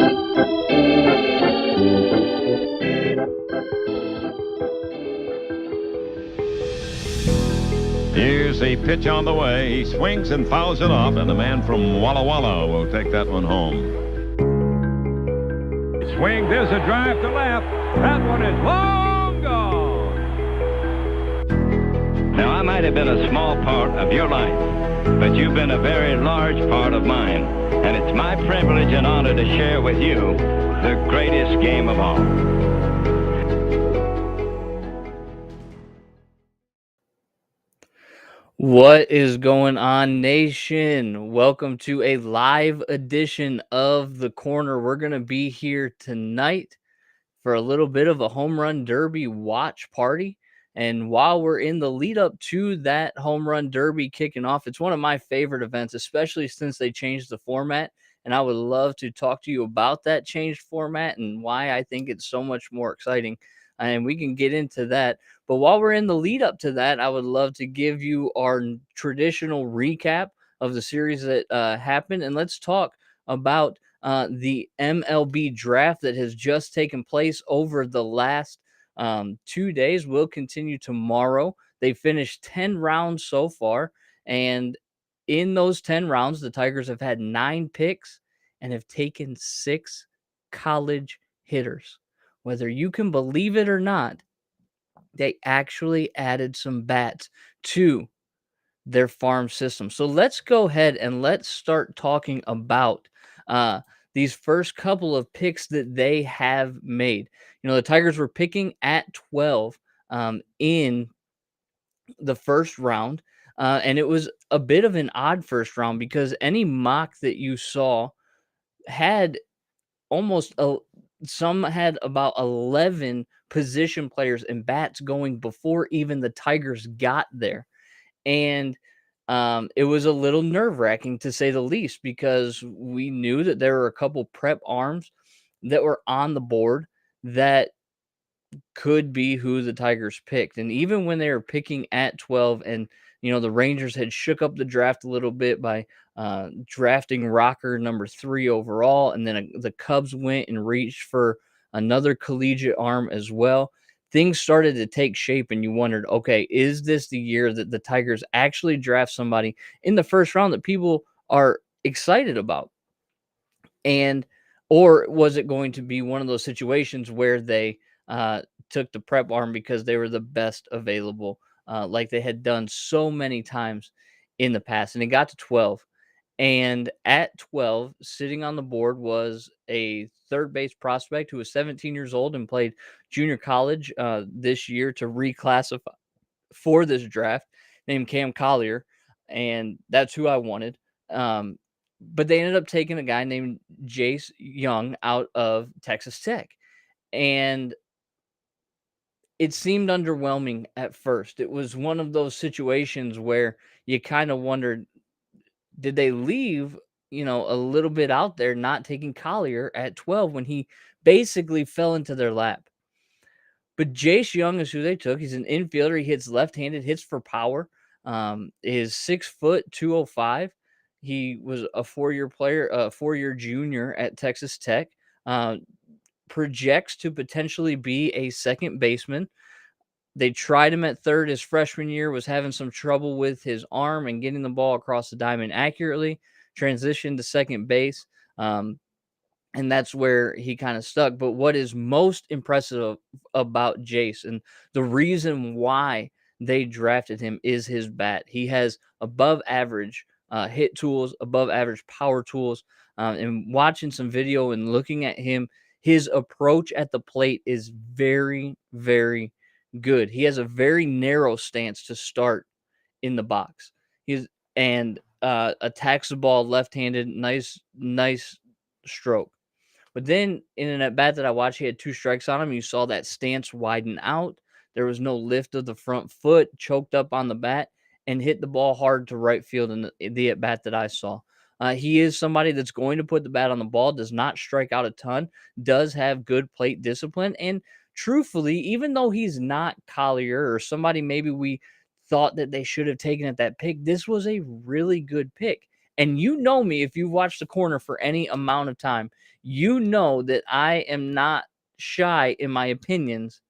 Here's a pitch on the way. He swings and fouls it off, and the man from Walla Walla will take that one home. Swing, there's a drive to left. That one is long gone. Now, I might have been a small part of your life, but you've been a very large part of mine. And it's my privilege and honor to share with you the greatest game of all. What is going on, nation? Welcome to a live edition of The Corner. We're going to be here tonight for a little bit of a Homerun Derby watch party. And while we're in the lead up to that Homerun Derby kicking off, it's one of my favorite events, especially since they changed the format. And I would love to talk to you about that changed format and why I think it's so much more exciting. And we can get into that. But while we're in the lead up to that, I would love to give you our traditional recap of the series that happened. And let's talk about the MLB draft that has just taken place over the last 2 days. Will continue tomorrow. They finished 10 rounds so far. And in those 10 rounds, the Tigers have had 9 picks and have taken 6 college hitters. Whether you can believe it or not, they actually added some bats to their farm system. So let's go ahead and let's start talking about these first couple of picks that they have made. You know, the Tigers were picking at 12 in the first round, and it was a bit of an odd first round because any mock that you saw had some had about 11 position players and bats going before even the Tigers got there. And it was a little nerve-wracking to say the least because we knew that there were a couple prep arms that were on the board that could be who the Tigers picked. And even when they were picking at 12 and, you know, the Rangers had shook up the draft a little bit by drafting Rocker number 3 overall. And then the Cubs went and reached for another collegiate arm as well. Things started to take shape and you wondered, okay, is this the year that the Tigers actually draft somebody in the first round that people are excited about? And, or was it going to be one of those situations where they took the prep arm because they were the best available, like they had done so many times in the past? And it got to 12. And at 12, sitting on the board was a third base prospect who was 17 years old and played junior college this year to reclassify for this draft, named Cam Collier. And that's who I wanted. But they ended up taking a guy named Jace Young out of Texas Tech. And it seemed underwhelming at first. It was one of those situations where you kind of wondered, did they leave, you know, a little bit out there not taking Collier at 12 when he basically fell into their lap? But Jace Young is who they took. He's an infielder. He hits left-handed, hits for power. Is 6 foot 205. He was a 4-year player, a 4-year junior at Texas Tech. Projects to potentially be a second baseman. They tried him at third his freshman year, was having some trouble with his arm and getting the ball across the diamond accurately, transitioned to second base. And that's where he kind of stuck. But what is most impressive about Jace and the reason why they drafted him is his bat. He has above average hit tools, above average power tools. And watching some video and looking at him, his approach at the plate is very, very good. He has a very narrow stance to start in the box. And attacks the ball left-handed, nice stroke. But then in an at-bat that I watched, he had 2 strikes on him. You saw that stance widen out. There was no lift of the front foot, choked up on the bat, and hit the ball hard to right field in the at-bat that I saw. He is somebody that's going to put the bat on the ball, does not strike out a ton, does have good plate discipline. And truthfully, even though he's not Collier or somebody maybe we thought that they should have taken at that pick, this was a really good pick. And you know me, if you've watched the corner for any amount of time, you know that I am not shy in my opinions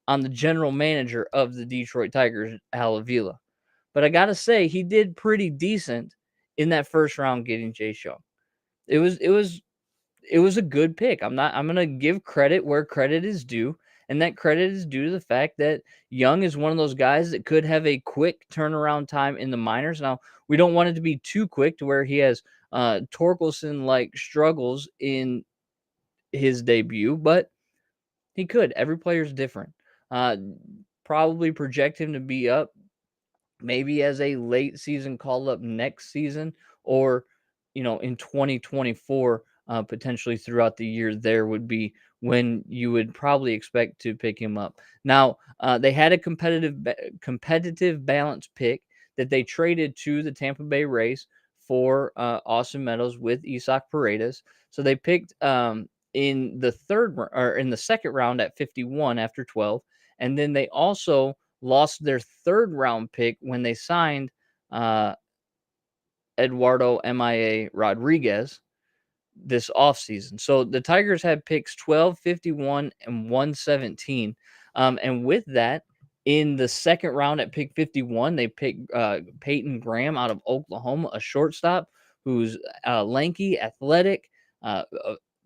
on the general manager of the Detroit Tigers, Al Avila. But I gotta say, he did pretty decent in that first round getting Jace Young. It was a good pick. I'm gonna give credit where credit is due, and that credit is due to the fact that Young is one of those guys that could have a quick turnaround time in the minors. Now, we don't want it to be too quick to where he has Torkelson like struggles in his debut, but he could. Every player's different. Uh, Probably project him to be up maybe as a late season call up next season, or in 2024, potentially throughout the year. There would be when you would probably expect to pick him up. Now, they had a competitive balance pick that they traded to the Tampa Bay Rays for Austin Meadows with Isaac Paredes. So they picked in the or in the second round at 51 after 12, and then they also lost their third round pick when they signed Eduardo MIA Rodriguez this offseason. So the Tigers had picks 12, 51, and 117. And with that, in the second round at pick 51, they picked Peyton Graham out of Oklahoma, a shortstop who's lanky, athletic, a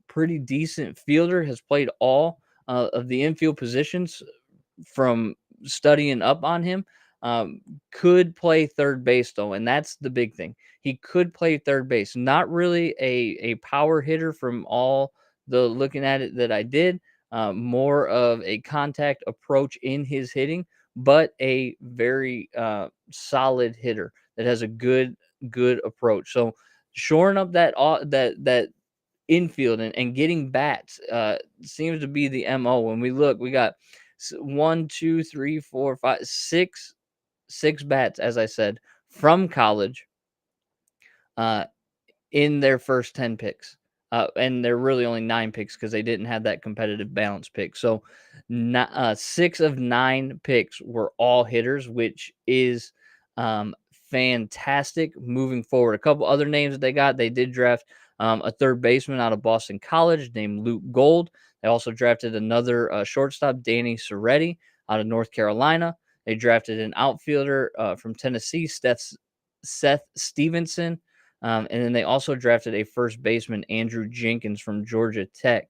pretty decent fielder, has played all of the infield positions from studying up on him. Could play third base though, and that's the big thing. He could play third base. Not really a power hitter from all the looking at it that I did. More of a contact approach in his hitting, but a very solid hitter that has a good approach. So shoring up that infield and getting bats seems to be the MO. When we look, we got 1, 2, 3, 4, 5, 6 bats, as I said, from college uh, in their first 10 picks. And they're really only 9 picks because they didn't have that competitive balance pick. So 6 of 9 picks were all hitters, which is fantastic moving forward. A couple other names that they got, they did draft a third baseman out of Boston College named Luke Gold. They also drafted another shortstop, Danny Soretti, out of North Carolina. They drafted an outfielder from Tennessee, Seth Stevenson. And then they also drafted a first baseman, Andrew Jenkins, from Georgia Tech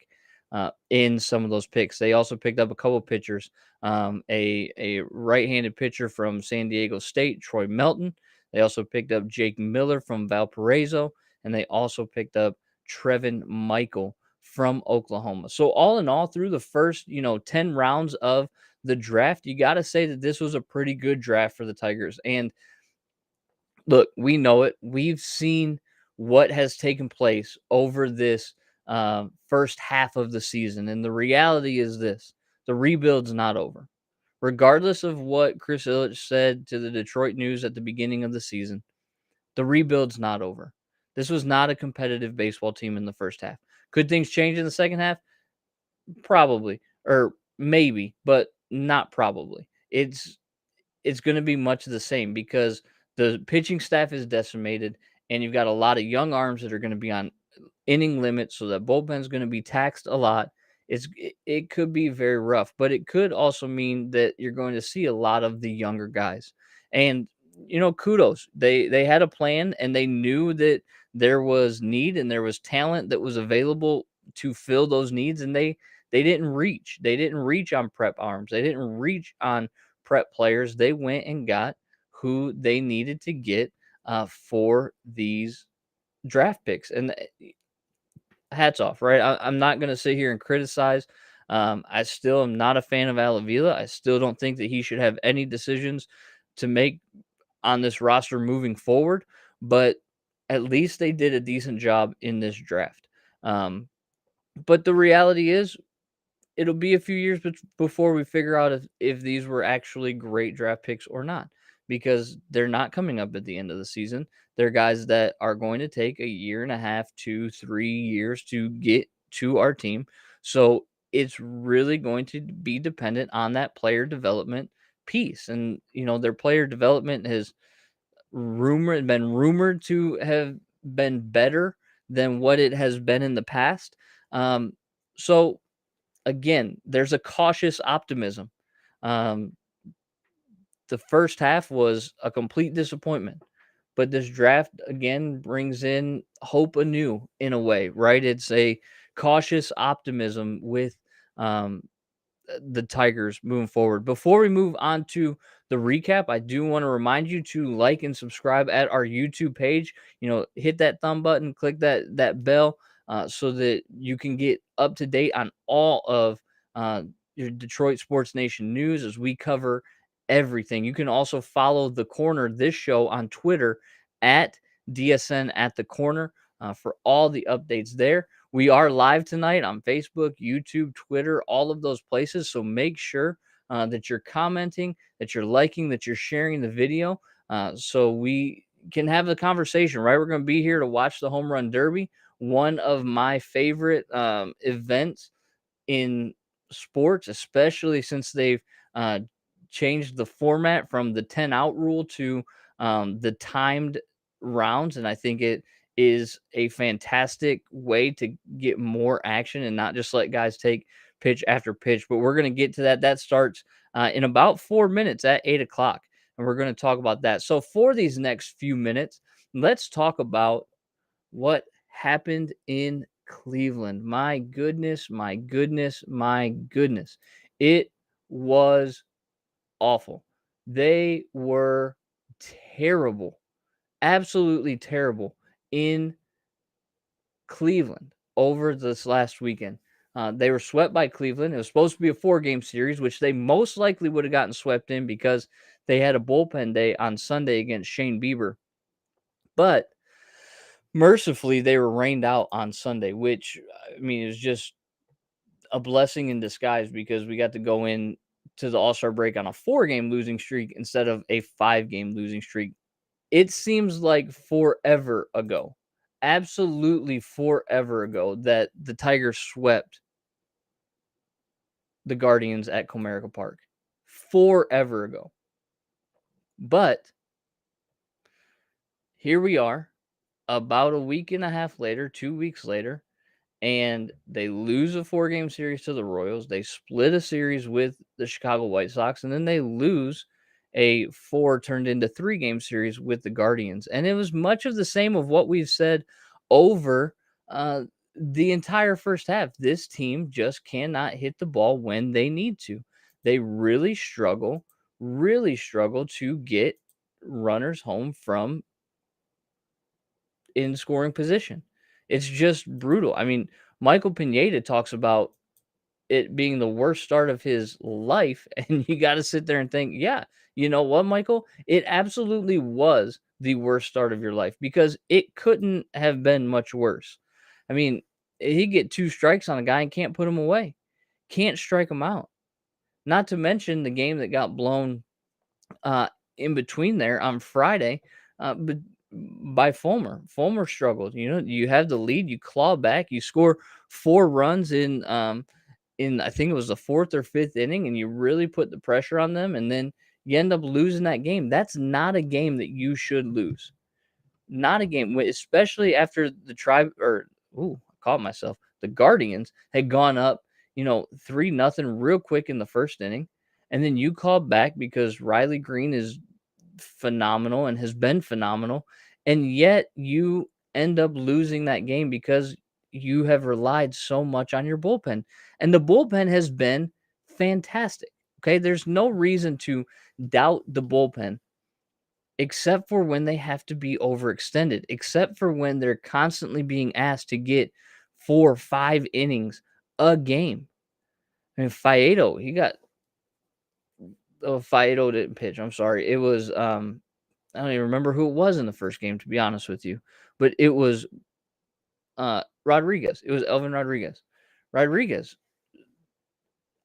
in some of those picks. They also picked up a couple pitchers, a right-handed pitcher from San Diego State, Troy Melton. They also picked up Jake Miller from Valparaiso, and they also picked up Trevin Michael from Oklahoma. So all in all, through the first 10 rounds of the draft, you got to say that this was a pretty good draft for the Tigers. And look, we know it. We've seen what has taken place over this first half of the season. And the reality is this: the rebuild's not over. Regardless of what Chris Ilitch said to the Detroit News at the beginning of the season, the rebuild's not over. This was not a competitive baseball team in the first half. Could things change in the second half? Probably, or maybe, but not probably. It's going to be much the same because the pitching staff is decimated, and you've got a lot of young arms that are going to be on inning limits, so that bullpen's going to be taxed a lot. It could be very rough, but it could also mean that you're going to see a lot of the younger guys. And kudos. They had a plan, and they knew that there was need and there was talent that was available to fill those needs, and they didn't reach. They didn't reach on prep arms. They didn't reach on prep players. They went and got who they needed to get for these draft picks. And hats off, right? I'm not going to sit here and criticize. I still am not a fan of Al Avila. I still don't think that he should have any decisions to make on this roster moving forward. But at least they did a decent job in this draft. But the reality is, it'll be a few years before we figure out if these were actually great draft picks or not, because they're not coming up at the end of the season. They're guys that are going to take a year and a half, 2, 3 years to get to our team. So it's really going to be dependent on that player development piece. And, their player development has been rumored to have been better than what it has been in the past. So again, there's a cautious optimism. Um, the first half was a complete disappointment, but this draft again brings in hope anew in a way, right? It's a cautious optimism with um, the Tigers moving forward. Before we move on to the recap, I do want to remind you to like and subscribe at our YouTube page. Hit that thumb button, click that bell, so that you can get up to date on all of your Detroit Sports Nation news as we cover everything. You can also follow The Corner, this show, on Twitter at DSN at the Corner for all the updates there. We are live tonight on Facebook, YouTube, Twitter, all of those places. So make sure that you're commenting, that you're liking, that you're sharing the video, so we can have a conversation, right? We're going to be here to watch the Homerun Derby, one of my favorite events in sports, especially since they've uh, changed the format from the 10 out rule to the timed rounds. And I think it is a fantastic way to get more action and not just let guys take pitch after pitch. But we're going to get to that. That starts in about 4 minutes at 8 o'clock. And we're going to talk about that. So for these next few minutes, let's talk about what happened in Cleveland. My goodness, my goodness, my goodness. It was awful. They were terrible, absolutely terrible in Cleveland over this last weekend. They were swept by Cleveland. It was supposed to be a 4-game series, which they most likely would have gotten swept in because they had a bullpen day on Sunday against Shane Bieber. But mercifully, they were rained out on Sunday, which, I mean, is just a blessing in disguise because we got to go in to the All-Star break on a 4-game losing streak instead of a 5-game losing streak. It seems like forever ago, absolutely forever ago, that the Tigers swept the Guardians at Comerica Park. Forever ago. But here we are, about a week and a half later, 2 weeks later, and they lose a 4-game series to the Royals. They split a series with the Chicago White Sox, and then they lose a 4 turned into 3-game series with the Guardians. And it was much of the same of what we've said over the entire first half. This team just cannot hit the ball when they need to. They really struggle to get runners home from in scoring position. It's just brutal. I mean, Michael Pineda talks about it being the worst start of his life, and you got to sit there and think, yeah, you know what, Michael? It absolutely was the worst start of your life because it couldn't have been much worse. I mean, he get 2 strikes on a guy and can't put him away. Can't strike him out. Not to mention the game that got blown in between there on Friday, but by Fulmer. Fulmer struggled. You have the lead, you claw back, you score 4 runs in I think it was the 4th or 5th inning, and you really put the pressure on them, and then you end up losing that game. That's not a game that you should lose. Not a game, especially after the I caught myself. The Guardians had gone up, 3-0 real quick in the first inning. And then you called back because Reilly Green is phenomenal and has been phenomenal. And yet you end up losing that game because you have relied so much on your bullpen. And the bullpen has been fantastic. Okay. There's no reason to doubt the bullpen except for when they have to be overextended, except for when they're constantly being asked to get 4 or 5 innings a game. I mean, Faedo, Faedo didn't pitch. I'm sorry. It was I don't even remember who it was in the first game, to be honest with you. But it was Rodriguez. It was Elvin Rodriguez. Rodriguez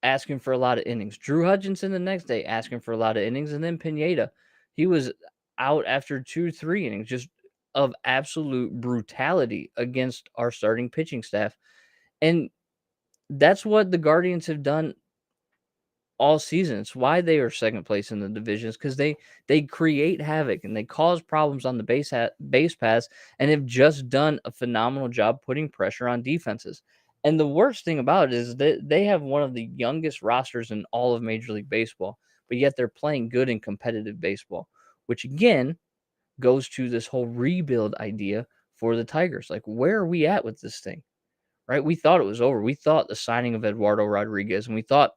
asking for a lot of innings. Drew Hutchinson the next day asking for a lot of innings. And then Pineda, he was out after 2-3 innings, just of absolute brutality against our starting pitching staff. And that's what the Guardians have done all season. It's why they are second place in the divisions, because they create havoc and they cause problems on the base pass, and have just done a phenomenal job putting pressure on defenses. And the worst thing about it is that they have one of the youngest rosters in all of Major League Baseball, but yet they're playing good and competitive baseball, which again goes to this whole rebuild idea for the Tigers. Like, where are we at with this thing? Right? We thought it was over. We thought the signing of Eduardo Rodriguez, and we thought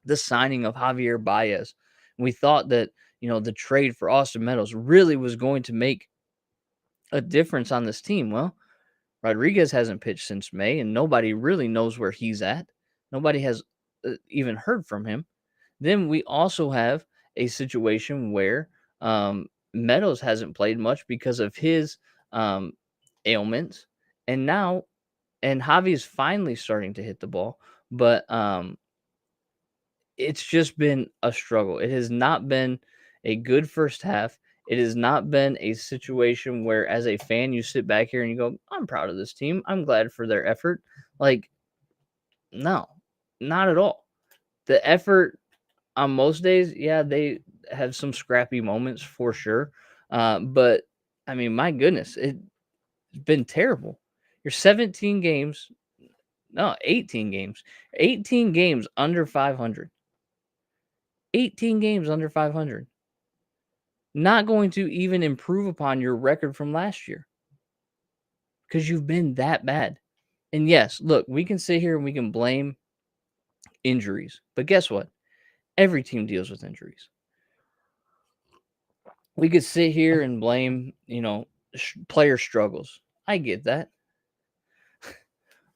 the signing of Javier Baez. And we thought that, the trade for Austin Meadows really was going to make a difference on this team. Well, Rodriguez hasn't pitched since May, and nobody really knows where he's at. Nobody has even heard from him. Then we also have a situation where Meadows hasn't played much because of his ailments, and Javi is finally starting to hit the ball, but it's just been a struggle. It has not been a good first half. It has not been a situation where, as a fan, you sit back here and you go, I'm proud of this team. I'm glad for their effort. Like, no, not at all. The effort on most days, yeah, they have some scrappy moments for sure. But, I mean, my goodness, it's been terrible. You're 18 games. 18 games under 500. 18 games under 500. Not going to even improve upon your record from last year because you've been that bad. And yes, look, we can sit here and we can blame injuries, but guess what? Every team deals with injuries. We could sit here and blame, player struggles. I get that.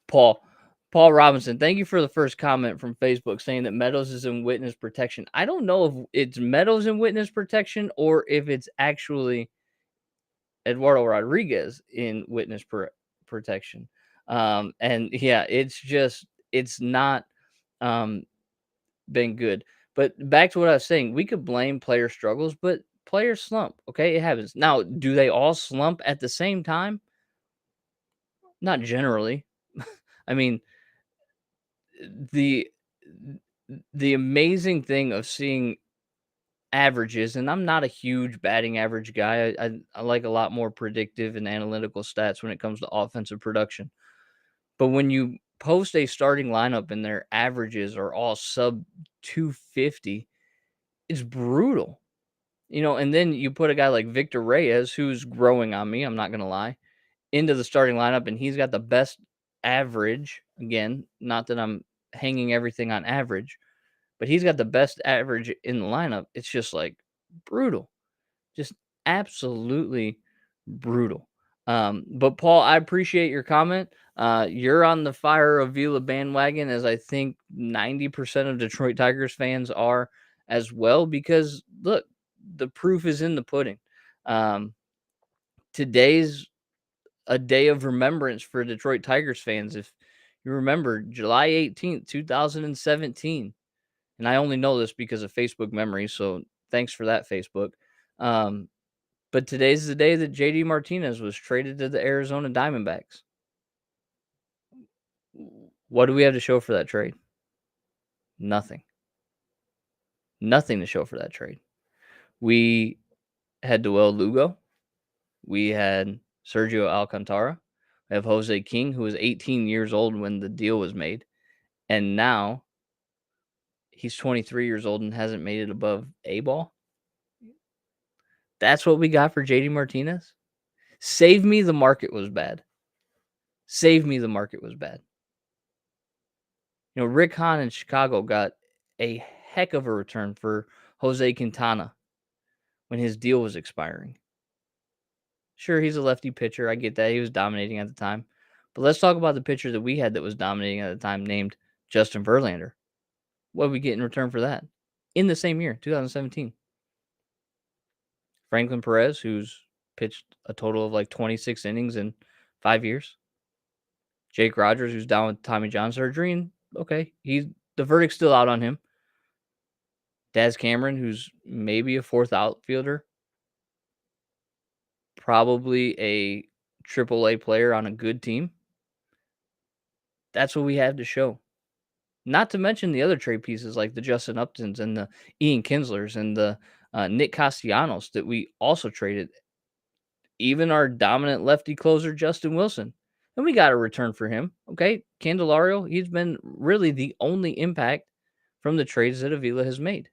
Paul Robinson, thank you for the first comment from Facebook saying that Meadows is in witness protection. I don't know if it's Meadows in witness protection or if it's actually Eduardo Rodriguez in witness protection. And yeah, it's not been good. But back to what I was saying, we could blame player struggles, but players slump. Okay, it happens. Now, do they all slump at the same time? Not generally. I mean, the amazing thing of seeing averages, and I'm not a huge batting average guy. I like a lot more predictive and analytical stats when it comes to offensive production. But when you post a starting lineup and their averages are all sub 250, it's brutal. And then you put a guy like Victor Reyes, who's growing on me, I'm not going to lie, into the starting lineup, and he's got the best average. Again, not that I'm hanging everything on average, but he's got the best average in the lineup. It's just like brutal. Just absolutely brutal. But Paul, I appreciate your comment. You're on the Fire Avila bandwagon, as I think 90% of Detroit Tigers fans are as well, because look, the proof is in the pudding. Today's a day of remembrance for Detroit Tigers fans. If you remember, July 18th, 2017, and I only know this because of Facebook memories, so thanks for that, Facebook. But today's the day that JD Martinez was traded to the Arizona Diamondbacks. What do we have to show for that trade? Nothing. Nothing to show for that trade. We had Joel Lugo. We had Sergio Alcantara. We have Jose King, who was 18 years old when the deal was made. And now he's 23 years old and hasn't made it above A ball. That's what we got for JD Martinez. Save me, the market was bad. Save me, the market was bad. Rick Hahn in Chicago got a heck of a return for Jose Quintana when his deal was expiring. Sure, he's a lefty pitcher. I get that. He was dominating at the time. But let's talk about the pitcher that we had that was dominating at the time, named Justin Verlander. What did we get in return for that? In the same year, 2017. Franklin Perez, who's pitched a total of like 26 innings in 5 years. Jake Rogers, who's down with Tommy John surgery, and okay, the verdict's still out on him. Daz Cameron, who's maybe a fourth outfielder, probably a AAA player on a good team. That's what we have to show. Not to mention the other trade pieces like the Justin Uptons and the Ian Kinslers and the Nick Castellanos that we also traded. Even our dominant lefty closer, Justin Wilson. And we got a return for him. Okay. Candelario, he's been really the only impact from the trades that Avila has made.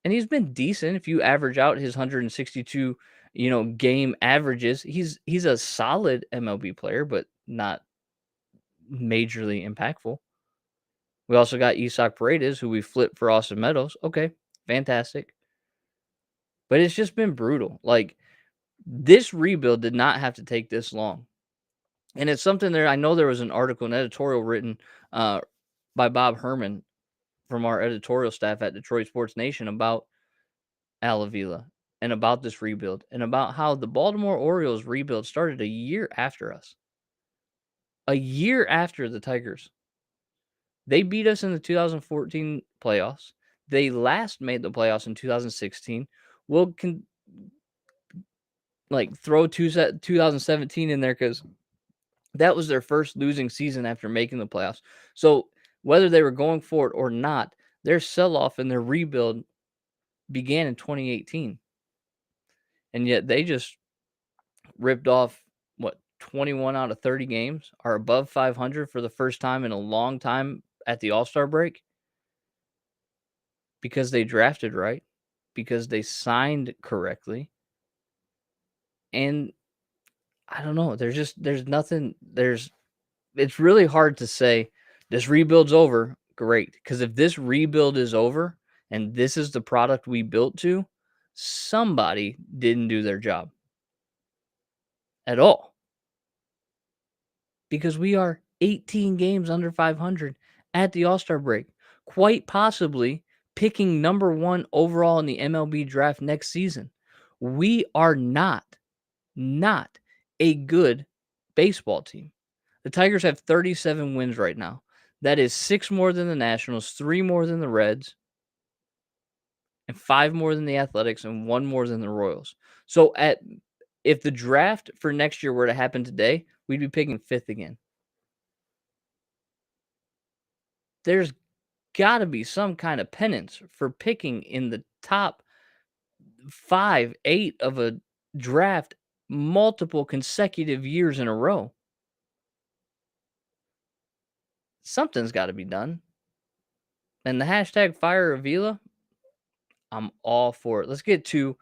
And he's been decent if you average out his 162, game averages. He's a solid MLB player, but not majorly impactful. We also got Isaac Paredes, who we flipped for Austin Meadows. Okay, fantastic. But it's just been brutal. Like, this rebuild did not have to take this long. And it's something there. I know there was an article, an editorial written by Bob Herman from our editorial staff at Detroit Sports Nation about Al Avila and about this rebuild and about how the Baltimore Orioles rebuild started a year after us. A year after the Tigers. They beat us in the 2014 playoffs. They last made the playoffs in 2016. We'll throw 2017 in there because that was their first losing season after making the playoffs. So whether they were going for it or not, their sell-off and their rebuild began in 2018. And yet they just ripped off, 21 out of 30 games, are above 500 for the first time in a long time at the All-Star break because they drafted right, because they signed correctly. And I don't know, it's really hard to say this rebuild's over. Great. Because if this rebuild is over and this is the product we built to, somebody didn't do their job at all. Because we are 18 games under 500 at the All-Star break, quite possibly picking number 1 overall in the MLB draft next season. We are not a good baseball team. The Tigers have 37 wins right now. That is 6 more than the Nationals, 3 more than the Reds, and 5 more than the Athletics, and 1 more than the Royals. So if the draft for next year were to happen today, we'd be picking 5th again. There's got to be some kind of penance for picking in the top 5, 8 of a draft multiple consecutive years in a row. Something's got to be done. And the hashtag Fire Avila, I'm all for it. Let's get to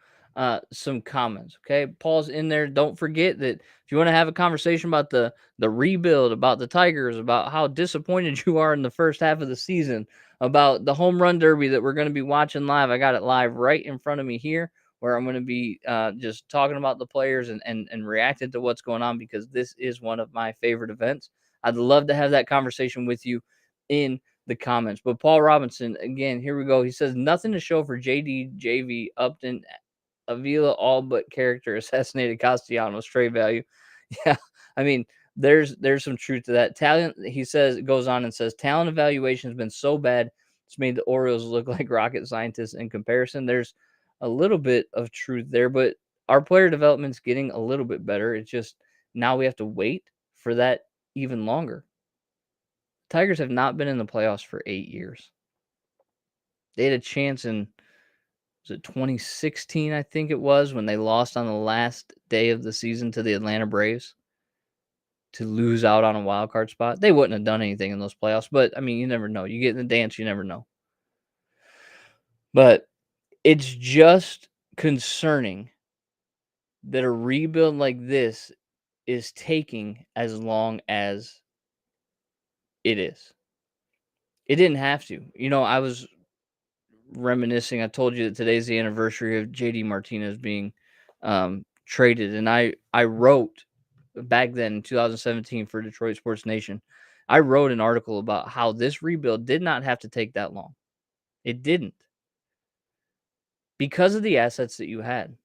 some comments. Okay, Paul's in there. Don't forget that if you want to have a conversation about the rebuild, about the Tigers, about how disappointed you are in the first half of the season, about the Homerun Derby that we're going to be watching live. I got it live right in front of me here, where I'm going to be just talking about the players and reacting to what's going on, because this is one of my favorite events. I'd love to have that conversation with you in the comments. But Paul Robinson, again, here we go. He says, nothing to show for JD, JV, Upton, Avila, all but character assassinated Castellanos trade value. Yeah, I mean, there's some truth to that. Talent, he says, goes on and says, talent evaluation has been so bad, it's made the Orioles look like rocket scientists in comparison. There's a little bit of truth there, but our player development's getting a little bit better. It's just now we have to wait for that even longer. Tigers have not been in the playoffs for 8 years. They had a chance in, was it 2016, I think it was, when they lost on the last day of the season to the Atlanta Braves to lose out on a wild card spot. They wouldn't have done anything in those playoffs, but, I mean, you never know. You get in the dance, you never know. But it's just concerning that a rebuild like this is taking as long as it is. It didn't have to. I was reminiscing. I told you that today's the anniversary of JD Martinez being traded, and I wrote back then in 2017 for Detroit Sports Nation. I wrote an article about how this rebuild did not have to take that long. It didn't, because of the assets that you had.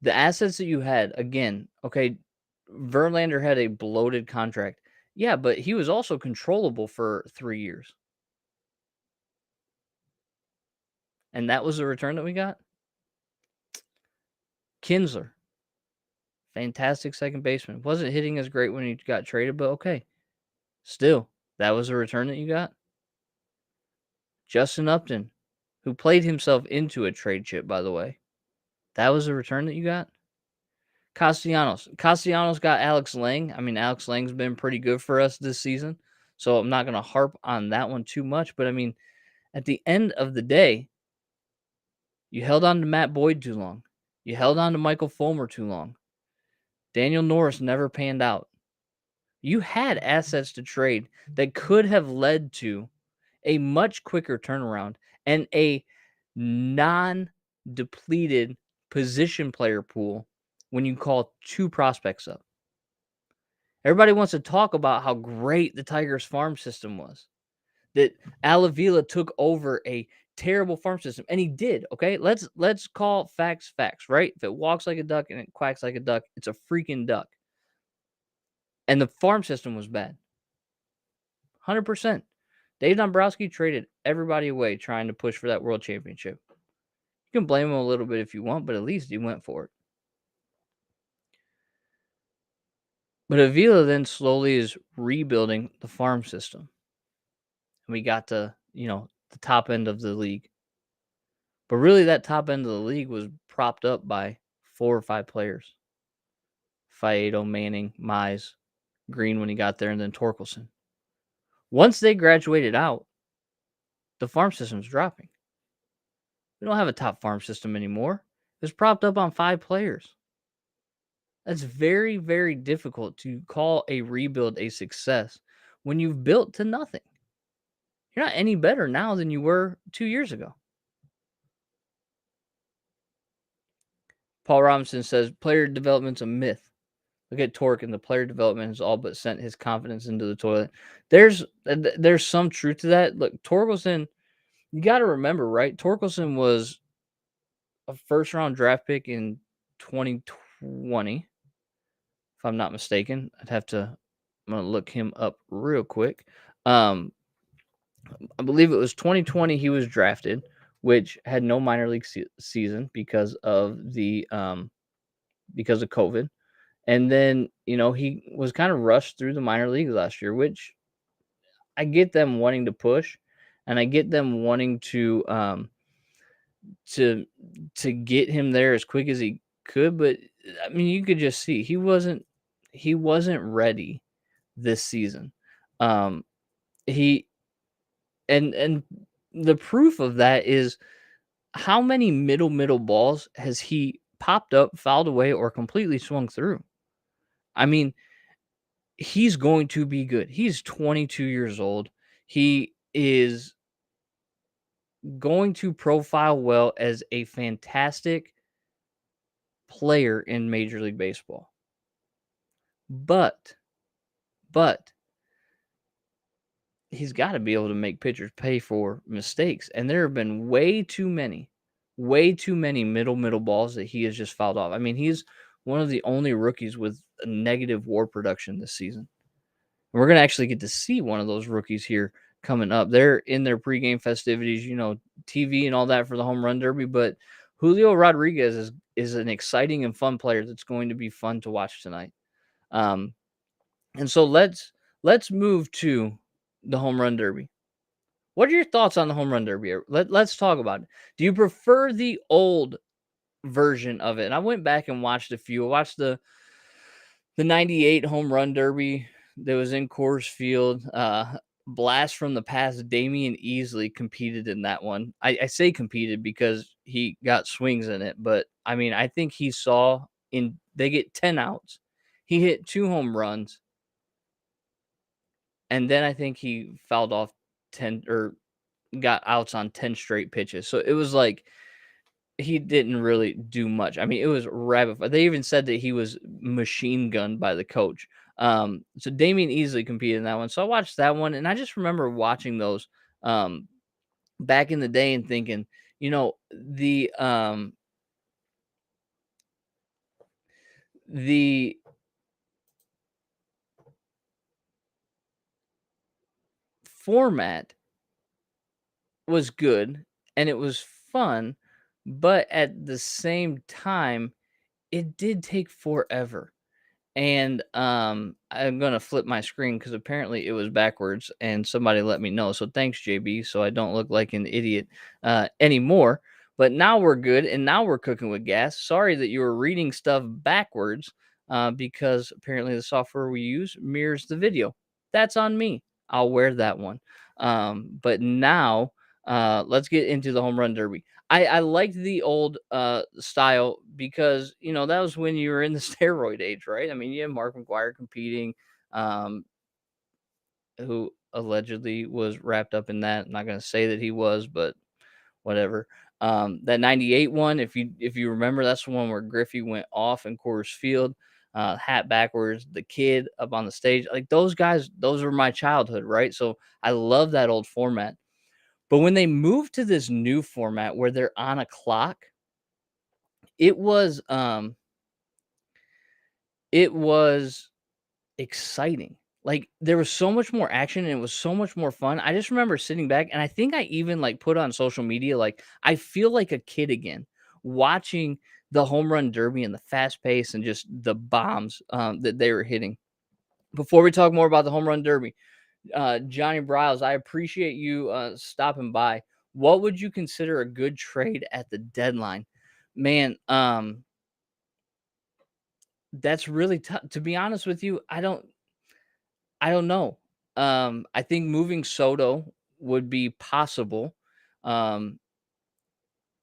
The assets that you had, again, okay, Verlander had a bloated contract. Yeah, but he was also controllable for 3 years. And that was the return that we got? Kinsler. Fantastic second baseman. Wasn't hitting as great when he got traded, but okay. Still, that was a return that you got. Justin Upton, who played himself into a trade chip, by the way. That was a return that you got. Castellanos got Alex Lang. I mean, Alex Lang's been pretty good for us this season, so I'm not going to harp on that one too much. But I mean, at the end of the day, you held on to Matt Boyd too long. You held on to Michael Fulmer too long. Daniel Norris never panned out. You had assets to trade that could have led to a much quicker turnaround and a non-depleted position player pool when you call 2 prospects up. Everybody wants to talk about how great the Tigers farm system was. That Al Avila took over a terrible farm system, and he did, okay? Let's call facts, right? If it walks like a duck and it quacks like a duck, it's a freaking duck. And the farm system was bad. 100%. Dave Dombrowski traded everybody away trying to push for that world championship. You can blame him a little bit if you want, but at least he went for it. But Avila then slowly is rebuilding the farm system. And we got to, the top end of the league. But really, that top end of the league was propped up by 4 or 5 players. Faedo, Manning, Mize, Green when he got there, and then Torkelson. Once they graduated out, the farm system's dropping. We don't have a top farm system anymore. It's propped up on 5 players. That's very, very difficult to call a rebuild a success when you've built to nothing. You're not any better now than you were 2 years ago. Paul Robinson says player development's a myth. Look at Torque, and the player development has all but sent his confidence into the toilet. There's some truth to that. Look, Torkelson, you got to remember, right? Torkelson was a first-round draft pick in 2020, if I'm not mistaken. I'm going to look him up real quick. I believe it was 2020 he was drafted, which had no minor league season because of COVID. And then, he was kind of rushed through the minor leagues last year, which I get them wanting to push, and I get them wanting to get him there as quick as he could. But I mean, you could just see he wasn't ready this season. And the proof of that is how many middle balls has he popped up, fouled away, or completely swung through? I mean, he's going to be good. He's 22 years old. He is going to profile well as a fantastic player in Major League Baseball. But he's got to be able to make pitchers pay for mistakes. And there have been way too many middle balls that he has just fouled off. I mean, he's one of the only rookies with a negative WAR production this season. And we're going to actually get to see one of those rookies here coming up. They're in their pregame festivities, TV and all that for the Home Run Derby. But Julio Rodriguez is an exciting and fun player that's going to be fun to watch tonight. And so let's move to the Home Run Derby. What are your thoughts on the Home Run Derby? Let's talk about it. Do you prefer the old version of it? And I went back and watched a few. I watched the 98 Home Run Derby that was in Coors Field. Blast from the past, Damian Easley competed in that one. I say competed because he got swings in it, but I mean, I think he saw they get 10 outs. He hit 2 home runs. And then I think he fouled off 10 or got outs on 10 straight pitches. So it was like he didn't really do much. I mean, it was rabbit. They even said that he was machine gunned by the coach. So Damian Easley competed in that one. So I watched that one, and I just remember watching those back in the day and thinking, the format was good and it was fun, but at the same time, it did take forever. And I'm gonna flip my screen because apparently it was backwards, and somebody let me know. So thanks, JB. So I don't look like an idiot anymore. But now we're good, and now we're cooking with gas. Sorry that you were reading stuff backwards because apparently the software we use mirrors the video. That's on me. I'll wear that one. But now let's get into the home run derby. I liked the old style because that was when you were in the steroid age, right? I mean, you had Mark McGwire competing, um, who allegedly was wrapped up in that. I'm not gonna say that he was, but whatever. That '98 one, if you remember, that's the one where Griffey went off in Coors Field, hat backwards, the kid up on the stage. Like those guys, those were my childhood, right? So I love that old format. But when they moved to this new format where they're on a clock, it was it was exciting. Like there was so much more action and it was so much more fun. I just remember sitting back and I think I even like put on social media like I feel like a kid again watching the home run derby and the fast pace and just the bombs that they were hitting. Before we talk more about the home run derby, Johnny Bryles, I appreciate you stopping by. What would you consider a good trade at the deadline? Man, that's really tough. To be honest with you, I don't know. I think moving Soto would be possible. Um,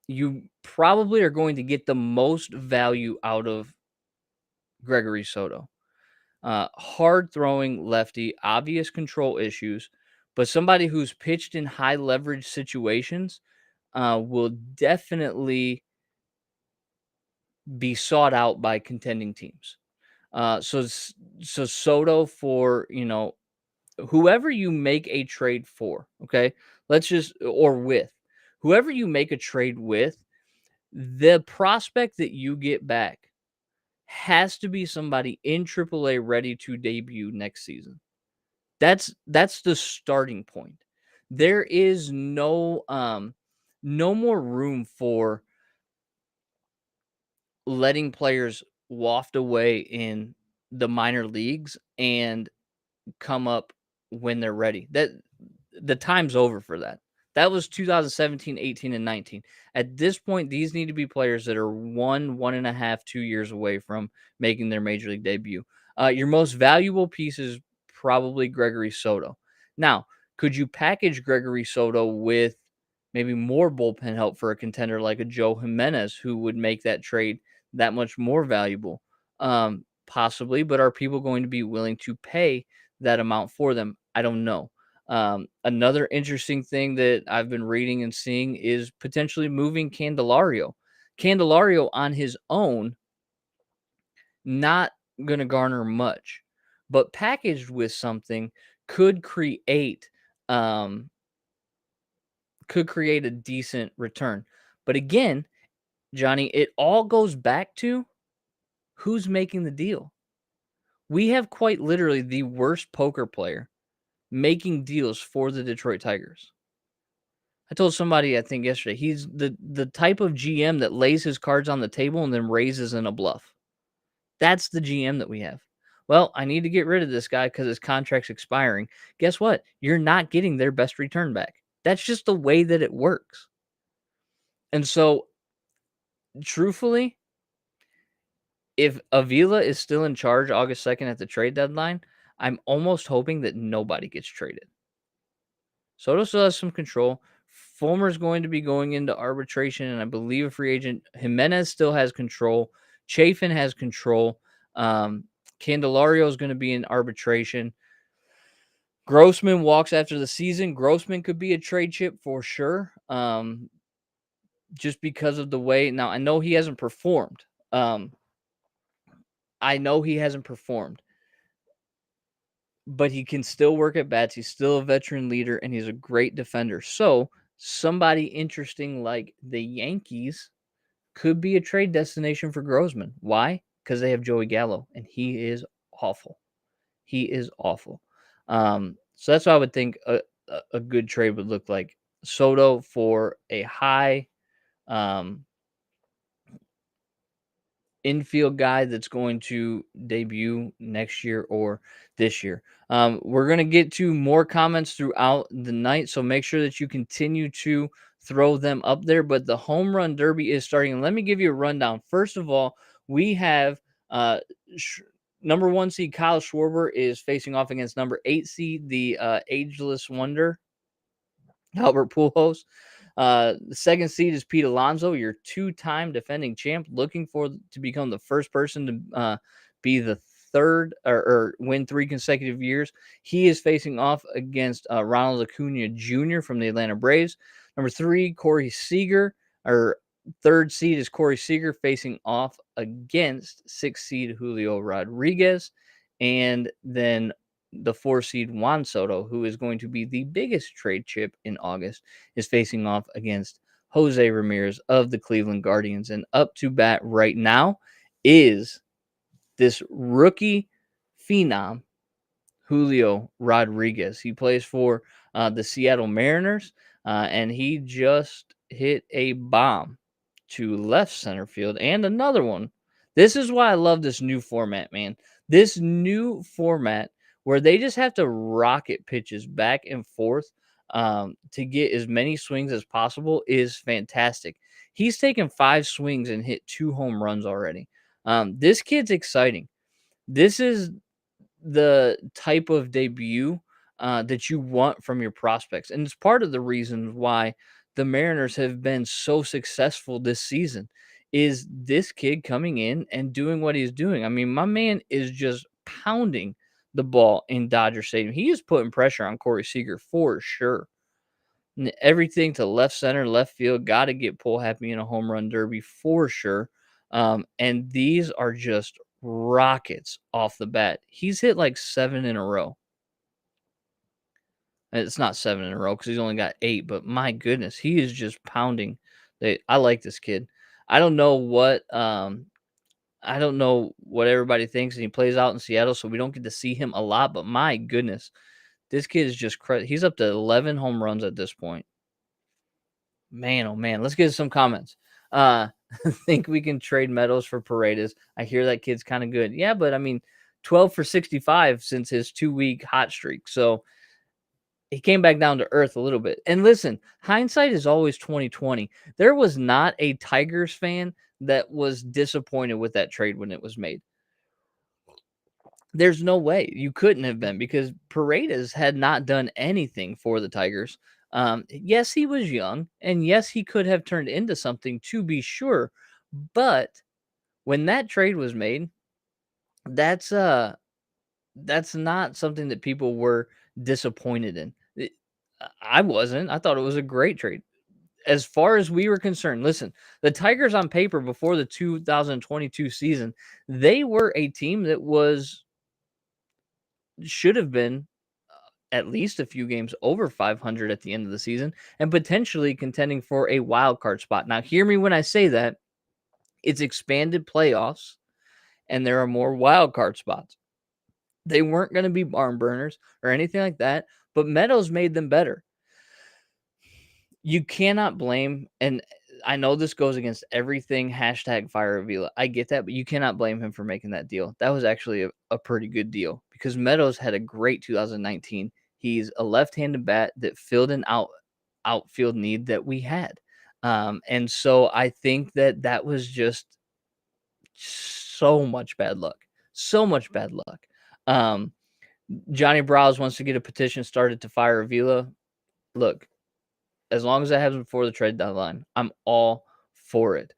you probably are going to get the most value out of Gregory Soto. Hard throwing lefty, obvious control issues, but somebody who's pitched in high leverage situations will definitely be sought out by contending teams. So Soto for whoever you make a trade for, okay? Let's just or with whoever you make a trade with, the prospect that you get back has to be somebody in AAA ready to debut next season. That's the starting point. There is no more room for letting players waft away in the minor leagues and come up when they're ready. That the time's over for that. That was 2017, 18, and 19. At this point, these need to be players that are 1.5, 2 years away from making their major league debut. Your most valuable piece is probably Gregory Soto. Now, could you package Gregory Soto with maybe more bullpen help for a contender like a Joe Jimenez, who would make that trade that much more valuable? Possibly, but are people going to be willing to pay that amount for them? I don't know. Another interesting thing that I've been reading and seeing is potentially moving Candelario. Candelario on his own, not going to garner much, but packaged with something could create um, could create a decent return. But again, Johnny, it all goes back to who's making the deal. We have quite literally the worst poker player making deals for the Detroit Tigers. I told somebody, I think yesterday, he's the type of GM that lays his cards on the table and then raises in a bluff. That's the GM that we have. Well, I need to get rid of this guy because his contract's expiring. Guess what? You're not getting their best return back. That's just the way that it works. And so, truthfully, if Avila is still in charge August 2nd at the trade deadline, I'm almost hoping that nobody gets traded. Soto still has some control. Fulmer is going to be going into arbitration, and I believe a free agent. Jimenez still has control. Chafin has control. Candelario is going to be in arbitration. Grossman walks after the season. Grossman could be a trade chip for sure, just because of the way. Now, I know he hasn't performed. But he can still work at bats. He's still a veteran leader, and he's a great defender. So somebody interesting like the Yankees could be a trade destination for Grossman. Why? Because they have Joey Gallo, and he is awful. He is awful. So that's what I would think a good trade would look like. Soto for a high infield guy that's going to debut next year or this year. We're going to get to more comments throughout the night, so make sure that you continue to throw them up there. But the home run derby is starting. And let me give you a rundown. First of all, we have number 1 seed Kyle Schwarber is facing off against number 8 seed, the ageless wonder, Albert Pujols. The second seed is Pete Alonso, your 2-time defending champ, looking to become the first person to be the third or win 3 consecutive years. He is facing off against Ronald Acuna Jr. from the Atlanta Braves. Number 3, Corey Seager, or third seed is Corey Seager facing off against 6 seed Julio Rodriguez. And then the 4 seed Juan Soto, who is going to be the biggest trade chip in August, is facing off against Jose Ramirez of the Cleveland Guardians. And up to bat right now is this rookie phenom, Julio Rodriguez. He plays for the Seattle Mariners, and he just hit a bomb to left center field and another one. This is why I love this new format, man. This new format where they just have to rocket pitches back and forth to get as many swings as possible is fantastic. He's taken 5 swings and hit 2 home runs already. This kid's exciting. This is the type of debut that you want from your prospects. And it's part of the reason why the Mariners have been so successful this season is this kid coming in and doing what he's doing. I mean, my man is just pounding the ball in Dodger Stadium. He is putting pressure on Corey Seager for sure. Everything to left center, left field, got to get Pull Happy in a home run derby for sure. And these are just rockets off the bat. He's hit like 7 in a row. It's not 7 in a row because he's only got 8, but my goodness, he is just pounding. I like this kid. I don't know what everybody thinks, and he plays out in Seattle, so we don't get to see him a lot. But my goodness, this kid is just he's up to 11 home runs at this point. Man, oh man, let's get some comments. Think we can trade Meadows for Paredes. I hear that kid's kind of good. Yeah, but I mean, 12 for 65 since his 2-week hot streak. So he came back down to earth a little bit. And listen, hindsight is always 20/20. There was not a Tigers fan that was disappointed with that trade when it was made. There's no way you couldn't have been, because Paredes had not done anything for the Tigers. Yes, he was young, and yes, he could have turned into something, to be sure. But when that trade was made, that's not something that people were disappointed in. I wasn't. I thought it was a great trade. As far as we were concerned, listen, the Tigers on paper before the 2022 season, they were a team that should have been at least a few games over 500 at the end of the season and potentially contending for a wild card spot. Now, hear me when I say that. It's expanded playoffs and there are more wild card spots. They weren't going to be barn burners or anything like that, but Meadows made them better. You cannot blame, and I know this goes against everything #fire Avila. I get that, but you cannot blame him for making that deal. That was actually a pretty good deal because Meadows had a great 2019. He's a left-handed bat that filled an outfield need that we had. And so I think that was just so much bad luck. So much bad luck. Johnny Browse wants to get a petition started to fire Avila. Look, as long as that happens before the trade deadline, I'm all for it.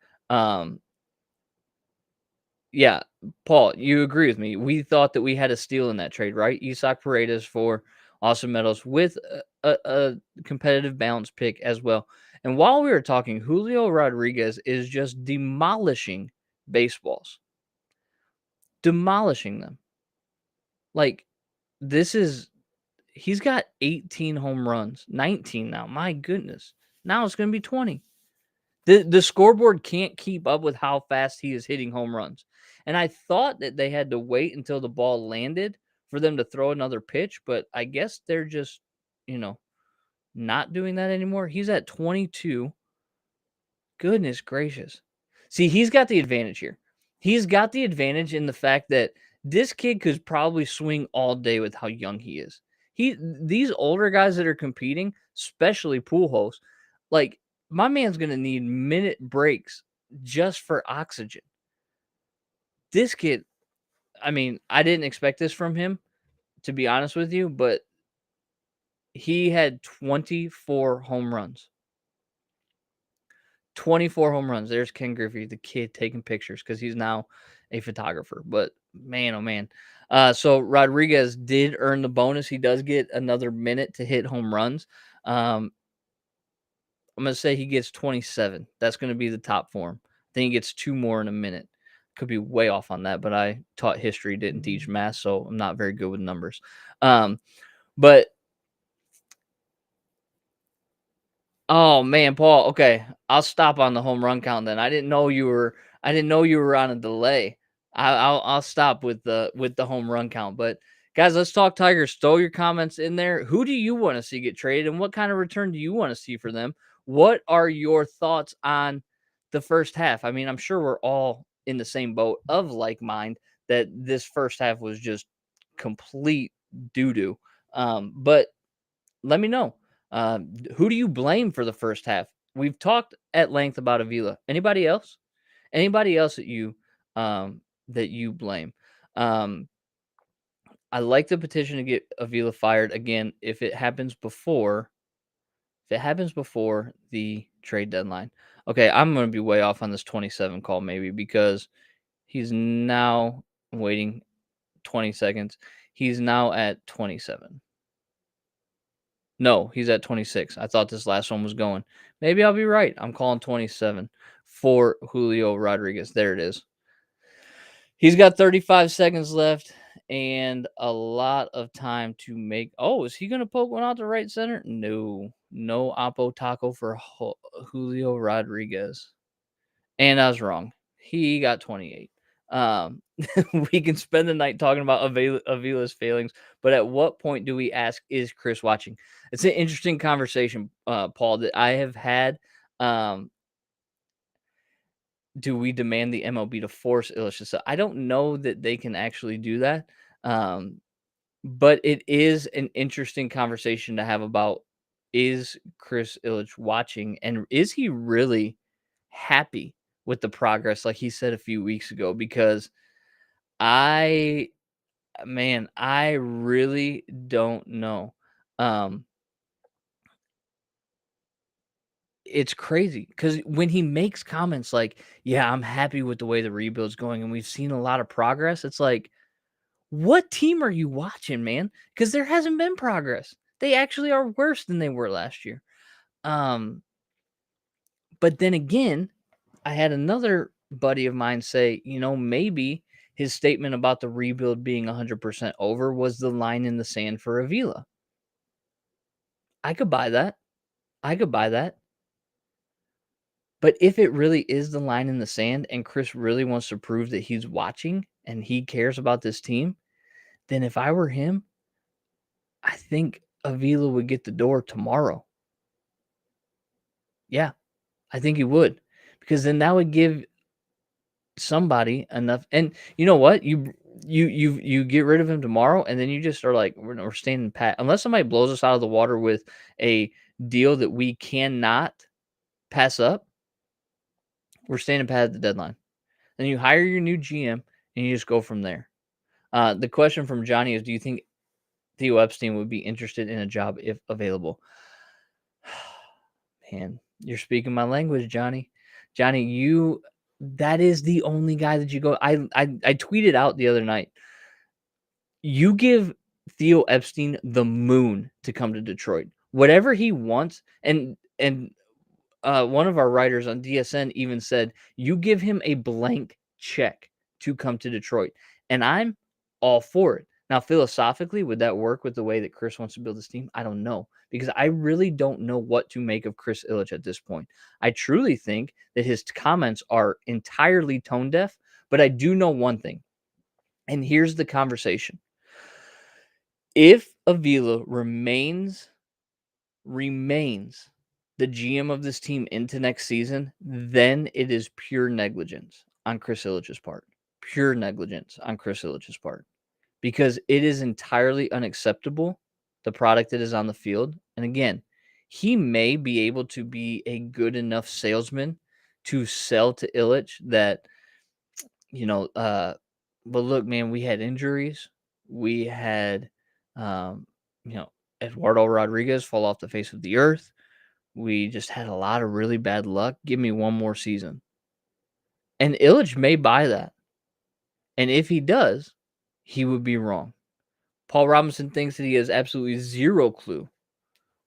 Yeah, Paul, you agree with me. We thought that we had a steal in that trade, right? Isaac Paredes for Austin Meadows with a competitive balance pick as well. And while we were talking, Julio Rodriguez is just demolishing baseballs. Demolishing them. Like, he's got 18 home runs, 19 now. My goodness. Now it's going to be 20. The scoreboard can't keep up with how fast he is hitting home runs. And I thought that they had to wait until the ball landed for them to throw another pitch, but I guess they're just, not doing that anymore. He's at 22. Goodness gracious. See, he's got the advantage here. He's got the advantage in the fact that this kid could probably swing all day with how young he is. These older guys that are competing, especially Pujol, like my man's gonna need minute breaks just for oxygen. This kid, I mean, I didn't expect this from him, to be honest with you, but he had 24 home runs. 24 home runs. There's Ken Griffey, the kid taking pictures because he's now a photographer. But man, oh man. So Rodriguez did earn the bonus. He does get another minute to hit home runs. I'm going to say he gets 27. That's going to be the top for him. Then he gets 2 more in a minute. Could be way off on that, but I taught history, didn't teach math, so I'm not very good with numbers. But oh man, Paul. Okay, I'll stop on the home run count then. I didn't know you were on a delay. I'll stop with the home run count. But guys, let's talk Tigers. Throw your comments in there. Who do you want to see get traded, and what kind of return do you want to see for them? What are your thoughts on the first half? I mean, I'm sure we're all in the same boat of like mind that this first half was just complete doo doo. But let me know. Who do you blame for the first half? We've talked at length about Avila. Anybody else? Anybody else that you blame? I like the petition to get Avila fired again if it happens before the trade deadline. Okay, I'm going to be way off on this 27 call maybe because he's now waiting 20 seconds. He's now at 27. No, he's at 26. I thought this last one was going. Maybe I'll be right. I'm calling 27 for Julio Rodriguez. There it is. He's got 35 seconds left and a lot of time to make. Oh, is he going to poke one out to right center? No. No Oppo Taco for Julio Rodriguez. And I was wrong. He got 28. We can spend the night talking about Avila's failings, but at what point do we ask, is Chris watching? It's an interesting conversation, Paul, that I have had. Do we demand the MLB to force Illich? So I don't know that they can actually do that. But it is an interesting conversation to have about, is Chris Illich watching, and is he really happy with the progress like he said a few weeks ago? Because I really don't know. It's crazy because when he makes comments like, yeah, I'm happy with the way the rebuild's going and we've seen a lot of progress, it's like, what team are you watching, man? Because there hasn't been progress. They actually are worse than they were last year. But then again, I had another buddy of mine say, maybe his statement about the rebuild being 100% over was the line in the sand for Avila. I could buy that. But if it really is the line in the sand and Chris really wants to prove that he's watching and he cares about this team, then if I were him, I think Avila would get the door tomorrow. Yeah, I think he would, because then that would give somebody enough. And you know what? You get rid of him tomorrow, and then you just are like, we're standing pat. Unless somebody blows us out of the water with a deal that we cannot pass up, we're standing pat at the deadline. Then you hire your new GM, and you just go from there. The question from Johnny is, do you think Theo Epstein would be interested in a job if available? Man, you're speaking my language, Johnny. Johnny, that is the only guy that you go. I tweeted out the other night. You give Theo Epstein the moon to come to Detroit. Whatever he wants, and one of our writers on DSN even said, you give him a blank check to come to Detroit. And I'm all for it. Now, philosophically, would that work with the way that Chris wants to build his team? I don't know, because I really don't know what to make of Chris Illich at this point. I truly think that his comments are entirely tone deaf, but I do know one thing. And here's the conversation. If Avila remains the GM of this team into next season, then it is pure negligence on Chris Illich's part. pure negligence on Chris Ilitch's part, because it is entirely unacceptable, the product that is on the field. And again, he may be able to be a good enough salesman to sell to Illich that, but look, man, we had injuries. We had, um, you know, Eduardo Rodriguez fall off the face of the earth. We just had a lot of really bad luck. Give me one more season. And Illich may buy that. And if he does, he would be wrong. Paul Robinson thinks that he has absolutely zero clue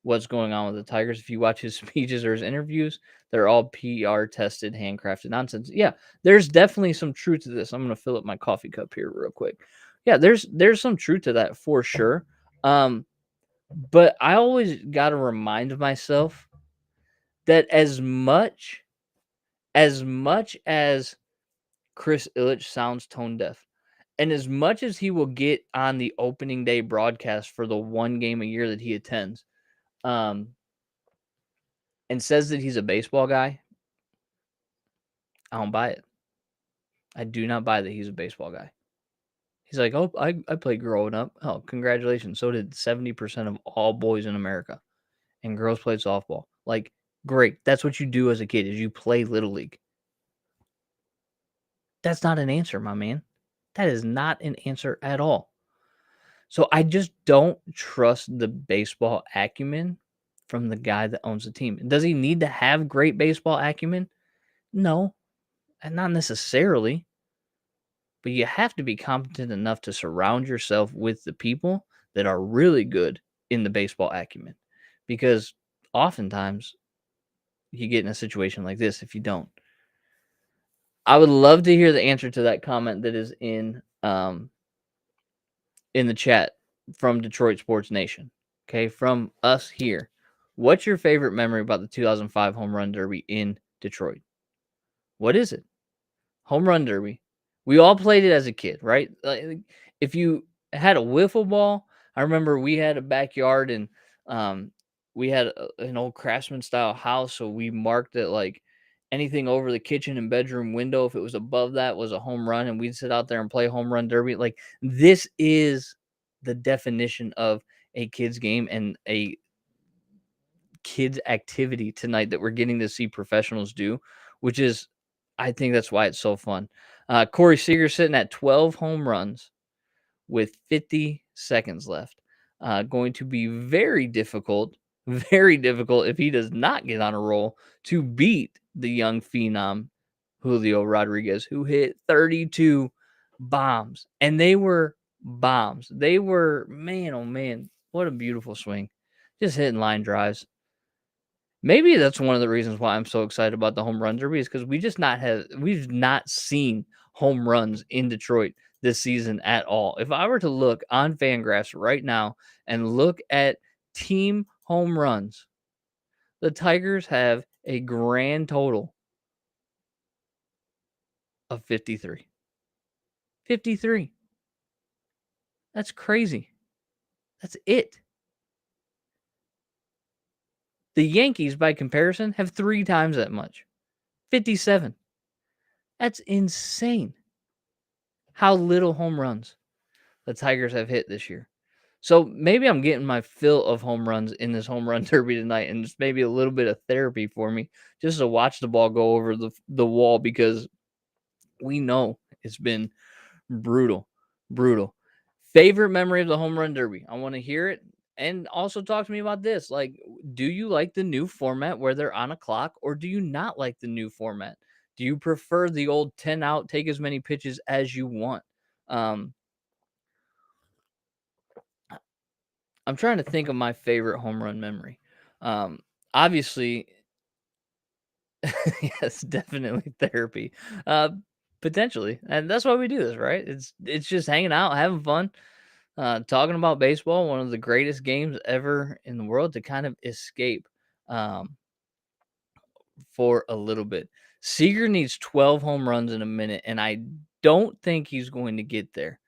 what's going on with the Tigers. If you watch his speeches or his interviews, they're all PR tested, handcrafted nonsense. Yeah, there's definitely some truth to this. I'm going to fill up my coffee cup here real quick. Yeah, there's some truth to that for sure. But I always got to remind myself that as much as Chris Illich sounds tone deaf, and as much as he will get on the opening day broadcast for the one game a year that he attends, and says that he's a baseball guy, I don't buy it. I do not buy that he's a baseball guy. He's like, oh, I played growing up. Oh, congratulations. So did 70% of all boys in America. And girls played softball. Like, great. That's what you do as a kid, is you play Little League. That's not an answer, my man. That is not an answer at all. So I just don't trust the baseball acumen from the guy that owns the team. Does he need to have great baseball acumen? No, and not necessarily. But you have to be competent enough to surround yourself with the people that are really good in the baseball acumen. Because oftentimes you get in a situation like this if you don't. I would love to hear the answer to that comment that is in the chat from Detroit Sports Nation. Okay, from us here. What's your favorite memory about the 2005 Home Run Derby in Detroit? What is it? Home Run Derby. We all played it as a kid, right? Like, if you had a wiffle ball, I remember we had a backyard and we had an old craftsman style house, so we marked it like anything over the kitchen and bedroom window. If it was above that, was a home run, and we'd sit out there and play Home Run Derby. Like, this is the definition of a kid's game and a kids activity tonight that we're getting to see professionals do, which is, I think that's why it's so fun. Corey Seager sitting at 12 home runs with 50 seconds left. Going to be very difficult if he does not get on a roll to beat the young phenom Julio Rodriguez, who hit 32 bombs. And they were bombs. They were, man, oh man, what a beautiful swing. Just hitting line drives. Maybe that's one of the reasons why I'm so excited about the Home Run Derby, is because we've not seen home runs in Detroit this season at all. If I were to look on Fangraphs right now and look at team home runs, the Tigers have a grand total of 53. 53. That's crazy. That's it. The Yankees, by comparison, have 3 times that much. 57. That's insane how little home runs the Tigers have hit this year. So maybe I'm getting my fill of home runs in this Home Run Derby tonight, and just maybe a little bit of therapy for me just to watch the ball go over the wall, because we know it's been brutal. Favorite memory of the Home Run Derby? I want to hear it. And also talk to me about this. Like, do you like the new format where they're on a clock, or do you not like the new format? Do you prefer the old 10 out, take as many pitches as you want? I'm trying to think of my favorite home run memory. Obviously, yes, definitely therapy. Potentially. And that's why we do this, right? It's just hanging out, having fun. Talking about baseball, one of the greatest games ever in the world, to kind of escape for a little bit. Seager needs 12 home runs in a minute, and I don't think he's going to get there.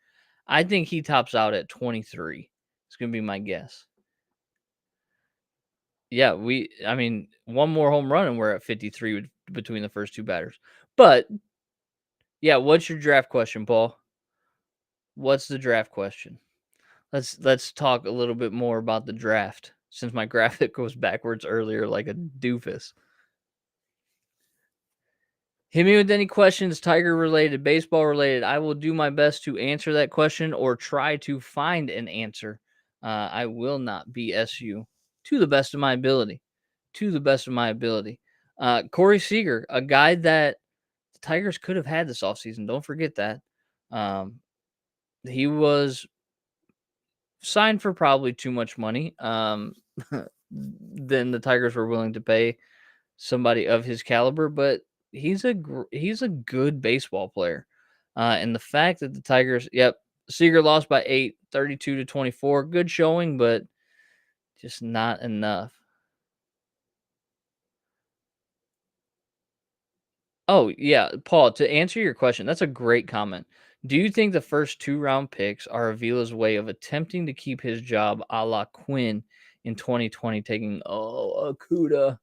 I think he tops out at 23. It's going to be my guess. Yeah, one more home run and we're at 53 between the first two batters. But Yeah, what's your draft question, Paul? What's the draft question? Let's talk a little bit more about the draft since my graphic goes backwards earlier like a doofus. Hit me with any questions, Tiger related, baseball related. I will do my best to answer that question or try to find an answer. I will not BS you to the best of my ability. To the best of my ability. Corey Seager, a guy that the Tigers could have had this offseason. Don't forget that. He was signed for probably too much money than the Tigers were willing to pay somebody of his caliber, but he's a good baseball player. And the fact that the Tigers, Seager lost by 8, 32-24, good showing, but just not enough. Oh, yeah, Paul, to answer your question, that's a great comment. Do you think the first 2-round picks are Avila's way of attempting to keep his job a la Quinn in 2020, taking Akuda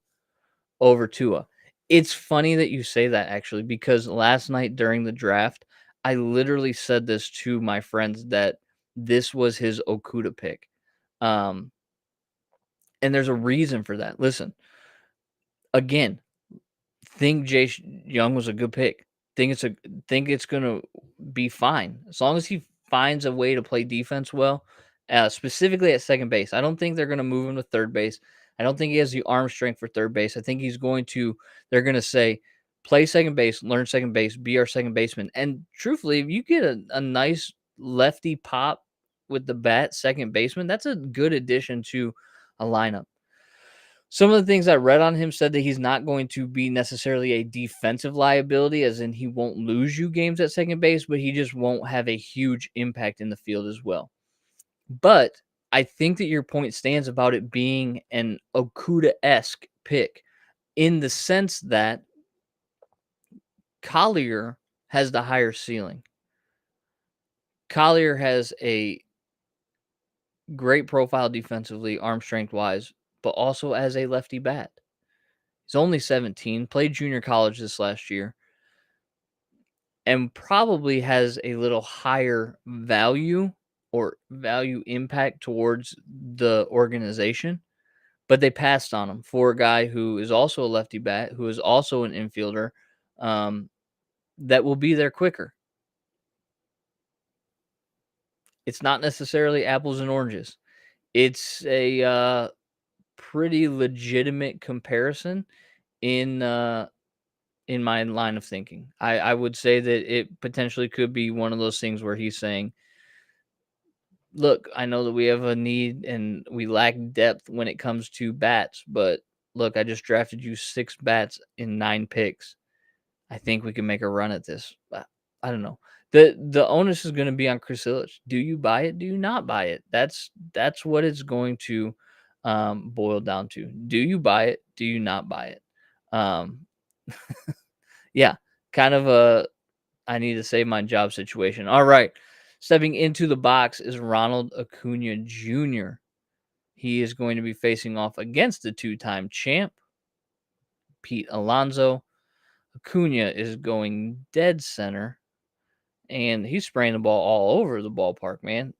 over Tua? It's funny that you say that actually, because last night during the draft, I literally said this to my friends that this was his Okuda pick. Um, and there's a reason for that. Listen, again, think Jace Young was a good pick. Think it's gonna be fine as long as he finds a way to play defense well, specifically at second base. I don't think they're gonna move him to third base. I don't think he has the arm strength for third base. I think he's going to. They're gonna say, play second base, learn second base, be our second baseman. And truthfully, if you get a nice lefty pop with the bat, second baseman, that's a good addition to a lineup. Some of the things I read on him said that he's not going to be necessarily a defensive liability, as in he won't lose you games at second base, but he just won't have a huge impact in the field as well. But I think that your point stands about it being an Okuda-esque pick in the sense that Collier has the higher ceiling. Collier has a great profile defensively, arm strength wise, but also as a lefty bat. He's only 17, played junior college this last year, and probably has a little higher value or value impact towards the organization. But they passed on him for a guy who is also a lefty bat, who is also an infielder, that will be there quicker. It's not necessarily apples and oranges. It's a pretty legitimate comparison in my line of thinking. I would say that it potentially could be one of those things where he's saying, look, I know that we have a need and we lack depth when it comes to bats, but look, I just drafted you 6 bats in 9 picks. I think we can make a run at this. I don't know. The onus is going to be on Chris Ilitch. Do you buy it? Do you not buy it? That's what it's going to boil down to. Do you buy it? Do you not buy it? Um, yeah, kind of a I need to save my job situation. All right. Stepping into the box is Ronald Acuna Jr. He is going to be facing off against the 2-time champ, Pete Alonso. Acuna is going dead center, and he's spraying the ball all over the ballpark, man.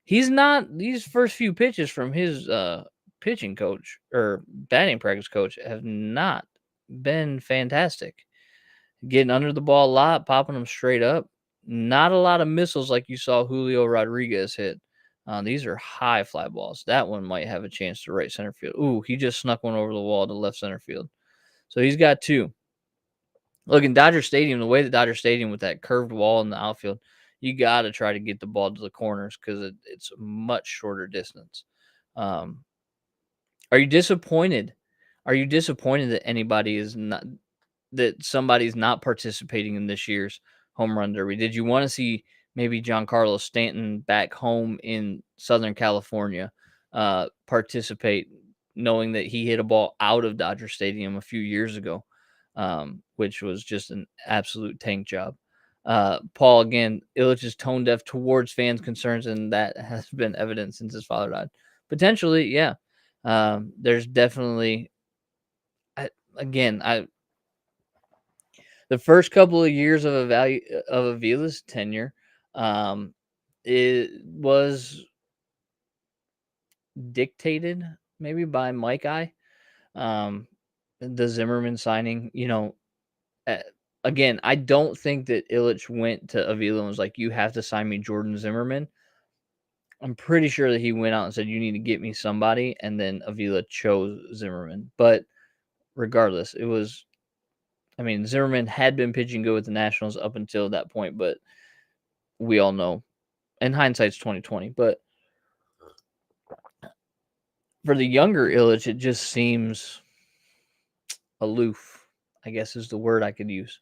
He's not, these first few pitches from his pitching coach or batting practice coach have not been fantastic. Getting under the ball a lot, popping them straight up. Not a lot of missiles like you saw Julio Rodriguez hit. These are high fly balls. That one might have a chance to right center field. Ooh, he just snuck one over the wall to left center field. So he's got 2. Look, in Dodger Stadium, the way the Dodger Stadium with that curved wall in the outfield, you got to try to get the ball to the corners because it's a much shorter distance. Are you disappointed? Are you disappointed that anybody is not that somebody's not participating in this year's home run derby? Did you want to see maybe Giancarlo Stanton back home in Southern California participate, knowing that he hit a ball out of Dodger Stadium a few years ago, which was just an absolute tank job? Paul, again, Ilitch is tone deaf towards fans' concerns, and that has been evident since his father died. Potentially, yeah. There's definitely, again, the first couple of years of Avila's tenure, it was dictated maybe by Mike I. The Zimmerman signing, uh, again, I don't think that Illich went to Avila and was like, "You have to sign me Jordan Zimmerman." I'm pretty sure that he went out and said, "You need to get me somebody," and then Avila chose Zimmerman. But regardless, it was. I mean, Zimmerman had been pitching good with the Nationals up until that point, but we all know, and hindsight's 2020. But for the younger Illich, it just seems aloof, I guess is the word I could use.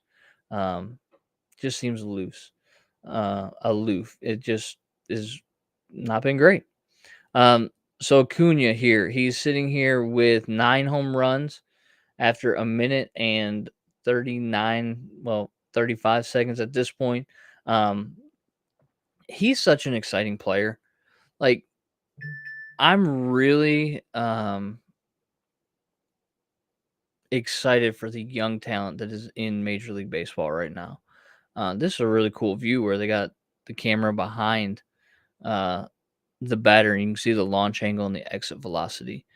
Just seems aloof. It just is not been great. So Acuna here, he's sitting here with 9 home runs after a minute and 35 seconds at this point. He's such an exciting player. Like, I'm really excited for the young talent that is in Major League Baseball right now. This is a really cool view where they got the camera behind the batter, and you can see the launch angle and the exit velocity.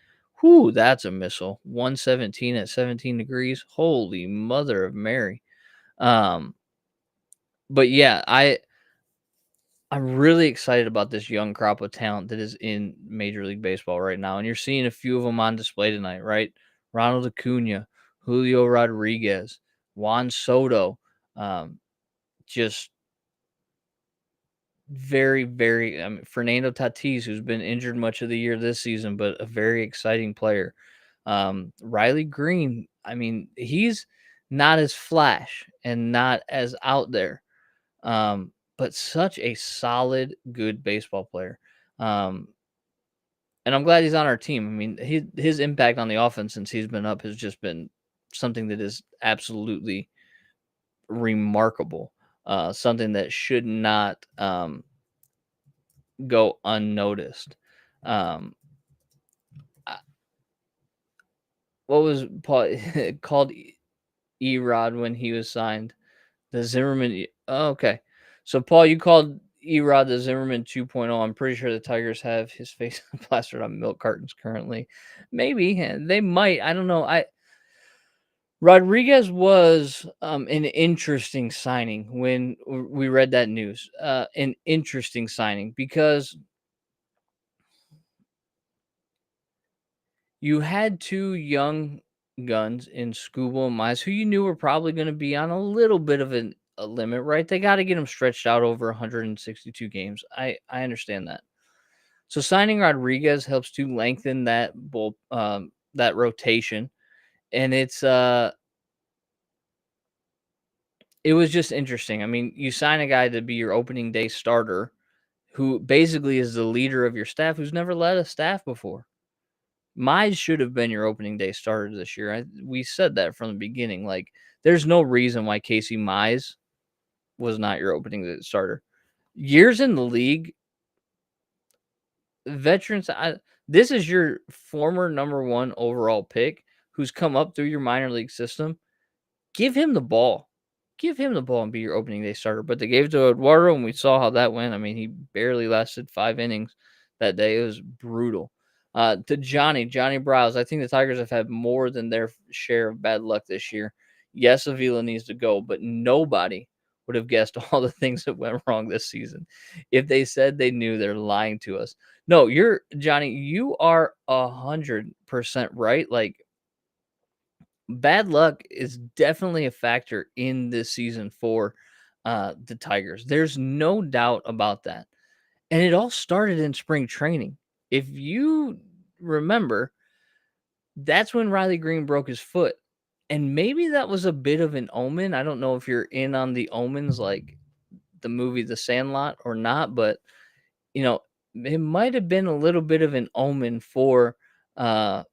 Whoo, that's a missile. 117 at 17 degrees. Holy mother of Mary. But yeah, I'm really excited about this young crop of talent that is in Major League Baseball right now. And you're seeing a few of them on display tonight, right? Ronald Acuna, Julio Rodriguez, Juan Soto, just very, very Fernando Tatis, who's been injured much of the year this season, but a very exciting player. Reilly Green, I mean, he's not as flash and not as out there, but such a solid, good baseball player. And I'm glad he's on our team. I mean, his impact on the offense since he's been up has just been something that is absolutely remarkable. Something that should not go unnoticed. Um, what was Paul called Erod when he was signed? The Zimmerman. Oh, okay. So, Paul, you called Erod the Zimmerman 2.0. I'm pretty sure the Tigers have his face plastered on milk cartons currently. Maybe they might. I don't know. Rodriguez was an interesting signing when we read that news. An interesting signing because you had 2 young guns in Skubal and Mize, who you knew were probably going to be on a little bit of a limit, right? They got to get them stretched out over 162 games. I understand that. So signing Rodriguez helps to lengthen that that rotation, and it was just interesting. I mean, you sign a guy to be your opening day starter, who basically is the leader of your staff, who's never led a staff before. Mize should have been your opening day starter this year. We said that from the beginning. Like, there's no reason why Casey Mize was not your opening day starter. Years in the league, veterans. This is your former number 1 overall pick who's come up through your minor league system. Give him the ball. Give him the ball and be your opening day starter. But they gave it to Eduardo, and we saw how that went. I mean, he barely lasted 5 innings that day. It was brutal. To Johnny Browse, I think the Tigers have had more than their share of bad luck this year. Yes, Avila needs to go, but nobody would have guessed all the things that went wrong this season. If they said they knew, they're lying to us. No, Johnny, you are 100% right. Like, bad luck is definitely a factor in this season for the Tigers. There's no doubt about that. And it all started in spring training. If you remember, that's when Reilly Green broke his foot. And maybe that was a bit of an omen. I don't know if you're in on the omens like the movie The Sandlot or not, but it might have been a little bit of an omen for the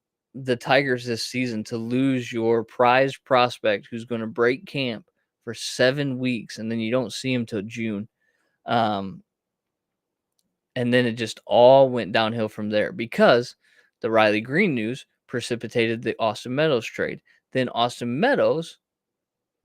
Tigers this season to lose your prized prospect who's going to break camp for 7 weeks, and then you don't see him till June. And then it just all went downhill from there because the Reilly Green news precipitated the Austin Meadows trade. Then Austin Meadows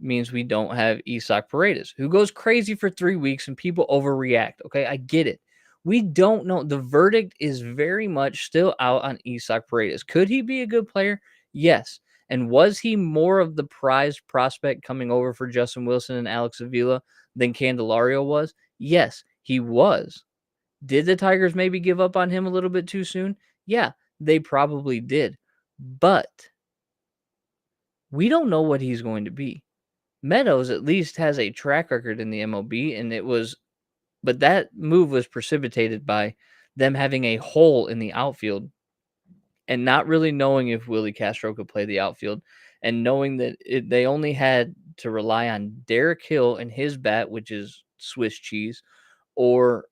means we don't have Isaac Paredes, who goes crazy for 3 weeks and people overreact. Okay, I get it. We don't know. The verdict is very much still out on Isaac Paredes. Could he be a good player? Yes. And was he more of the prized prospect coming over for Justin Wilson and Alex Avila than Candelario was? Yes, he was. Did the Tigers maybe give up on him a little bit too soon? Yeah, they probably did. But we don't know what he's going to be. Meadows at least has a track record in the MLB, but that move was precipitated by them having a hole in the outfield and not really knowing if Willie Castro could play the outfield, and knowing that they only had to rely on Derek Hill and his bat, which is Swiss cheese, or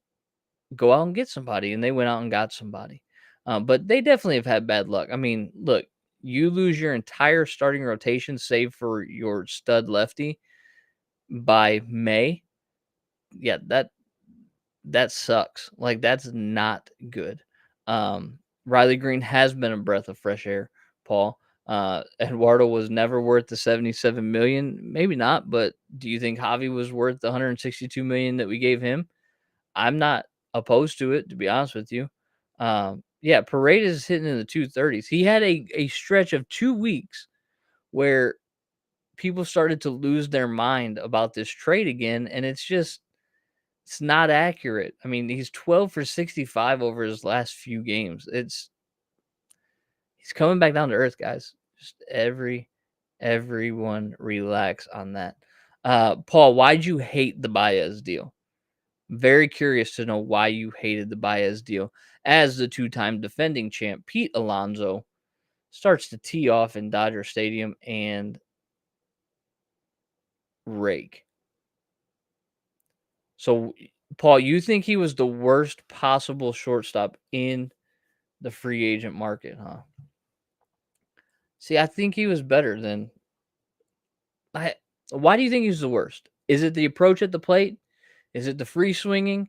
go out and get somebody. And they went out and got somebody. But they definitely have had bad luck. I mean, look, you lose your entire starting rotation, save for your stud lefty, by May. Yeah, that sucks. Like, that's not good. Reilly Green has been a breath of fresh air, Paul. Eduardo was never worth the $77 million. Maybe not, but do you think Javi was worth the $162 million that we gave him? I'm not opposed to it, to be honest with you. Yeah, Paredes is hitting in the 230s. He had a stretch of 2 weeks where people started to lose their mind about this trade again, and it's not accurate. I mean, he's 12 for 65 over his last few games. He's coming back down to earth, guys. Just everyone relax on that. Paul, why'd you hate the Baez deal? Very curious to know why you hated the Baez deal, as the two-time defending champ Pete Alonso starts to tee off in Dodger Stadium and rake. So, Paul, you think he was the worst possible shortstop in the free agent market, huh? See, I think he was better than why do you think he's the worst? Is it the approach at the plate? Is it the free swinging?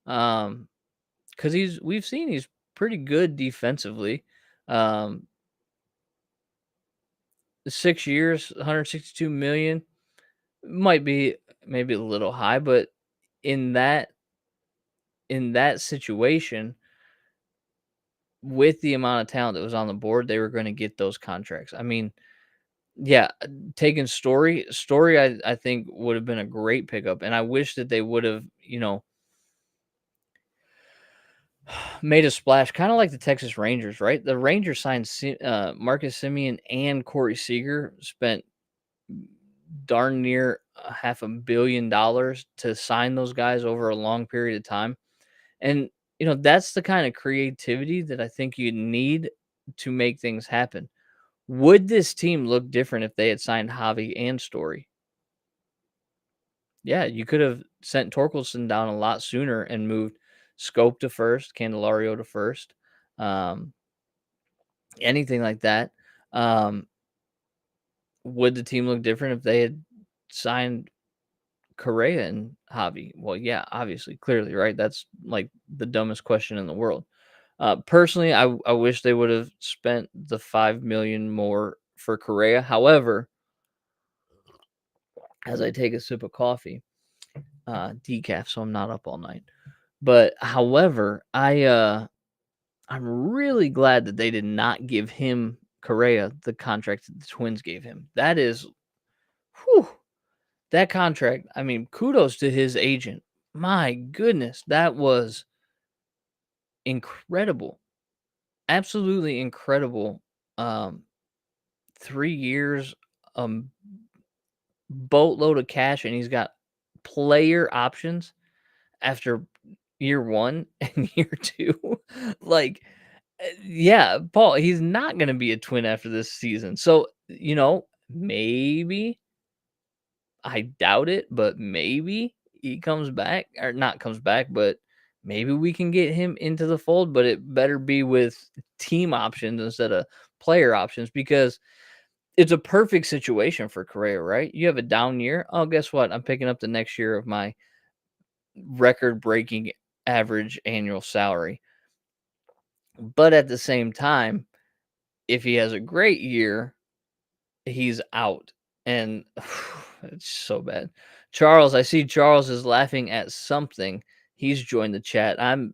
Because we've seen he's pretty good defensively. 6 years, 162 million might be maybe a little high, but in that situation, with the amount of talent that was on the board, they were going to get those contracts. I mean, yeah, taking Story, I think would have been a great pickup, and I wish that they would have, made a splash, kind of like the Texas Rangers, right? The Rangers signed Marcus Semien and Corey Seager, spent darn near $500 million to sign those guys over a long period of time. And, that's the kind of creativity that I think you need to make things happen. Would this team look different if they had signed Javi and Story? Yeah, you could have sent Torkelson down a lot sooner and moved Scope to first, Candelario to first, anything like that. Would the team look different if they had signed Correa and Javi? Well, yeah, obviously, clearly, right? That's like the dumbest question in the world. Personally, I wish they would have spent the $5 million more for Correa. However, as I take a sip of coffee, decaf, so I'm not up all night. But however, I'm really glad that they did not give him, Correa, the contract that the Twins gave him. That is, that contract. I mean, kudos to his agent. My goodness, that was incredible. Absolutely incredible. 3 years, boatload of cash, and he's got player options after year 1 and year 2. Like, yeah, Paul, he's not going to be a Twin after this season. So, maybe, I doubt it, but maybe he comes back, or not comes back, but maybe we can get him into the fold, but it better be with team options instead of player options, because it's a perfect situation for Correa, right? You have a down year. Oh, guess what? I'm picking up the next year of my record-breaking average annual salary. But at the same time, if he has a great year, he's out. And It's so bad. Charles, I see Charles is laughing at something. He's joined the chat. I'm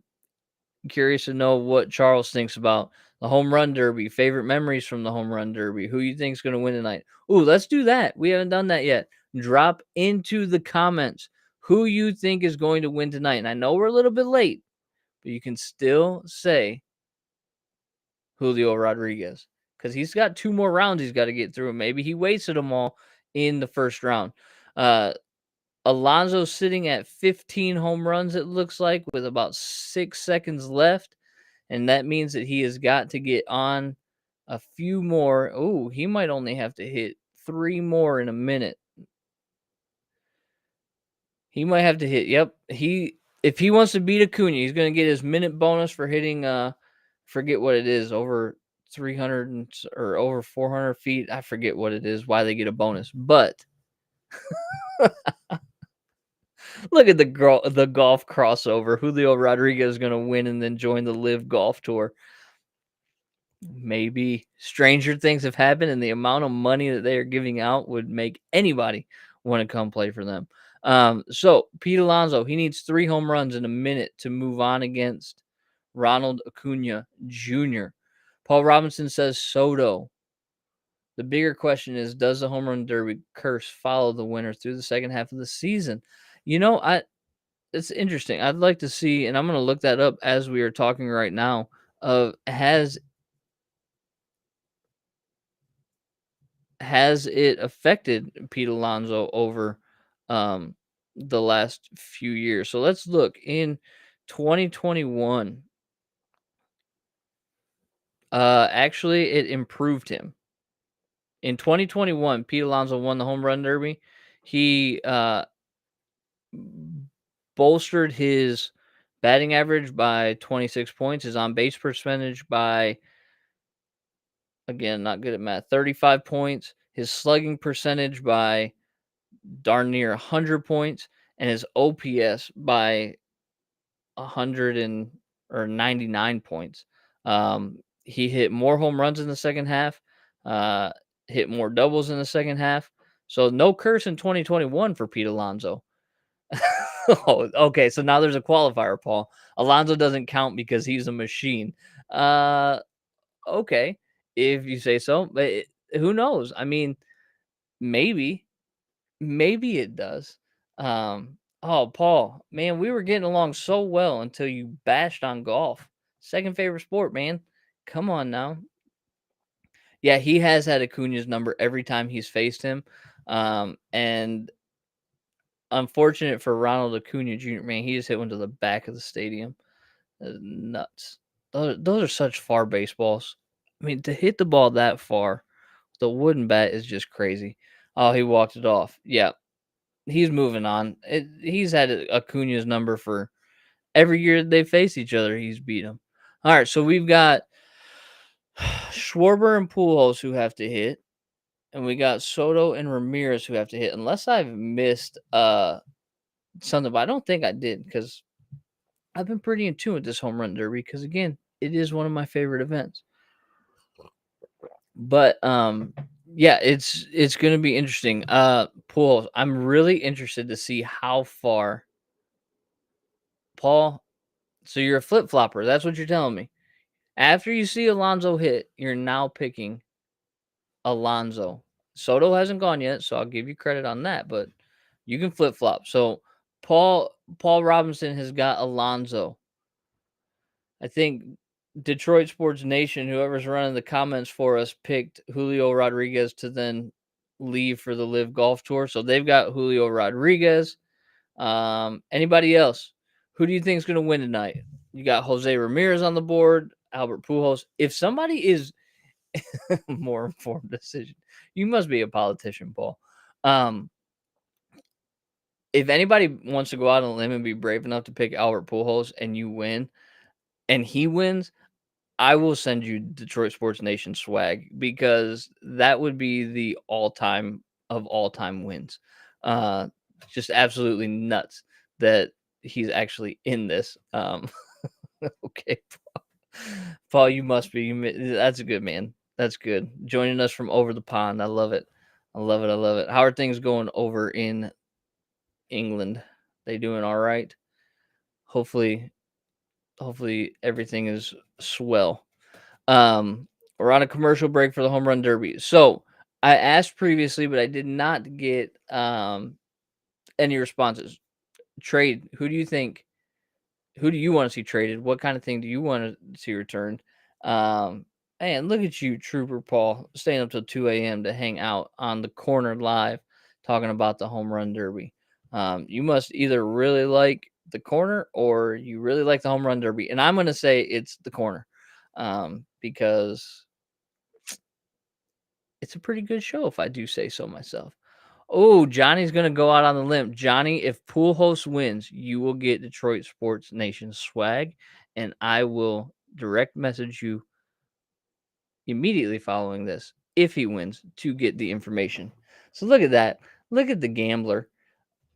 curious to know what Charles thinks about the home run derby, favorite memories from the home run derby, who you think is going to win tonight. Ooh, let's do that. We haven't done that yet. Drop into the comments who you think is going to win tonight. And I know we're a little bit late, but you can still say Julio Rodriguez because he's got 2 more rounds he's got to get through. Maybe he wasted them all in the first round. Alonso sitting at 15 home runs, it looks like, with about 6 seconds left. And that means that he has got to get on a few more. Oh, he might only have to hit 3 more in a minute. He might have to hit. Yep. If he wants to beat Acuna, he's going to get his minute bonus for hitting forget what it is, over 300 or over 400 feet. I forget what it is, why they get a bonus. But look at the golf crossover. Julio Rodriguez is going to win and then join the Live Golf Tour. Maybe stranger things have happened, and the amount of money that they are giving out would make anybody want to come play for them. So Pete Alonso, he needs 3 home runs in a minute to move on against Ronald Acuna Jr. Paul Robinson says Soto. The bigger question is, does the home run derby curse follow the winner through the second half of the season? You know, it's interesting. I'd like to see, and I'm going to look that up as we are talking right now, has it affected Pete Alonso over the last few years? So let's look. In 2021, actually, it improved him. In 2021, Pete Alonso won the home run derby. He bolstered his batting average by 26 points, his on-base percentage by, again, not good at math, 35 points, his slugging percentage by darn near 100 points, and his OPS by 99 points. He hit more home runs in the second half, hit more doubles in the second half. So no curse in 2021 for Pete Alonso. Oh, okay, so now there's a qualifier, Paul. Alonso doesn't count because he's a machine. Okay, if you say so. But who knows? I mean, maybe it does. Oh, Paul, man, we were getting along so well until you bashed on golf. Second favorite sport, man. Come on now. Yeah, he has had Acuna's number every time he's faced him. And unfortunate for Ronald Acuna Jr., man, he just hit one to the back of the stadium. Nuts. Those are such far baseballs. I mean, to hit the ball that far, the wooden bat is just crazy. Oh, he walked it off. Yeah, he's moving on. He's had Acuna's number for every year they face each other. He's beat him. All right, so we've got Schwarber and Pujols who have to hit, and we got Soto and Ramirez who have to hit. Unless I've missed something, but I don't think I did because I've been pretty in tune with this home run derby because, again, it is one of my favorite events. But yeah, it's going to be interesting. Pujols, I'm really interested to see how far. Paul, so you're a flip-flopper. That's what you're telling me. After you see Alonso hit, you're now picking Alonso. Soto hasn't gone yet, so I'll give you credit on that, but you can flip-flop. So Paul Robinson has got Alonso. I think Detroit Sports Nation, whoever's running the comments for us, picked Julio Rodriguez to then leave for the Live Golf Tour. So they've got Julio Rodriguez. Anybody else? Who do you think is going to win tonight? You got Jose Ramirez on the board, Albert Pujols. If somebody is more informed decision, you must be a politician, Paul. If anybody wants to go out on a limb and be brave enough to pick Albert Pujols and you win, and he wins, I will send you Detroit Sports Nation swag because that would be the all-time wins. Just absolutely nuts that he's actually in this. Okay, Paul, you must be. That's a good man. That's good. Joining us from over the pond. I love it. I love it. I love it. How are things going over in England? They doing all right? Hopefully everything is swell. We're on a commercial break for the Home Run Derby. So I asked previously, but I did not get any responses. Trade. Who do you think? Who do you want to see traded? What kind of thing do you want to see returned? And look at you, Trooper Paul, staying up till 2 a.m. to hang out on the corner live, talking about the Home Run Derby. You must either really like the corner or you really like the Home Run Derby. And I'm going to say it's the corner because it's a pretty good show, if I do say so myself. Oh, Johnny's going to go out on the limb. Johnny, if Pujols wins, you will get Detroit Sports Nation swag, and I will direct message you immediately following this if he wins to get the information. So look at that. Look at the gambler.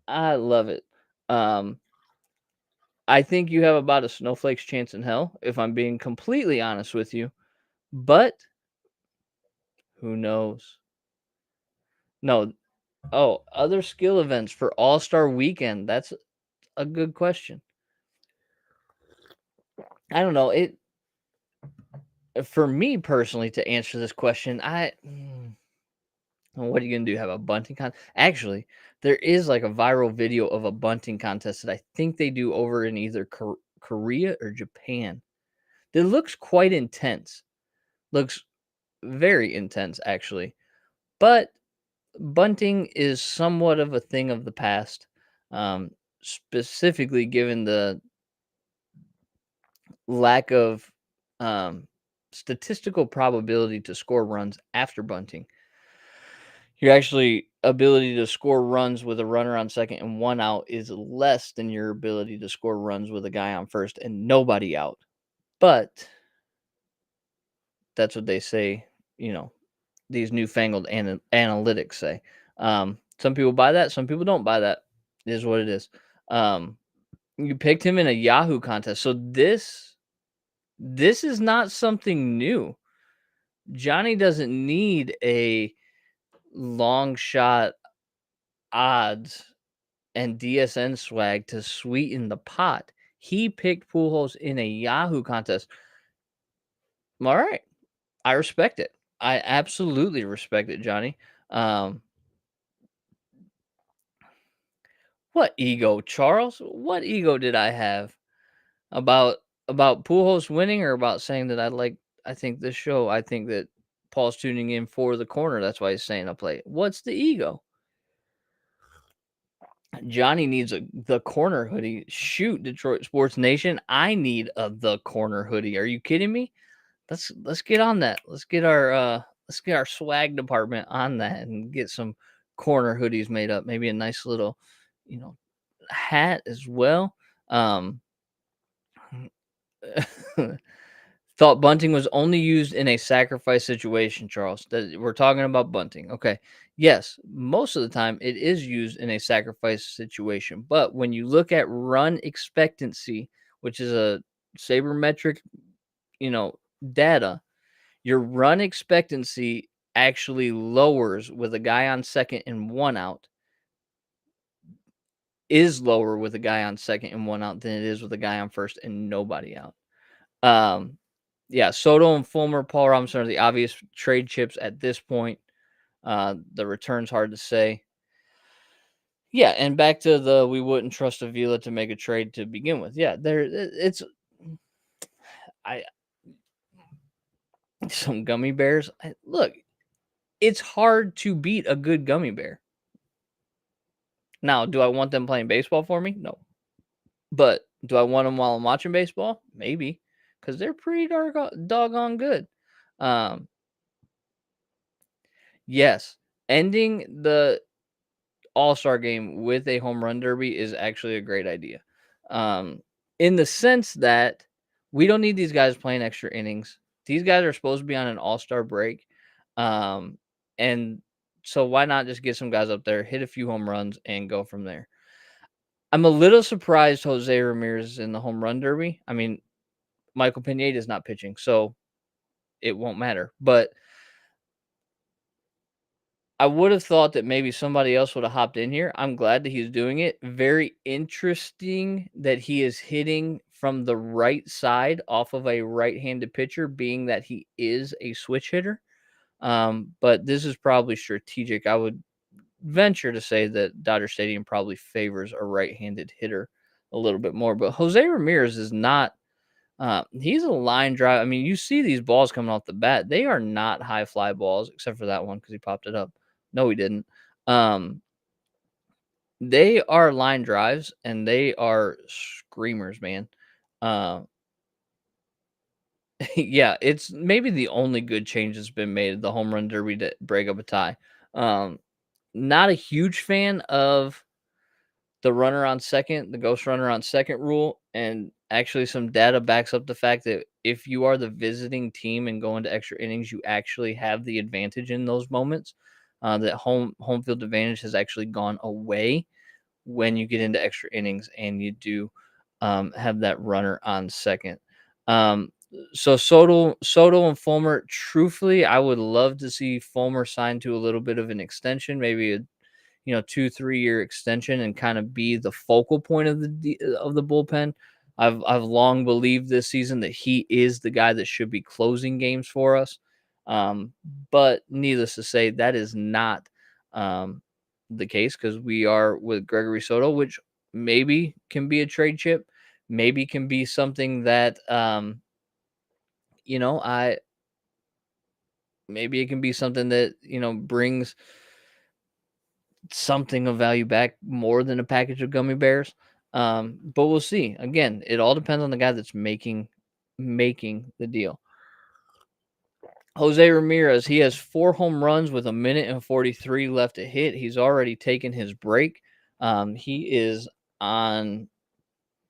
I love it. I think you have about a snowflake's chance in hell, if I'm being completely honest with you. But who knows? No. Oh, other skill events for All-Star Weekend. That's a good question. I don't know. It for me personally to answer this question, what are you gonna do? Have a bunting contest? Actually, there is like a viral video of a bunting contest that I think they do over in either Korea or Japan. That looks quite intense. Looks very intense, actually. But bunting is somewhat of a thing of the past, specifically given the lack of statistical probability to score runs after bunting. Your actually ability to score runs with a runner on second and one out is less than your ability to score runs with a guy on first and nobody out. But that's what they say, these newfangled analytics say. Some people buy that, some people don't buy that. It is what it is. You picked him in a Yahoo contest. So this is not something new. Johnny doesn't need a long shot odds and DSN swag to sweeten the pot. He picked Pujols in a Yahoo contest. All right. I respect it. I absolutely respect it, Johnny. What ego, Charles? What ego did I have about Pujols winning or about saying that I think that Paul's tuning in for the corner. That's why he's saying I'll play. What's the ego? Johnny needs the corner hoodie. Shoot, Detroit Sports Nation. I need the corner hoodie. Are you kidding me? Let's get on that. Let's get our swag department on that and get some corner hoodies made up. Maybe a nice little, hat as well. Thought bunting was only used in a sacrifice situation, Charles. We're talking about bunting. Okay. Yes, most of the time it is used in a sacrifice situation. But when you look at run expectancy, which is a sabermetric, data, your run expectancy actually lowers with a guy on second and one out, is lower with a guy on second and one out than it is with a guy on first and nobody out. Yeah, Soto and Fulmer, Paul Robinson are the obvious trade chips at this point. The return's hard to say. Yeah, and back to we wouldn't trust Avila to make a trade to begin with. Yeah, some gummy bears. Look, it's hard to beat a good gummy bear. Now, do I want them playing baseball for me? No. But do I want them while I'm watching baseball? Maybe, because they're pretty doggone good. Yes, ending the All-Star game with a home run derby is actually a great idea. In the sense that we don't need these guys playing extra innings. These guys are supposed to be on an All-Star break. And so why not just get some guys up there, hit a few home runs, and go from there? I'm a little surprised Jose Ramirez is in the home run derby. I mean, Michael Pineda is not pitching, so it won't matter. But I would have thought that maybe somebody else would have hopped in here. I'm glad that he's doing it. Very interesting that he is hitting from the right side off of a right-handed pitcher, being that he is a switch hitter. But this is probably strategic. I would venture to say that Dodger Stadium probably favors a right-handed hitter a little bit more. But Jose Ramirez is not. He's a line drive. I mean, you see these balls coming off the bat. They are not high fly balls, except for that one because he popped it up. No, he didn't. They are line drives and they are screamers, man. Yeah, it's maybe the only good change that's been made, the home run derby to break up a tie. Not a huge fan of the runner on second, the ghost runner on second rule, and actually some data backs up the fact that if you are the visiting team and go into extra innings, you actually have the advantage in those moments. That home field advantage has actually gone away when you get into extra innings and you do have that runner on second. So Soto and Fulmer, truthfully, I would love to see Fulmer signed to a little bit of an extension, maybe a 2-3 year extension, and kind of be the focal point of the bullpen. I've long believed this season that he is the guy that should be closing games for us. But needless to say, that is not the case because we are with Gregory Soto, which maybe can be a trade chip, maybe can be something that maybe it can be something that brings something of value back more than a package of gummy bears. But we'll see. Again, it all depends on the guy that's making the deal. Jose Ramirez, he has 4 home runs with 1:43 left to hit. He's already taken his break. He is on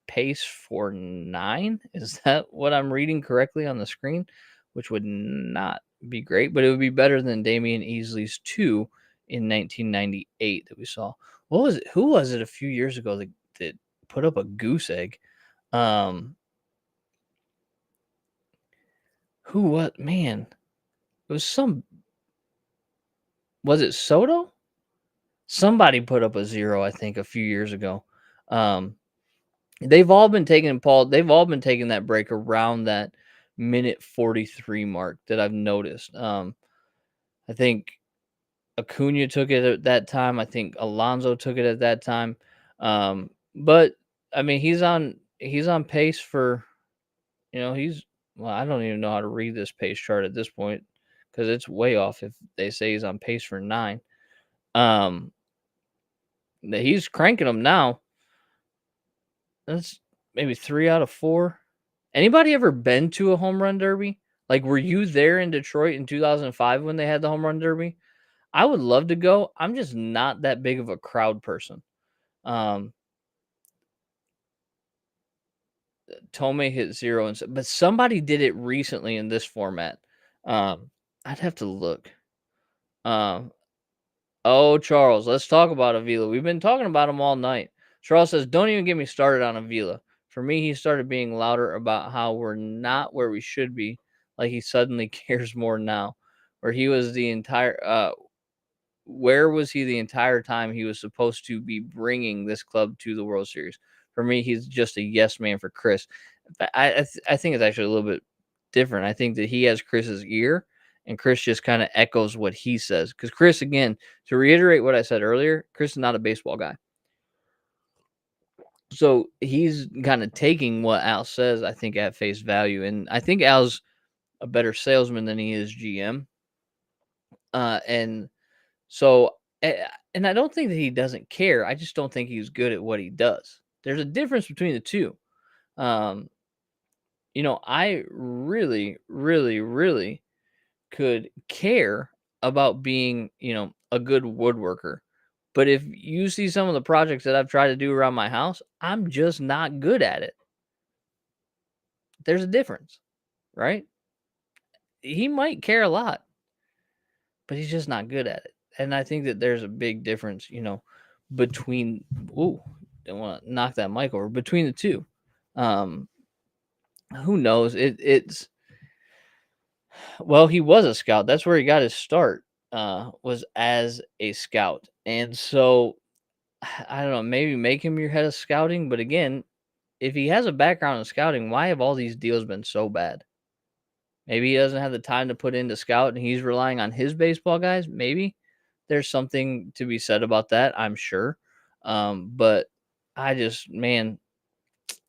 pace for 9. Is that what I'm reading correctly on the screen? Which would not be great, but it would be better than Damian Easley's 2 in 1998 that we saw. What was it? Who was it a few years ago that put up a goose egg? Who? What? Man, it was Was it Soto? Somebody put up a 0, I think, a few years ago. They've all been taking that break around that 1:43 mark that I've noticed. I think Acuna took it at that time. I think Alonso took it at that time. But I mean, he's on pace for, I don't even know how to read this pace chart at this point because it's way off if they say he's on pace for 9. He's cranking them now. That's maybe 3 out of 4. Anybody ever been to a home run derby? Like, were you there in Detroit in 2005 when they had the home run derby? I would love to go. I'm just not that big of a crowd person. Tome hit 0, but somebody did it recently in this format. I'd have to look. Charles, let's talk about Avila. We've been talking about him all night. Charles says, don't even get me started on Avila. For me, he started being louder about how we're not where we should be. Like he suddenly cares more now. Where he was where was he the entire time he was supposed to be bringing this club to the World Series? For me, he's just a yes man for Chris. I think it's actually a little bit different. I think that he has Chris's ear, and Chris just kind of echoes what he says. Because Chris, again, to reiterate what I said earlier, Chris is not a baseball guy. So he's kind of taking what Al says, I think, at face value. And I think Al's a better salesman than he is GM. And I don't think that he doesn't care. I just don't think he's good at what he does. There's a difference between the two. I really, really, really could care about being, a good woodworker. But if you see some of the projects that I've tried to do around my house, I'm just not good at it. There's a difference, right? He might care a lot, but he's just not good at it. And I think that there's a big difference, between, don't want to knock that mic over, between the two. Who knows? Well, he was a scout. That's where he got his start. was as a scout. And so I don't know, maybe make him your head of scouting. But again, if he has a background in scouting, why have all these deals been so bad? Maybe he doesn't have the time to put into scout and he's relying on his baseball guys. Maybe there's something to be said about that, I'm sure. But I just, man,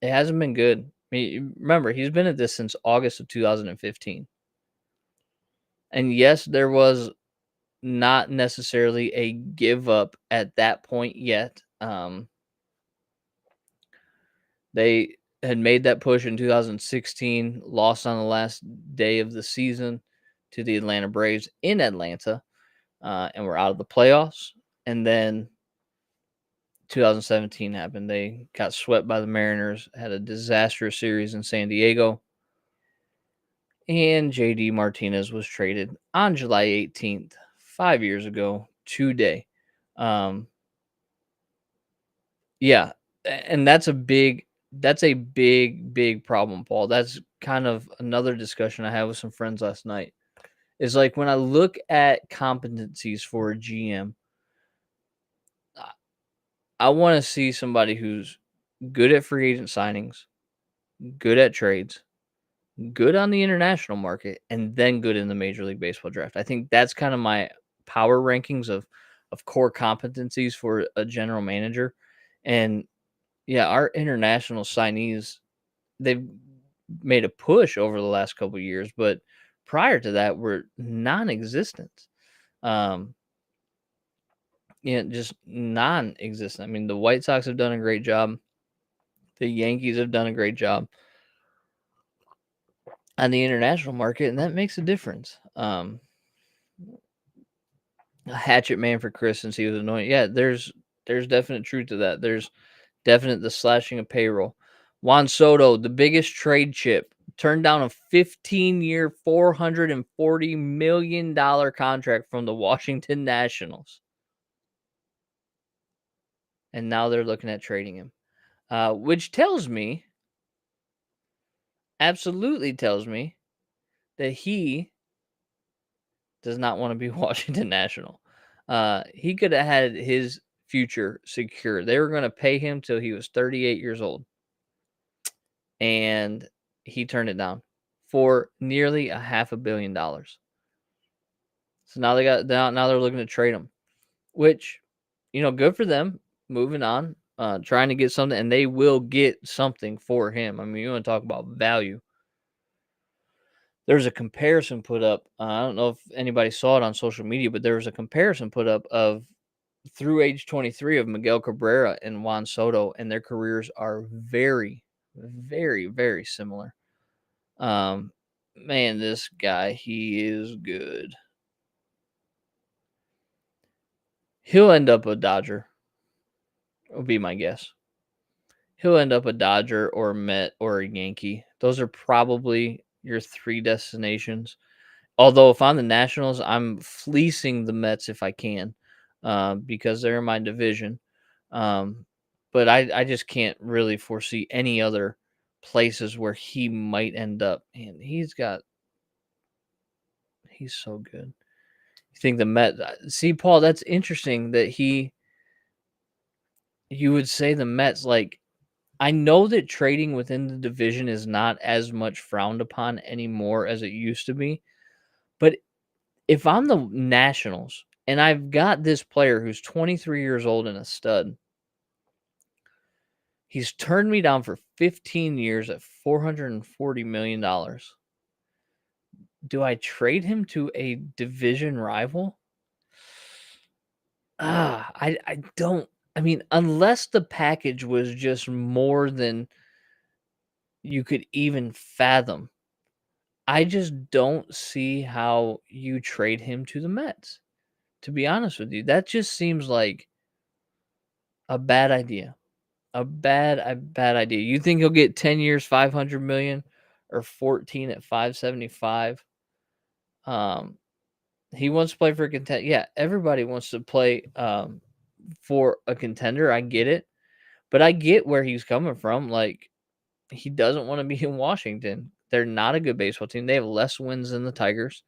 it hasn't been good. I mean, remember, he's been at this since August of 2015. And yes, there was not necessarily a give up at that point yet. They had made that push in 2016, lost on the last day of the season to the Atlanta Braves in Atlanta, and were out of the playoffs. And then 2017 happened. They got swept by the Mariners, had a disastrous series in San Diego, and JD Martinez was traded on July 18th, 5 years ago today. Yeah, and that's a big problem, Paul. That's kind of another discussion I had with some friends last night. Is like when I look at competencies for a GM, I want to see somebody who's good at free agent signings, good at trades, good on the international market, and then good in the Major League Baseball draft. I think that's kind of my power rankings of core competencies for a general manager. And yeah, our international signees, they've made a push over the last couple of years, but prior to that were non-existent. Just non-existent. I mean, the White Sox have done a great job. The Yankees have done a great job on the international market, and that makes a difference. A hatchet man for Chris since he was annoying. Yeah, there's definite truth to that. There's definite the slashing of payroll. Juan Soto, the biggest trade chip, turned down a 15-year, $440 million contract from the Washington Nationals. And now they're looking at trading him. Which tells me, absolutely tells me, that he does not want to be Washington National. He could have had his future secure. They were going to pay him till he was 38 years old. And he turned it down for nearly $500 million. So now now they're looking to trade him, which, good for them. Moving on, trying to get something, and they will get something for him. I mean, you want to talk about value. There's a comparison put up. I don't know if anybody saw it on social media, but there was a comparison put up of through age 23 of Miguel Cabrera and Juan Soto, and their careers are very, very, very similar. Man, this guy, he is good. He'll end up a Dodger, would be my guess. He'll end up a Dodger or a Met or a Yankee. Those are probably your three destinations. Although if I'm the Nationals, I'm fleecing the Mets if I can, because they're in my division. But I just can't really foresee any other places where he might end up. And he's so good. You think the Mets? See, Paul, that's interesting that you would say the Mets. Like, I know that trading within the division is not as much frowned upon anymore as it used to be. But if I'm the Nationals and I've got this player who's 23 years old and a stud, he's turned me down for 15 years at $440 million. Do I trade him to a division rival? I don't. I mean, unless the package was just more than you could even fathom, I just don't see how you trade him to the Mets. To be honest with you, that just seems like a bad idea. A bad idea. You think he'll get 10 years, 500 million, or 14 at 575? He wants to play for a contender. Yeah, everybody wants to play for a contender. I get it. But I get where he's coming from. Like, he doesn't want to be in Washington. They're not a good baseball team. They have less wins than the Tigers.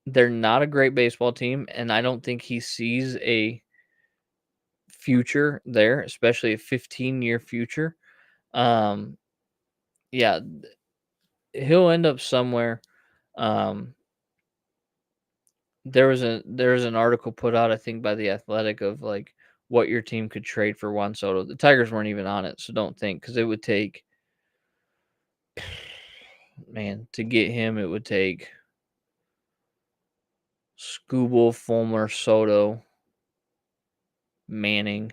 They're not a great baseball team, and I don't think he sees a future there, especially a 15-year future. Yeah, he'll end up somewhere. There was an article put out, I think, by The Athletic of like what your team could trade for Juan Soto. The Tigers weren't even on it, so don't think, because it would take, man, to get him, it would take Skubal, Fulmer, Soto, Manning,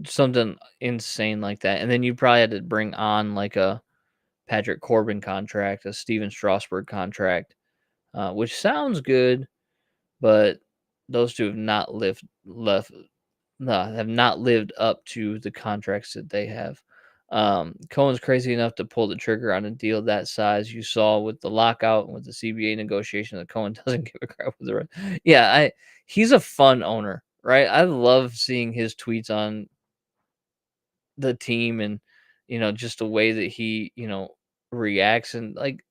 something insane like that, and then you probably had to bring on like a Patrick Corbin contract, a Steven Strasburg contract, which sounds good, but those two have not have not lived up to the contracts that they have. Cohen's crazy enough to pull the trigger on a deal that size. You saw with the lockout and with the CBA negotiation that Cohen doesn't give a crap with the rest. Yeah, he's a fun owner, right? I love seeing his tweets on the team and just the way that he reacts, and like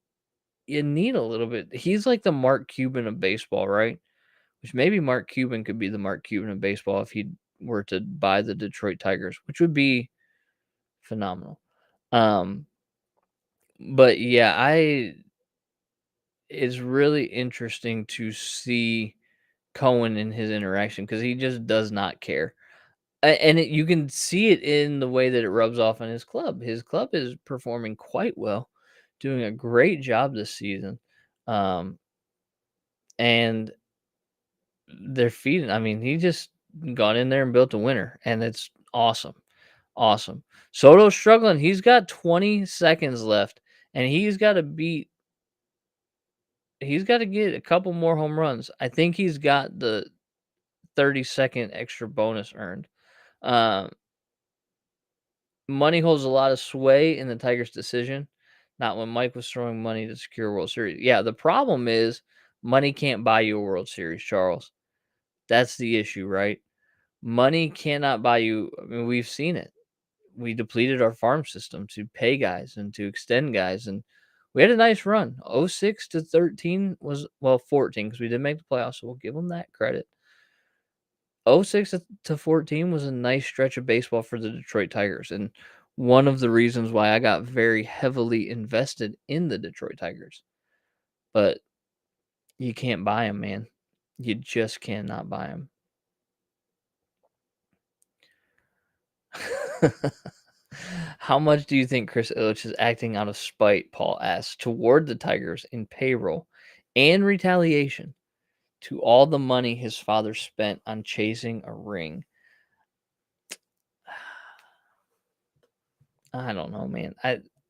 you need a little bit. He's like the Mark Cuban of baseball, right? Which maybe Mark Cuban could be the Mark Cuban of baseball if he were to buy the Detroit Tigers, which would be phenomenal. But yeah, it's really interesting to see Cohen in his interaction because he just does not care. And you can see it in the way that it rubs off on his club. His club is performing quite well, doing a great job this season. And they're feeding. I mean, he just got in there and built a winner, and it's awesome. Awesome. Soto's struggling. He's got 20 seconds left, and he's got to get a couple more home runs. I think he's got the 30-second extra bonus earned. Money holds a lot of sway in the Tigers' decision, not when Mike was throwing money to secure a World Series. Yeah, the problem is money can't buy you a World Series, Charles. That's the issue, right? Money cannot buy you. I mean, we've seen it. We depleted our farm system to pay guys and to extend guys, and we had a nice run. 06 to 13 was, well, 14 because we did make the playoffs, so we'll give them that credit. 06 to 14 was a nice stretch of baseball for the Detroit Tigers, and one of the reasons why I got very heavily invested in the Detroit Tigers. But you can't buy them, man. You just cannot buy them. How much do you think Chris Ilitch is acting out of spite, Paul asks, toward the Tigers in payroll and retaliation to all the money his father spent on chasing a ring? I don't know, man.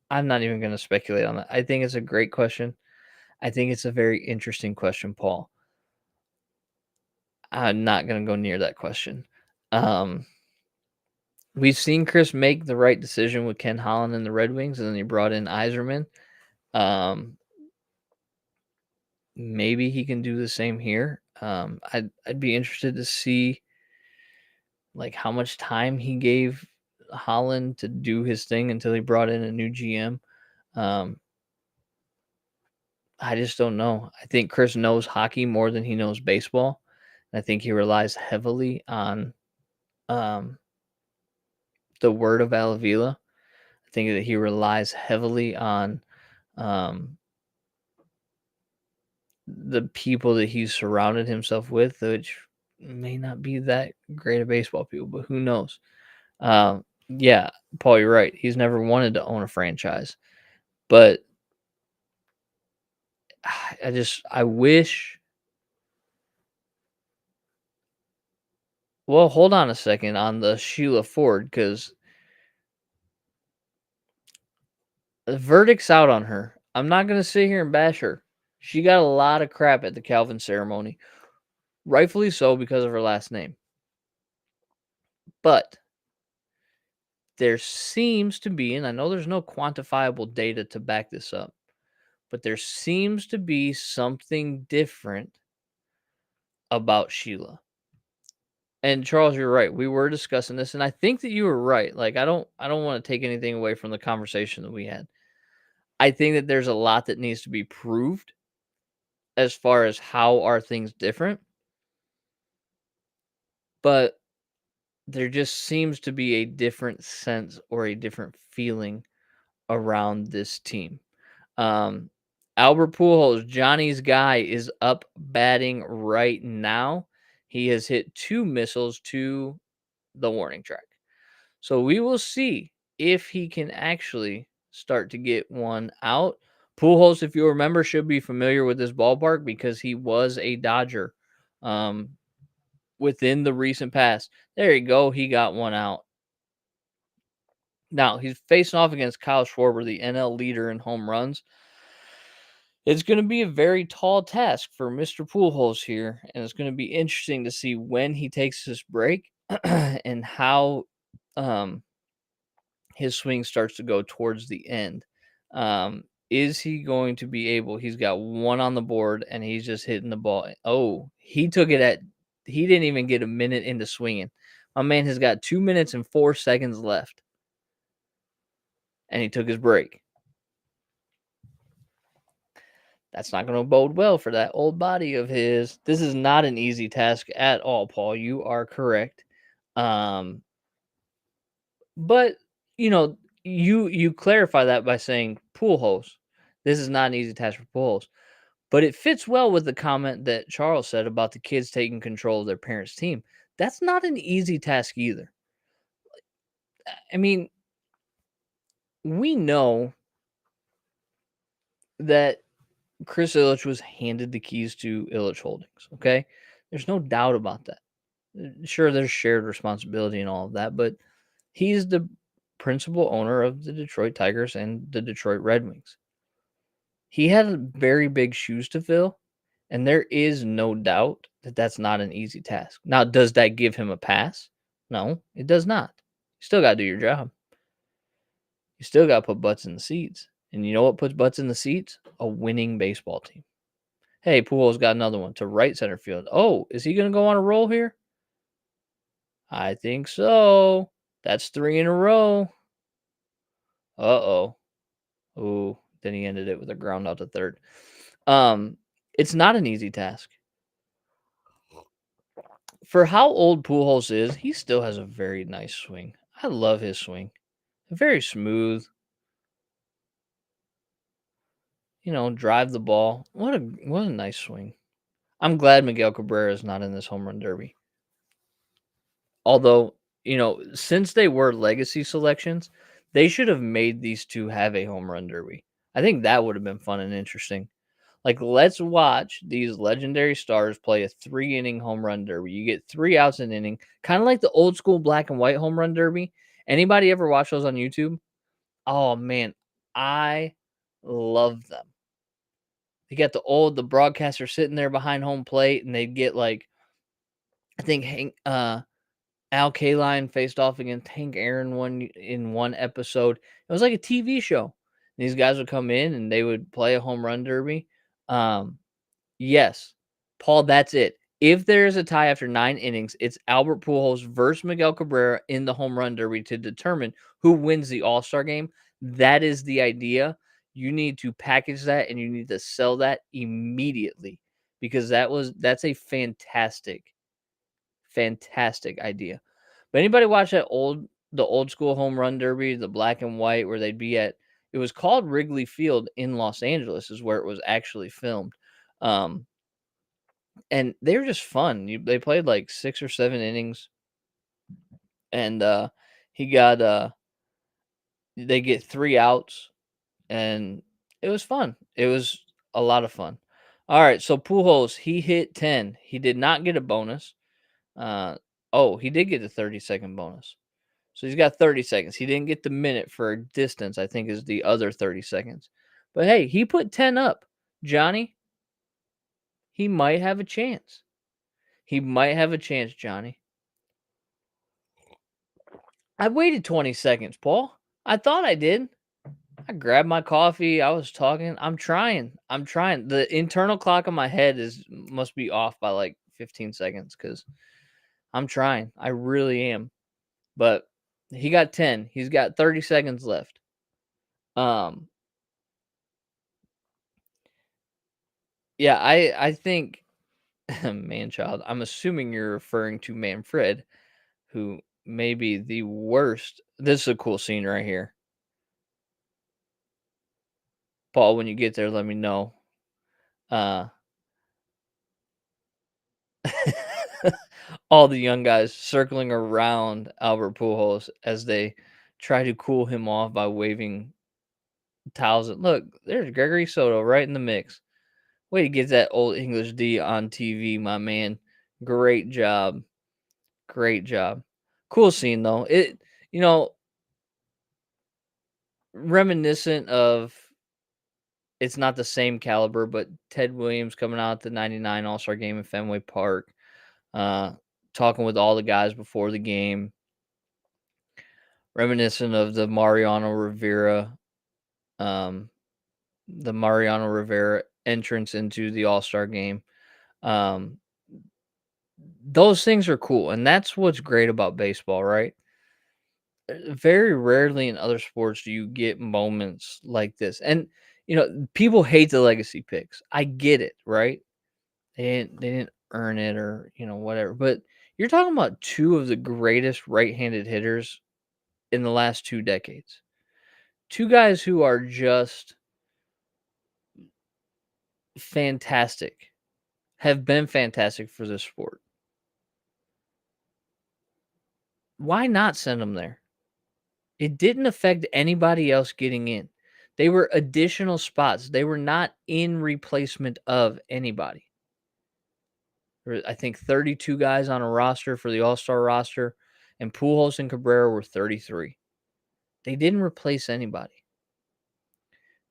I'm not even going to speculate on that. I think it's a great question. I think it's a very interesting question, Paul. I'm not going to go near that question. We've seen Chris make the right decision with Ken Holland and the Red Wings, and then he brought in Yzerman. Maybe he can do the same here. I'd be interested to see like how much time he gave Holland to do his thing until he brought in a new GM. I just don't know. I think Chris knows hockey more than he knows baseball. And I think he relies heavily on the word of Al Avila. I think that he relies heavily on the people that he's surrounded himself with, which may not be that great of baseball people, but who knows? Yeah, Paul, you're right. He's never wanted to own a franchise, but I wish. Well, hold on a second on the Sheila Ford, because the verdict's out on her. I'm not going to sit here and bash her. She got a lot of crap at the Calvin ceremony, rightfully so because of her last name. But there seems to be, and I know there's no quantifiable data to back this up, but there seems to be something different about Sheila. And Charles, you're right. We were discussing this, and I think that you were right. Like, I don't want to take anything away from the conversation that we had. I think that there's a lot that needs to be proved. as far as how are things different, but there just seems to be a different sense or a different feeling around this team. Um, Albert Pujols, Johnny's guy, is up batting right now. He has hit 2 missiles to the warning track. So we will see if he can actually start to get one out. Pujols, if you remember, should be familiar with this ballpark because he was a Dodger within the recent past. There you go. He got one out. Now he's facing off against Kyle Schwarber, the NL leader in home runs. It's going to be a very tall task for Mr. Pujols here, and it's going to be interesting to see when he takes this break and how his swing starts to go towards the end. Is he going to be able? He's got one on the board, and he's just hitting the ball. Oh, he took it at. He didn't even get a minute into swinging. My man has got 2 minutes and 4 seconds left, and he took his break. That's not going to bode well for that old body of his. This is not an easy task at all, Paul. You are correct. But you clarify that by saying Pujols. This is not an easy task for Pujols. But it fits well with the comment that Charles said about the kids taking control of their parents' team. That's not an easy task either. I mean, we know that Chris Ilitch was handed the keys to Ilitch Holdings, okay? There's no doubt about that. Sure, there's shared responsibility and all of that, but he's the principal owner of the Detroit Tigers and the Detroit Red Wings. He had very big shoes to fill, and there is no doubt that that's not an easy task. Now, does that give him a pass? No, it does not. You still got to do your job. You still got to put butts in the seats. And you know what puts butts in the seats? A winning baseball team. Hey, Pujols got another one to right center field. Oh, is he going to go on a roll here? I think so. That's 3 in a row. Uh-oh. Ooh, then he ended it with a ground out to third. It's not an easy task. For how old Pujols is, he still has a very nice swing. I love his swing. Very smooth. Drive the ball. What a nice swing. I'm glad Miguel Cabrera is not in this home run derby. Although, since they were legacy selections, they should have made these two have a home run derby. I think that would have been fun and interesting. Like, let's watch these legendary stars play a 3-inning home run derby. You get 3 outs an inning, kind of like the old school black and white home run derby. Anybody ever watch those on YouTube? Oh, man, I love them. You got the broadcaster sitting there behind home plate, and they'd get, like, I think Al Kaline faced off against Hank Aaron in one episode. It was like a TV show. These guys would come in, and they would play a home run derby. Yes, Paul, that's it. If there is a tie after 9 innings, it's Albert Pujols versus Miguel Cabrera in the home run derby to determine who wins the All-Star game. That is the idea. You need to package that, and you need to sell that immediately because that's a fantastic idea. But anybody watch the old school home run derby, the black and white, where they'd be at? It was called Wrigley Field in Los Angeles, is where it was actually filmed. And they were just fun. They played like 6 or 7 innings, and they get 3 outs, and it was fun. It was a lot of fun. All right, so Pujols, he hit 10. He did not get a bonus. He did get the 30-second bonus. So he's got 30 seconds. He didn't get the minute for distance, I think is the other 30 seconds. But hey, he put 10 up. Johnny, he might have a chance. He might have a chance, Johnny. I waited 20 seconds, Paul. I thought I did. I grabbed my coffee. I was talking. I'm trying. The internal clock on my head must be off by like 15 seconds because I'm trying. I really am. But he got 10. He's got 30 seconds left. Yeah, I think man-child, I'm assuming you're referring to Manfred, who may be the worst. This is a cool scene right here. Paul, when you get there, let me know. Uh all the young guys circling around Albert Pujols as they try to cool him off by waving towels. Look, there's Gregory Soto right in the mix. Way to get that old English D on TV, my man. Great job. Great job. Cool scene though. It you know, reminiscent of it's not the same caliber, but Ted Williams coming out at the 99 All-Star game in Fenway Park, uh, talking with all the guys before the game, reminiscent of um, the Mariano Rivera entrance into the All-Star game. Um, those things are cool, and that's what's great about baseball, right? Very rarely in other sports do you get moments like this. And people hate the legacy picks. I get it, right? They didn't earn it or, whatever. But you're talking about two of the greatest right-handed hitters in the last 2 decades. Two guys who are just fantastic, have been fantastic for this sport. Why not send them there? It didn't affect anybody else getting in. They were additional spots. They were not in replacement of anybody. There were, I think, 32 guys on a roster for the All-Star roster, and Pujols and Cabrera were 33. They didn't replace anybody.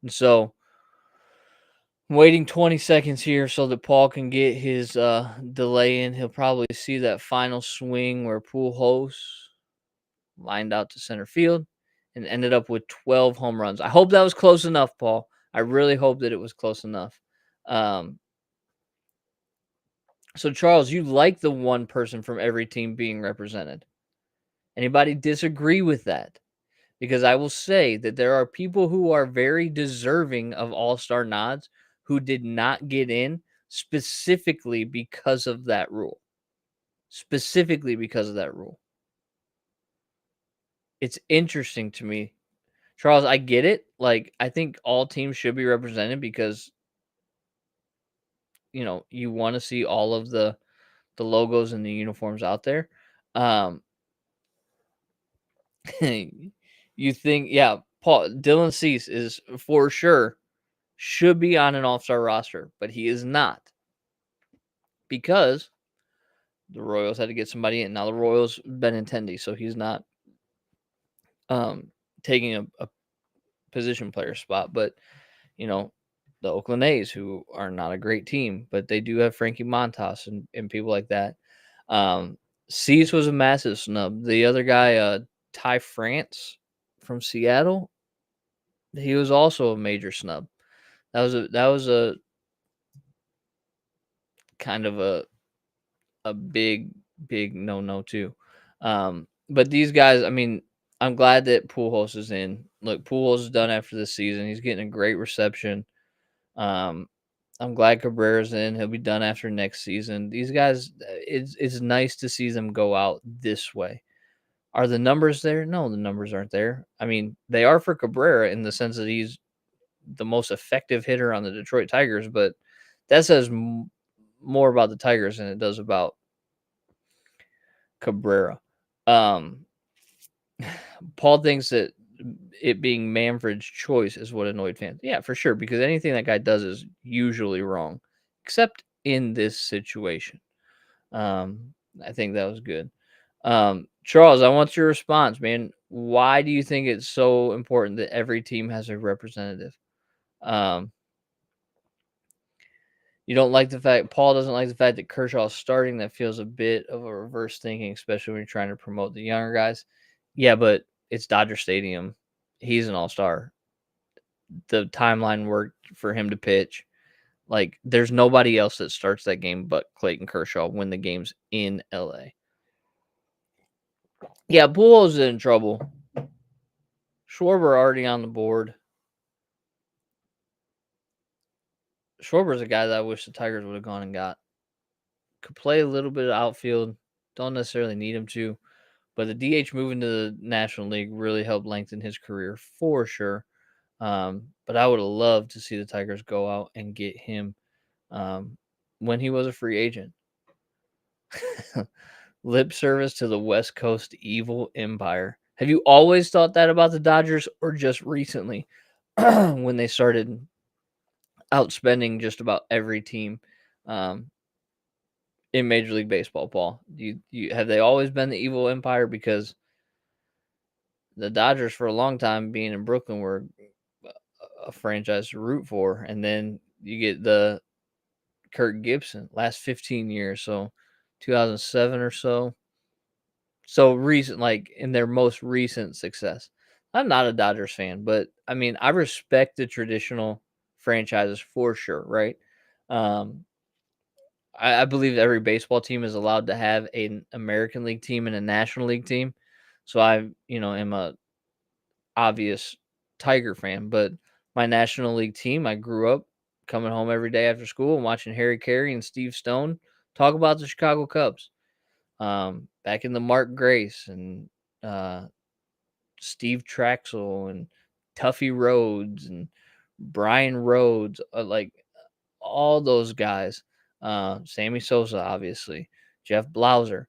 And so, I'm waiting 20 seconds here so that Paul can get his delay in. He'll probably see that final swing where Pujols lined out to center field and ended up with 12 home runs. I hope that was close enough, Paul. I really hope that it was close enough. So, Charles, you like the one person from every team being represented. Anybody disagree with that? Because I will say that there are people who are very deserving of all-star nods who did not get in specifically because of that rule. Specifically because of that rule. It's interesting to me. Charles, I get it. Like, I think all teams should be represented because, you want to see all of the logos and the uniforms out there. You think, yeah, Dylan Cease is for sure should be on an all-star roster, but he is not because the Royals had to get somebody in. Now the Royals Benintendi, so he's not taking a position player spot, but the Oakland A's, who are not a great team, but they do have Frankie Montas and people like that. Cease was a massive snub. The other guy, Ty France from Seattle, he was also a major snub. That was a kind of a big no too. But these guys, I mean, I'm glad that Pujols is in. Look, Pujols is done after this season. He's getting a great reception. I'm glad Cabrera's in. He'll be done after next season. These guys, it's nice to see them go out this way. Are the numbers there? No, the numbers aren't there. I mean, they are for Cabrera in the sense that he's the most effective hitter on the Detroit Tigers, but that says more about the Tigers than it does about Cabrera. Paul thinks that it being Manfred's choice is what annoyed fans. Yeah, for sure, because anything that guy does is usually wrong, except in this situation. I think that was good. Charles, I want your response, man. Why do you think it's so important that every team has a representative? You don't like the fact Paul doesn't like the fact that Kershaw's starting. That feels a bit of a reverse thinking, especially when you're trying to promote the younger guys. Yeah, but it's Dodger Stadium. He's an all-star. The timeline worked for him to pitch. Like, there's nobody else that starts that game but Clayton Kershaw when the game's in LA. Yeah, Pujols is in trouble. Schwarber already on the board. Schwarber's a guy that I wish the Tigers would have gone and got. Could play a little bit of outfield. Don't necessarily need him to. But the DH moving to the National League really helped lengthen his career for sure. But I would have loved to see the Tigers go out and get him when he was a free agent. Lip service to the West Coast evil empire. Have you always thought that about the Dodgers, or just recently when they started outspending just about every team in Major League Baseball, Paul? Have they always been the evil empire? Because the Dodgers, for a long time, being in Brooklyn, were a franchise to root for, and then you get the Kirk Gibson last 15 years, so 2007 or so. So recent, like in their most recent success. I'm not a Dodgers fan, but I mean, I respect the traditional franchises for sure, right? Um, I believe every baseball team is allowed to have an American League team and a National League team. So am a obvious Tiger fan, but my National League team, I grew up coming home every day after school and watching Harry Carey and Steve Stone talk about the Chicago Cubs. Back in the Mark Grace and uh, Steve Traxel and Tuffy Rhodes and Brian Rhodes, like all those guys. Sammy Sosa, obviously, Jeff Blauser,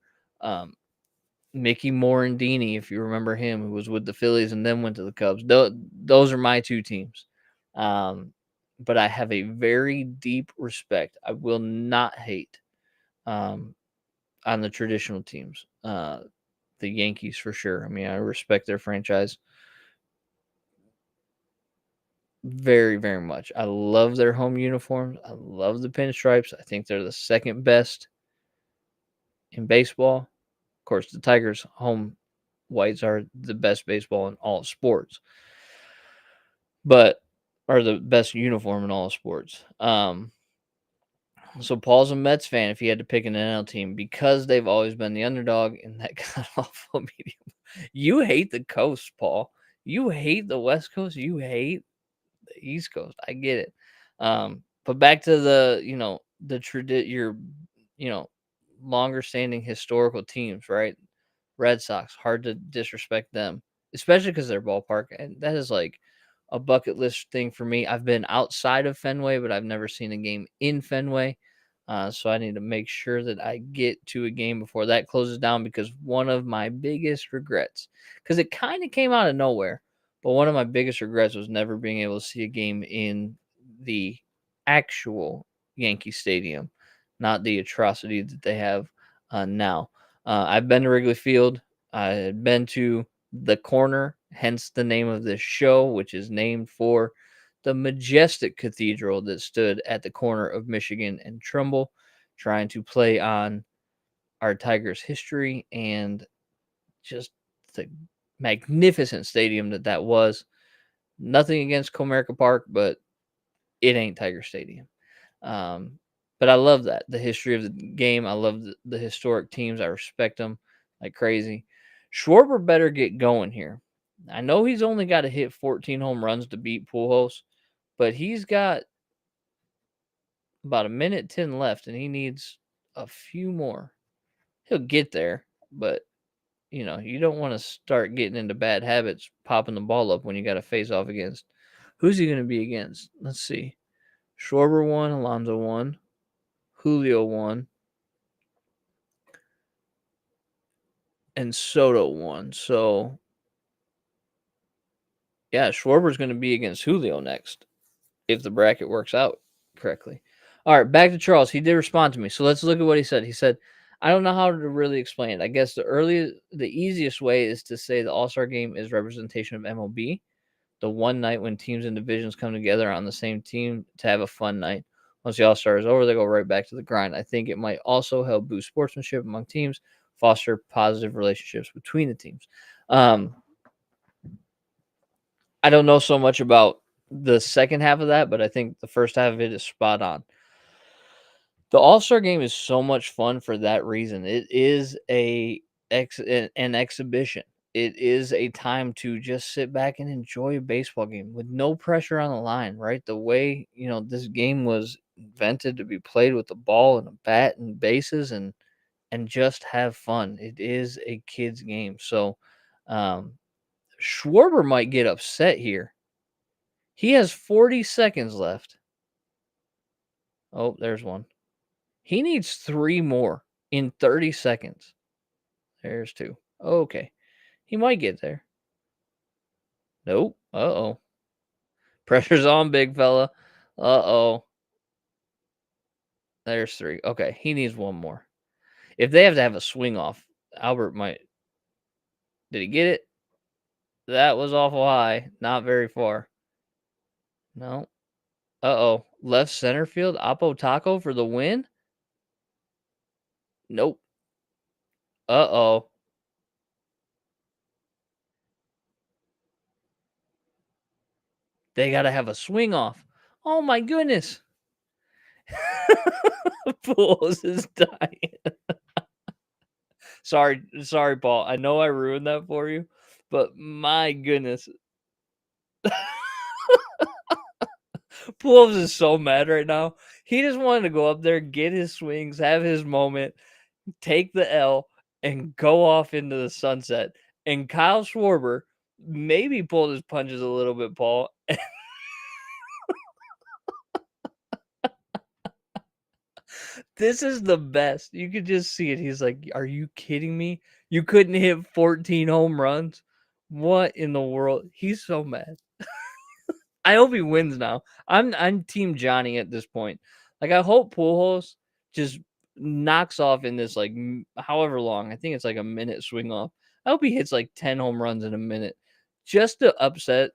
Mickey Morandini, if you remember him, who was with the Phillies and then went to the Cubs. Those are my two teams. But I have a very deep respect. I will not hate on the traditional teams. The Yankees for sure. I mean, I respect their franchise very, very much. I love their home uniforms. I love the pinstripes. I think they're the second best in baseball. Of course, the Tigers' home whites are the best baseball in all sports, but are the best uniform in all sports. So Paul's a Mets fan if he had to pick an NL team because they've always been the underdog in that god awful medium. You hate the coast, Paul. You hate the West Coast. You hate the East Coast. I get it. But back to your longer standing historical teams, right? Red Sox, hard to disrespect them, especially because they're ballpark. And that is like a bucket list thing for me. I've been outside of Fenway, but I've never seen a game in Fenway. So I need to make sure that I get to a game before that closes down, because one of my biggest regrets, because it kind of came out of nowhere, but one of my biggest regrets was never being able to see a game in the actual Yankee Stadium, not the atrocity that they have now. I've been to Wrigley Field. I had been to the Corner, hence the name of this show, which is named for the majestic cathedral that stood at the corner of Michigan and Trumbull, trying to play on our Tigers' history and just the magnificent stadium that was. Nothing against Comerica Park, but it ain't Tiger Stadium. But I love that. The history of the game. I love the historic teams. I respect them like crazy. Schwarber better get going here. I know he's only got to hit 14 home runs to beat Pujols, but he's got about a minute 10 left, and he needs a few more. He'll get there, but you don't want to start getting into bad habits, popping the ball up when you got to face off against. Who's he going to be against? Let's see. Schwarber won, Alonso won, Julio won, and Soto won. So, yeah, Schwarber's going to be against Julio next if the bracket works out correctly. All right, back to Charles. He did respond to me. So let's look at what he said. He said, I don't know how to really explain it. I guess the easiest way is to say the All-Star game is representation of MLB. The one night when teams and divisions come together on the same team to have a fun night. Once the All-Star is over, they go right back to the grind. I think it might also help boost sportsmanship among teams, foster positive relationships between the teams. I don't know so much about the second half of that, but I think the first half of it is spot on. The All-Star game is so much fun for that reason. It is an exhibition. it is a time to just sit back and enjoy a baseball game with no pressure on the line, right? The way, this game was invented to be played with a ball and a bat and bases and just have fun. It is a kid's game. So um Schwarber might get upset here. He has 40 seconds left. Oh, there's one. He needs 3 more in 30 seconds. There's 2. Okay. He might get there. Nope. Uh-oh. Pressure's on, big fella. Uh-oh. There's 3. Okay, he needs 1 more. If they have to have a swing off, Albert might. Did he get it? That was awful high. Not very far. No. Uh-oh. Left center field. Apo Taco for the win? Nope. Uh-oh. They got to have a swing off. Oh, my goodness. Pools is dying. Sorry, Paul. I know I ruined that for you, but my goodness. Pools is so mad right now. He just wanted to go up there, get his swings, have his moment, take the L, and go off into the sunset. And Kyle Schwarber maybe pulled his punches a little bit, Paul. This is the best. You could just see it. He's like, "Are you kidding me? You couldn't hit 14 home runs? What in the world?" He's so mad. I hope he wins now. I'm team Johnny at this point. Like I hope Pujols just knocks off in this like however long. I think it's like a minute swing off. I hope he hits like 10 home runs in a minute just to upset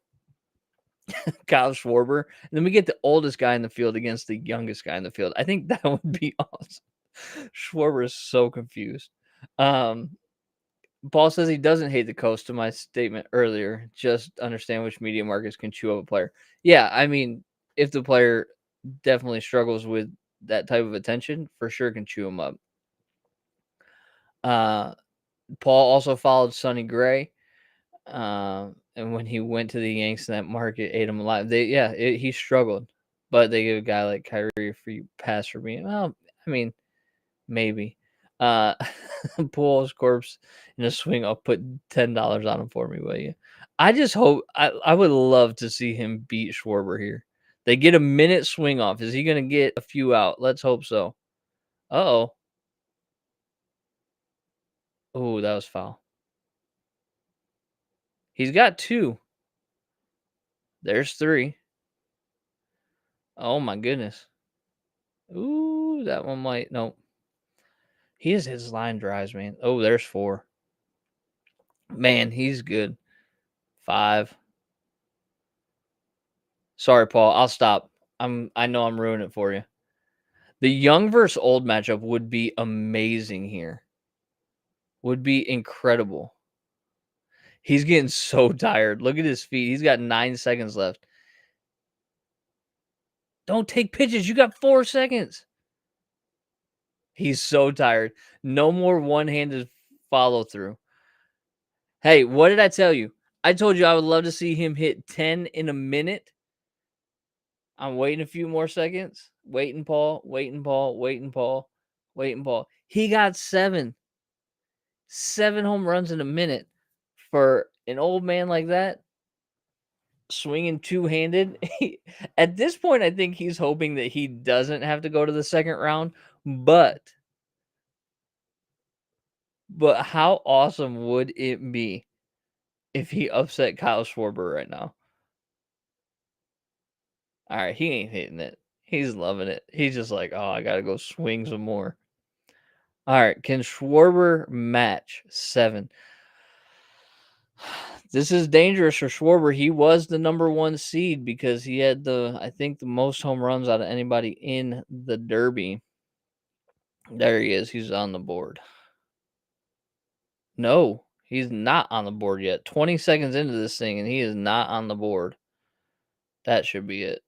Kyle Schwarber. And then we get the oldest guy in the field against the youngest guy in the field. I think that would be awesome. Schwarber is so confused. Paul says he doesn't hate the coast to my statement earlier. Just understand which media markets can chew up a player. Yeah, I mean, if the player definitely struggles with that type of attention, for sure can chew him up. Paul also followed Sonny Gray. And when he went to the Yanks in that market, ate him alive. He struggled. But they give a guy like Kyrie a free pass for me. Well, I mean, maybe. Pujols corpse in a swing. I'll put $10 on him for me, will you? I just hope I would love to see him beat Schwarber here. They get a minute swing off. Is he gonna get a few out? Let's hope so. Oh. Oh, that was foul. He's got 2. There's 3. Oh my goodness. Ooh, that one might nope. His line drives, man. Oh, there's 4. Man, he's good. 5. Sorry, Paul. I'll stop. I know I'm ruining it for you. The young versus old matchup would be amazing here. Would be incredible. He's getting so tired. Look at his feet. He's got 9 seconds left. Don't take pitches. You got 4 seconds. He's so tired. No more one-handed follow through. Hey, what did I tell you? I told you I would love to see him hit 10 in a minute. I'm waiting a few more seconds. Waiting, Paul. Waiting, Paul. Waiting, Paul. Waiting, Paul. He got 7. 7 home runs in a minute for an old man like that. Swinging two-handed. At this point, I think he's hoping that he doesn't have to go to the second round. But how awesome would it be if he upset Kyle Schwarber right now? All right, he ain't hitting it. He's loving it. He's just like, oh, I got to go swing some more. All right, can Schwarber match 7? This is dangerous for Schwarber. He was the number 1 seed because he had I think the most home runs out of anybody in the Derby. There he is. He's on the board. No, he's not on the board yet. 20 seconds into this thing, and he is not on the board. That should be it.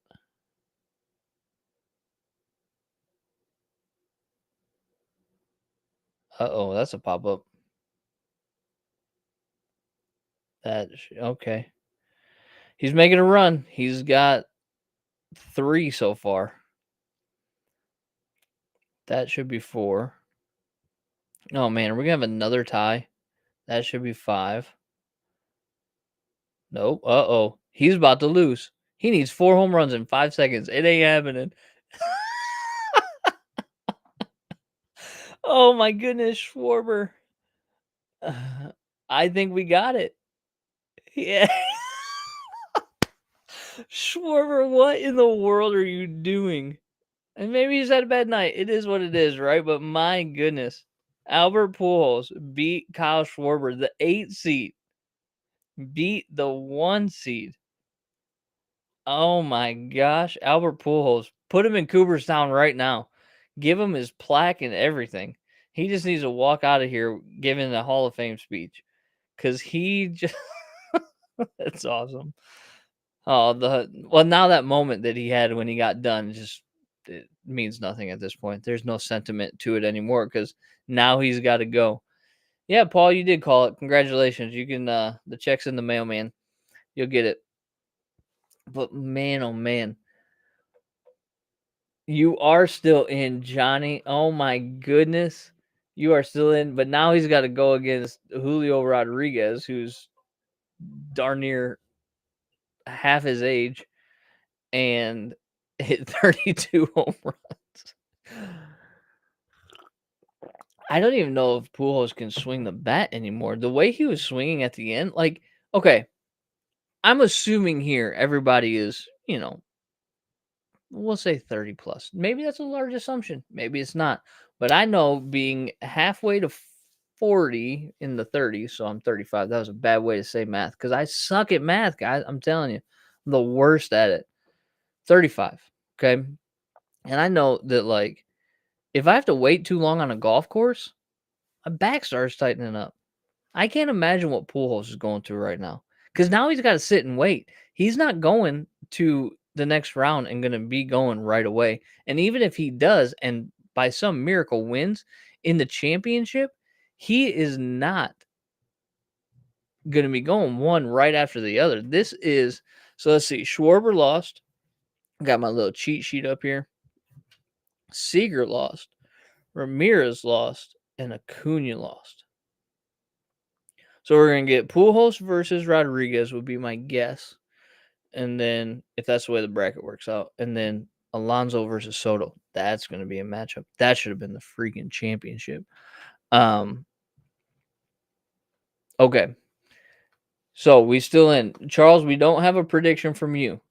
Uh-oh, that's a pop-up. Okay. He's making a run. He's got 3 so far. That should be 4. Oh, man, are we gonna have another tie? That should be 5. Nope. Uh-oh. He's about to lose. He needs 4 home runs in 5 seconds. It ain't happening. Oh, my goodness, Schwarber. I think we got it. Yeah. Schwarber, what in the world are you doing? And maybe he's had a bad night. It is what it is, right? But my goodness. Albert Pujols beat Kyle Schwarber, the 8 seed. Beat the 1 seed. Oh my gosh. Albert Pujols. Put him in Cooperstown right now. Give him his plaque and everything. He just needs to walk out of here giving a Hall of Fame speech. Because he just... That's awesome. Oh, now that moment that he had when he got done just it means nothing at this point. There's no sentiment to it anymore because now he's got to go. Yeah, Paul, you did call it. Congratulations. You can the check's in the mail, man. You'll get it. But man, oh man. You are still in, Johnny. Oh my goodness. You are still in, but now he's got to go against Julio Rodriguez, who's darn near half his age and hit 32 home runs. I don't even know if Pujols can swing the bat anymore. The way he was swinging at the end, like, okay, I'm assuming here everybody is, we'll say 30 plus. Maybe that's a large assumption. Maybe it's not. But I know being halfway to 40 in the 30s, so I'm 35. That was a bad way to say math because I suck at math, guys. I'm telling you, I'm the worst at it. 35. Okay. And I know that, like, if I have to wait too long on a golf course, my back starts tightening up. I can't imagine what Pujols is going through right now because now he's got to sit and wait. He's not going to the next round and going to be going right away. And even if he does, and by some miracle wins in the championship, he is not going to be going one right after the other. So let's see. Schwarber lost. Got my little cheat sheet up here. Seager lost. Ramirez lost. And Acuna lost. So we're going to get Pujols versus Rodriguez would be my guess. And then if that's the way the bracket works out. And then Alonso versus Soto. That's going to be a matchup. That should have been the freaking championship. Okay. So we still in. Charles, we don't have a prediction from you.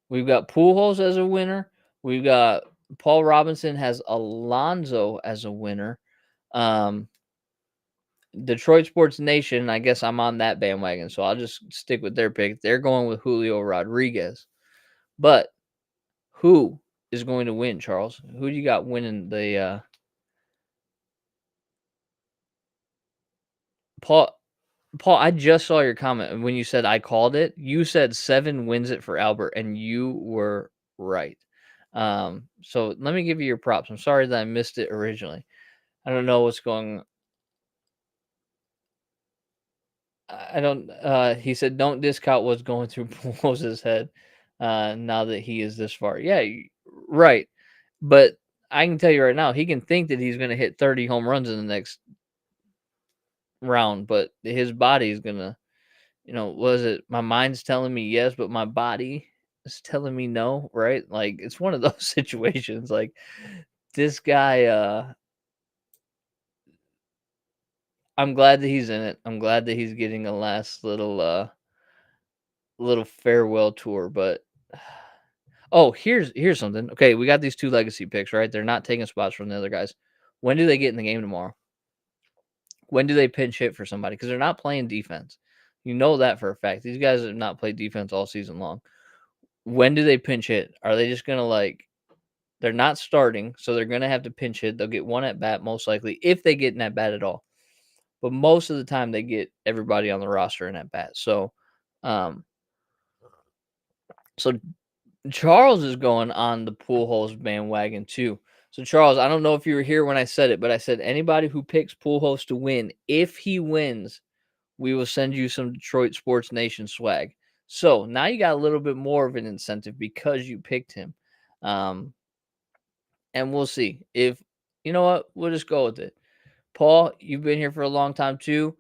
We've got Pujols as a winner. We've got Paul Robinson has Alonso as a winner. Detroit Sports Nation, I guess I'm on that bandwagon, so I'll just stick with their pick. They're going with Julio Rodriguez. But who is going to win, Charles? Who do you got winning the Paul, I just saw your comment when you said I called it. You said 7 wins it for Albert, and you were right. So let me give you your props. I'm sorry that I missed it originally. I don't know what's going on. I don't. He said, "Don't discount what's going through Pujols' head now that he is this far." Yeah, right. But I can tell you right now, he can think that he's going to hit 30 home runs in the next round, but his body is going to, was it? My mind's telling me yes, but my body is telling me no. Right? Like it's one of those situations. Like this guy. I'm glad that he's in it. I'm glad that he's getting a last little farewell tour, but here's something. Okay, we got these 2 legacy picks, right? They're not taking spots from the other guys. When do they get in the game tomorrow? When do they pinch hit for somebody? Because they're not playing defense. You know that for a fact. These guys have not played defense all season long. When do they pinch hit? Are they just gonna they're not starting, so they're gonna have to pinch hit. They'll get one at bat most likely, if they get an at bat at all. But most of the time they get everybody on the roster in at bat. So Charles is going on the Pujols bandwagon too. So Charles, I don't know if you were here when I said it, but I said anybody who picks Pujols to win, if he wins, we will send you some Detroit Sports Nation swag. So now you got a little bit more of an incentive because you picked him. And we'll see. If you know what, we'll just go with it. Paul, you've been here for a long time too.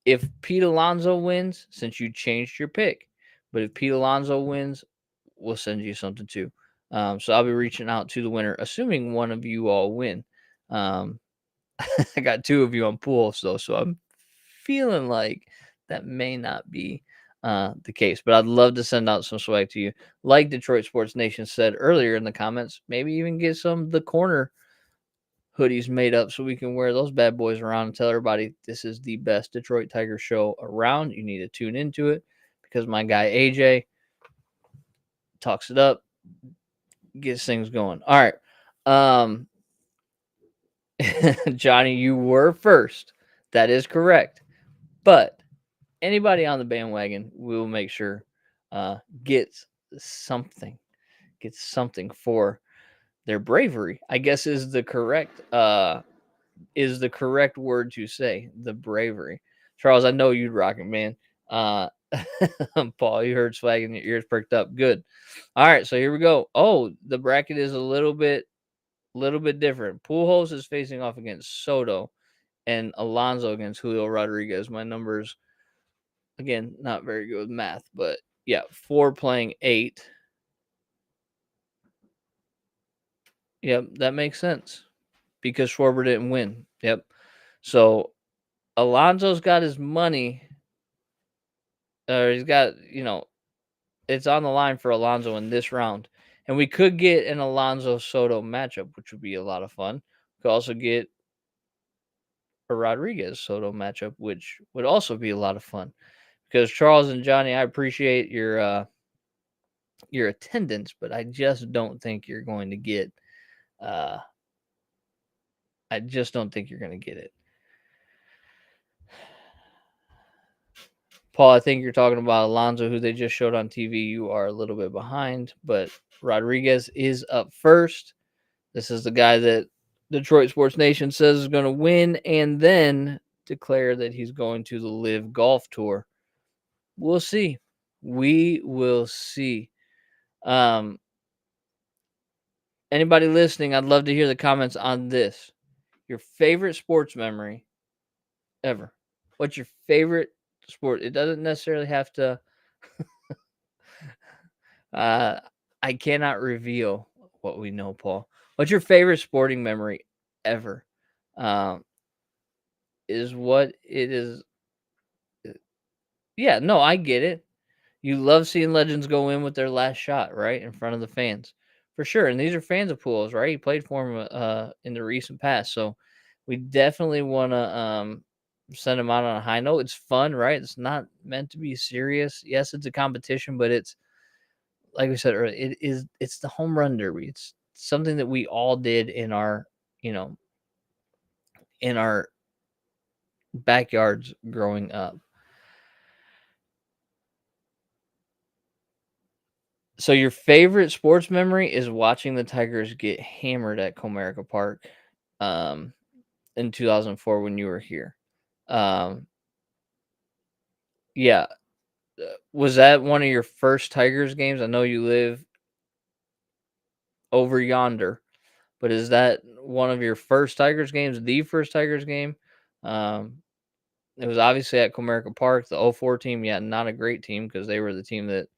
If Pete Alonso wins, since you changed your pick, but if Pete Alonso wins, we'll send you something too. So I'll be reaching out to the winner, assuming one of you all win. I got 2 of you on Pujols though, so I'm feeling like that may not be the case. But I'd love to send out some swag to you, like Detroit Sports Nation said earlier in the comments. Maybe even get some of the corner hoodies made up so we can wear those bad boys around and tell everybody this is the best Detroit Tigers show around. You need to tune into it because my guy AJ talks it up, gets things going. All right. Johnny, you were first. That is correct. But anybody on the bandwagon, we will make sure gets something for their bravery, I guess is the correct word to say, the bravery. Charles, I know you'd rock it, man. Paul, you heard swag and your ears perked up. Good. All right, so here we go. Oh, the bracket is a little bit different. Pujols is facing off against Soto and Alonso against Julio Rodriguez. My numbers, again, not very good with math, but yeah, 4 playing 8. Yep, that makes sense because Schwarber didn't win. Yep. So Alonso's got his money, or he's got, it's on the line for Alonso in this round. And we could get an Alonso Soto matchup, which would be a lot of fun. We could also get a Rodriguez Soto matchup, which would also be a lot of fun. Because Charles and Johnny, I appreciate your attendance, but I just don't think you're going to get it. Paul, I think you're talking about Alonso, who they just showed on TV. You are a little bit behind, but Rodriguez is up first. This is the guy that Detroit Sports Nation says is going to win and then declare that he's going to the Live Golf Tour. We'll see. We will see. Anybody listening, I'd love to hear the comments on this. Your favorite sports memory ever. What's your favorite sport? It doesn't necessarily have to. I cannot reveal what we know, Paul. What's your favorite sporting memory ever? Is what it is. Yeah, no, I get it. You love seeing legends go in with their last shot, right, in front of the fans, for sure. And these are fans of Pujols, right? He played for him in the recent past, so we definitely want to send him out on a high note. It's fun, right? It's not meant to be serious. Yes, it's a competition, but it's, like we said earlier, it's the Homerun Derby. It's something that we all did in our backyards growing up. So your favorite sports memory is watching the Tigers get hammered at Comerica Park in 2004 when you were here. Yeah. Was that one of your first Tigers games? I know you live over yonder, but is that one of your first Tigers games, the first Tigers game? It was obviously at Comerica Park. The 04 team, yeah, not a great team because they were the team that,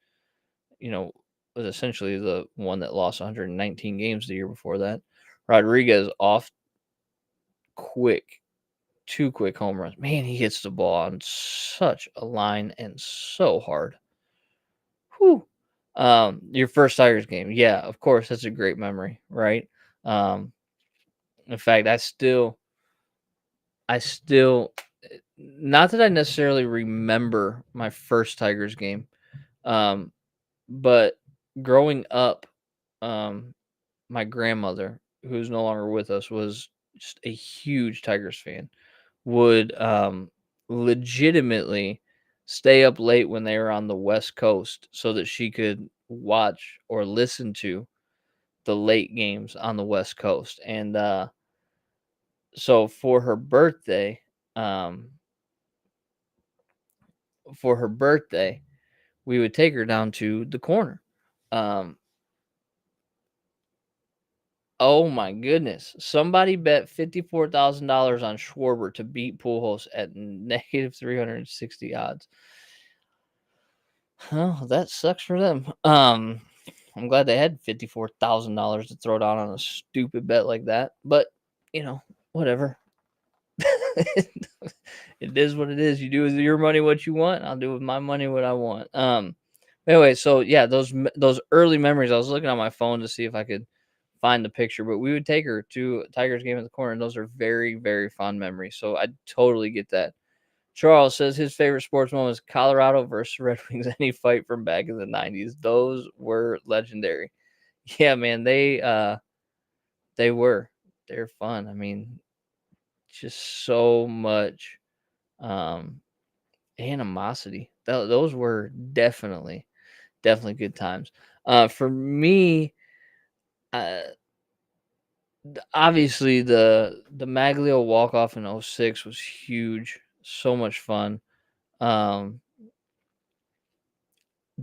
was essentially the one that lost 119 games the year before that. Rodriguez off two quick home runs. Man, he hits the ball on such a line and so hard. Whew. Your first Tigers game. Yeah, of course. That's a great memory, right? In fact, I still, not that I necessarily remember my first Tigers game, but growing up, my grandmother, who's no longer with us, was just a huge Tigers fan, would legitimately stay up late when they were on the West Coast so that she could watch or listen to the late games on the West Coast. And so for her birthday, for her birthday, we would take her down to the corner. Oh my goodness. Somebody bet $54,000 on Schwarber to beat Pujols at negative 360 odds. Oh, that sucks for them. I'm glad they had $54,000 to throw down on a stupid bet like that. But, whatever. It is what it is. You do with your money what you want. I'll do with my money what I want. Anyway, so yeah, those early memories. I was looking on my phone to see if I could find the picture, but we would take her to Tigers game at the corner, and those are very, very fond memories. So I totally get that. Charles says his favorite sports moment is Colorado versus Red Wings. Any fight from back in the 90s. Those were legendary. Yeah, man, they were. They're fun. I mean, just so much animosity. Those were definitely good times. For me, obviously the Maglio walk-off in 06 was huge. So much fun. Dan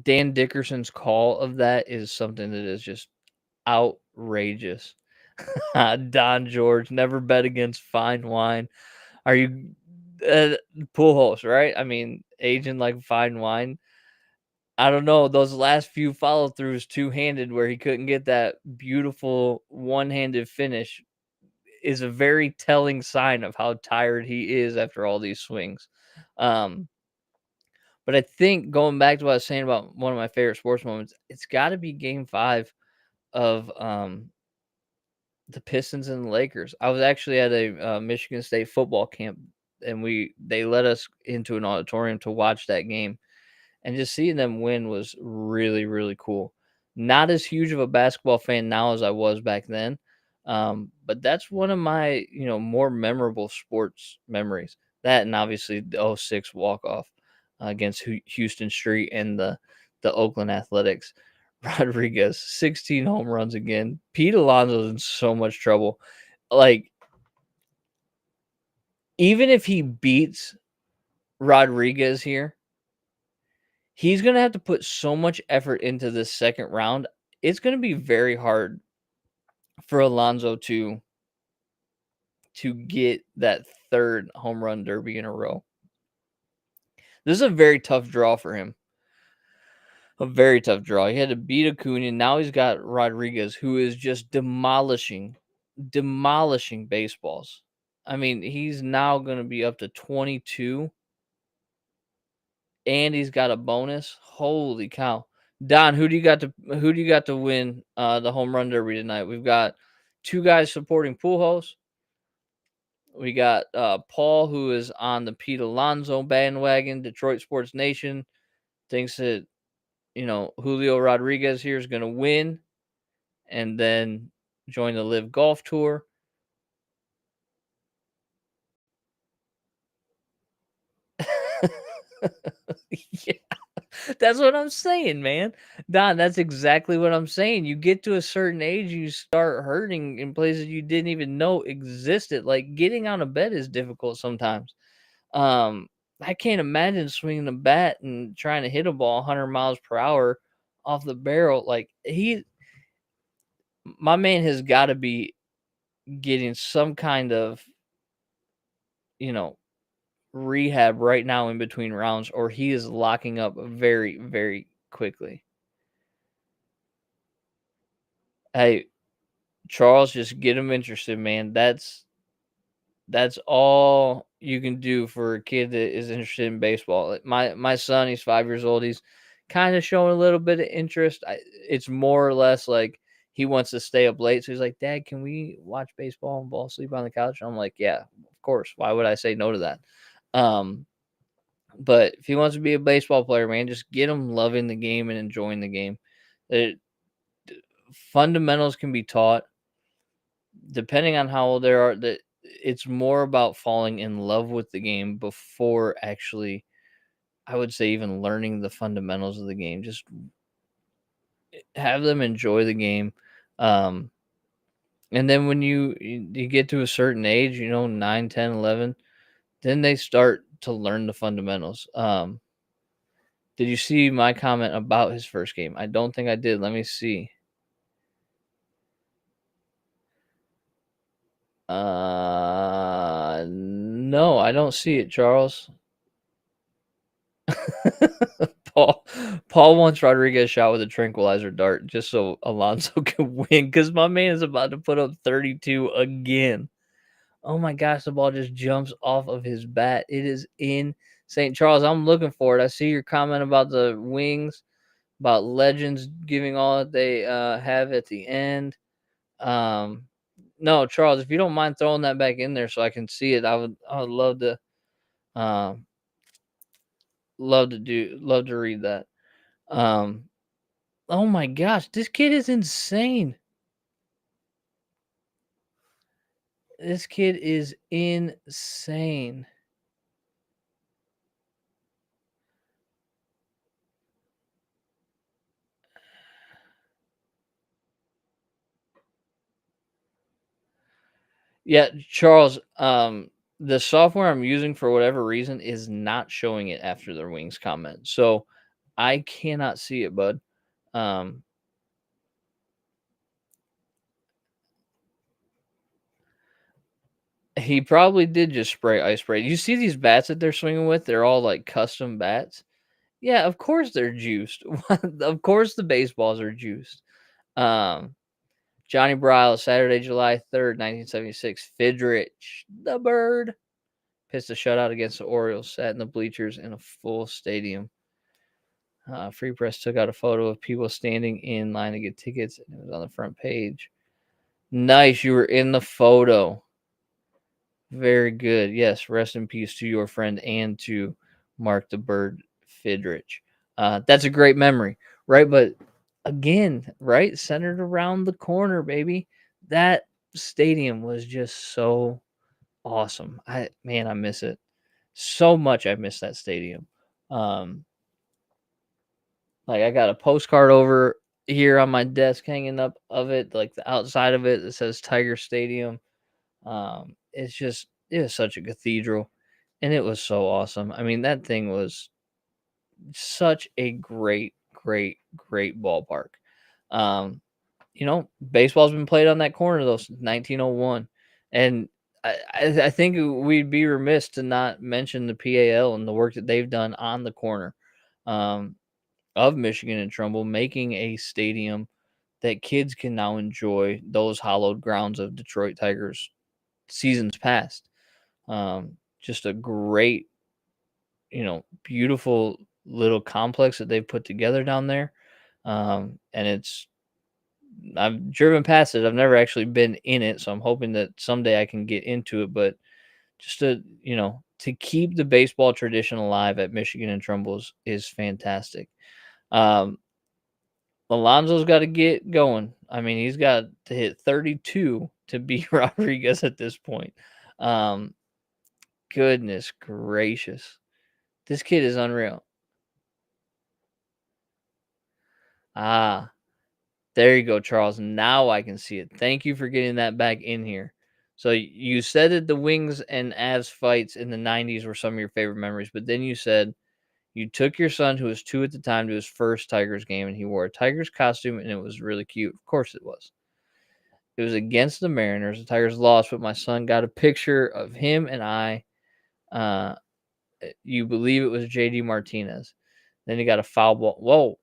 Dickerson's call of that is something that is just outrageous. Don George, never bet against fine wine. Are you Pujols, right? I mean, aging like fine wine. I don't know. Those last few follow-throughs two-handed where he couldn't get that beautiful one-handed finish is a very telling sign of how tired he is after all these swings. But I think going back to what I was saying about one of my favorite sports moments, it's got to be Game 5 of the Pistons and the Lakers. I was actually at a Michigan State football camp, and they let us into an auditorium to watch that game, and just seeing them win was really, really cool. Not as huge of a basketball fan now as I was back then, but that's one of my more memorable sports memories. That, and obviously the 06 walk off against Houston Street and the Oakland Athletics. Rodriguez, 16 home runs again. Pete Alonso's in so much trouble. Like, even if he beats Rodriguez here, he's going to have to put so much effort into this second round. It's going to be very hard for Alonso to get that third home run derby in a row. This is a very tough draw for him. A very tough draw. He had to beat Acuna. Now he's got Rodriguez, who is just demolishing baseballs. I mean, he's now going to be up to 22, and he's got a bonus. Holy cow! Don, who do you got to win the home run derby tonight? We've got two guys supporting Pujols. We got Paul, who is on the Pete Alonso bandwagon. Detroit Sports Nation thinks that Julio Rodriguez here is going to win and then join the Live Golf Tour. Yeah, that's what I'm saying, man. Don, that's exactly what I'm saying. You get to a certain age, you start hurting in places you didn't even know existed. Like, getting out of bed is difficult sometimes. I can't imagine swinging a bat and trying to hit a ball 100 miles per hour off the barrel. Like, my man has got to be getting some kind of, rehab right now in between rounds, or he is locking up very, very quickly. Hey, Charles, just get him interested, man. That's all you can do for a kid that is interested in baseball. My son, he's 5 years old. He's kind of showing a little bit of interest. It's more or less like he wants to stay up late. So he's like, Dad, can we watch baseball and fall asleep on the couch? And I'm like, yeah, of course. Why would I say no to that? But if he wants to be a baseball player, man, just get him loving the game and enjoying the game. Fundamentals can be taught depending on how old they are. That it's more about falling in love with the game before actually, I would say, even learning the fundamentals of the game. Just have them enjoy the game. And then when you get to a certain age, 9, 10, 11, then they start to learn the fundamentals. Did you see my comment about his first game? I don't think I did. Let me see. No, I don't see it, Charles. Paul wants Rodriguez shot with a tranquilizer dart just so Alonso can win because my man is about to put up 32 again. Oh my gosh, the ball just jumps off of his bat. It is insane. Charles, I'm looking for it. I see your comment about the wings, about legends giving all that they have at the end. No, Charles, if you don't mind throwing that back in there so I can see it, I would love to um love to read that. Um oh my gosh, this kid is insane. This kid is insane. Yeah, Charles, the software I'm using for whatever reason is not showing it after the wings comment. So I cannot see it, bud. Um he probably did just spray ice spray. You see these bats that they're swinging with? They're all like custom bats. Yeah, of course they're juiced. Of course the baseballs are juiced. Um Johnny Bryle, Saturday, July 3rd, 1976. Fidrich, the bird, pitched a shutout against the Orioles, sat in the bleachers in a full stadium. Free Press took out a photo of people standing in line to get tickets, and it was on the front page. Nice, you were in the photo. Very good. Yes, rest in peace to your friend and to Mark the Bird Fidrich. That's a great memory, right? But again, right, centered around the corner, baby. That stadium was just so awesome. I miss it so much. I miss that stadium. Um, like I got a postcard over here on my desk hanging up of it, like the outside of it that says Tiger Stadium. It was such a cathedral, and it was so awesome. I mean, that thing was such a great ballpark. Um, baseball's been played on that corner though since 1901, and I think we'd be remiss to not mention the PAL and the work that they've done on the corner of Michigan and Trumbull, making a stadium that kids can now enjoy those hallowed grounds of Detroit Tigers seasons past. Just a great, beautiful little complex that they've put together down there. And I've driven past it. I've never actually been in it, so I'm hoping that someday I can get into it. But just to keep the baseball tradition alive at Michigan and Trumbull's is fantastic. Um, Alonso's got to get going. I mean, he's got to hit 32 to beat Rodriguez at this point. Um, Goodness gracious. This kid is unreal. Ah, there you go, Charles. Now I can see it. Thank you for getting that back in here. So you said that the Wings and Avs fights in the 90s were some of your favorite memories, but then you said you took your son, who was 2 at the time, to his first Tigers game, and he wore a Tigers costume, and it was really cute. Of course it was. It was against the Mariners. The Tigers lost, but my son got a picture of him and I. You believe it was J.D. Martinez. Then he got a foul ball. Whoa.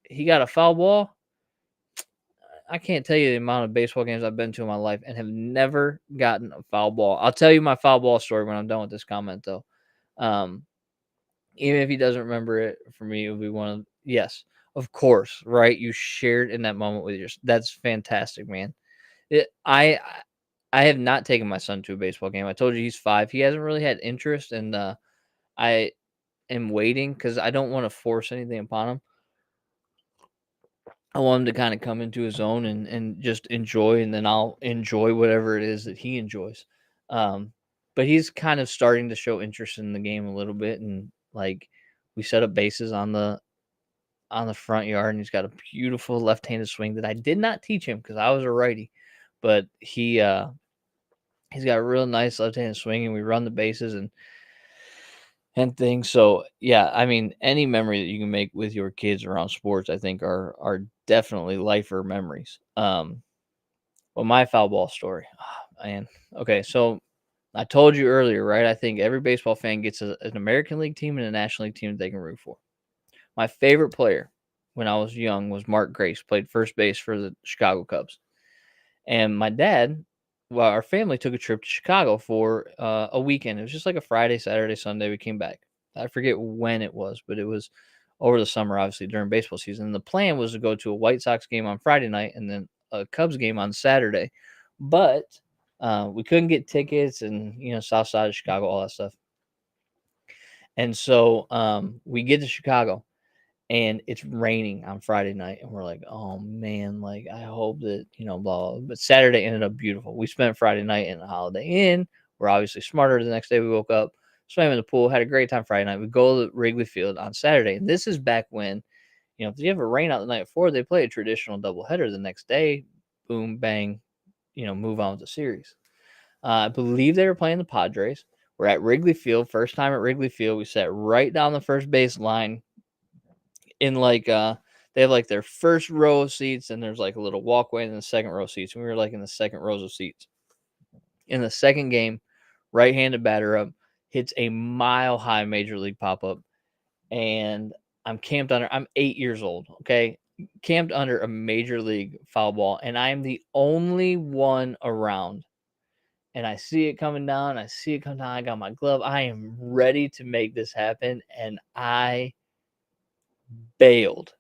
He got a foul ball? I can't tell you the amount of baseball games I've been to in my life and have never gotten a foul ball. I'll tell you my foul ball story when I'm done with this comment, though. Even if he doesn't remember it, for me, it would be one of yes, of course, right? You shared in that moment with yours. That's fantastic, man. I have not taken my son to a baseball game. I told you he's 5. He hasn't really had interest, and I am waiting because I don't want to force anything upon him. I want him to kind of come into his own and just enjoy, and then I'll enjoy whatever it is that he enjoys. But he's kind of starting to show interest in the game a little bit, and like we set up bases on the front yard, and he's got a beautiful left-handed swing that I did not teach him because I was a righty, but he's got a real nice left-handed swing, and we run the bases, and and things. So yeah, I mean, any memory that you can make with your kids around sports, I think are definitely lifer memories. Well, my foul ball story, man. Okay, so I told you earlier, right? I think every baseball fan gets an American League team and a National League team that they can root for. My favorite player when I was young was Mark Grace, played first base for the Chicago Cubs. And my dad, well, our family took a trip to Chicago for a weekend. It was just like a Friday, Saturday, Sunday. We came back. I forget when it was, but it was over the summer, obviously during baseball season. And the plan was to go to a White Sox game on Friday night and then a Cubs game on Saturday. But we couldn't get tickets and, south side of Chicago, all that stuff. And so we get to Chicago and it's raining on Friday night, and we're like, "Oh man, like I hope that blah, blah." But Saturday ended up beautiful. We spent Friday night in the Holiday Inn. We're obviously smarter. The next day we woke up, swam in the pool, had a great time Friday night. We go to Wrigley Field on Saturday, and this is back when if you have a rain out the night before, they play a traditional doubleheader the next day. Boom, bang, move on with the series. I believe they were playing the Padres. We're at Wrigley Field, first time at Wrigley Field. We sat right down the first base line in they have like their first row of seats, and there's like a little walkway in the second row of seats. And we were like in the second rows of seats. In the second game, right-handed batter up hits a mile-high major league pop-up, and I'm camped under. I'm 8 years old. Okay, camped under a major league foul ball, and I am the only one around. And I see it coming down. I got my glove. I am ready to make this happen, and I bailed.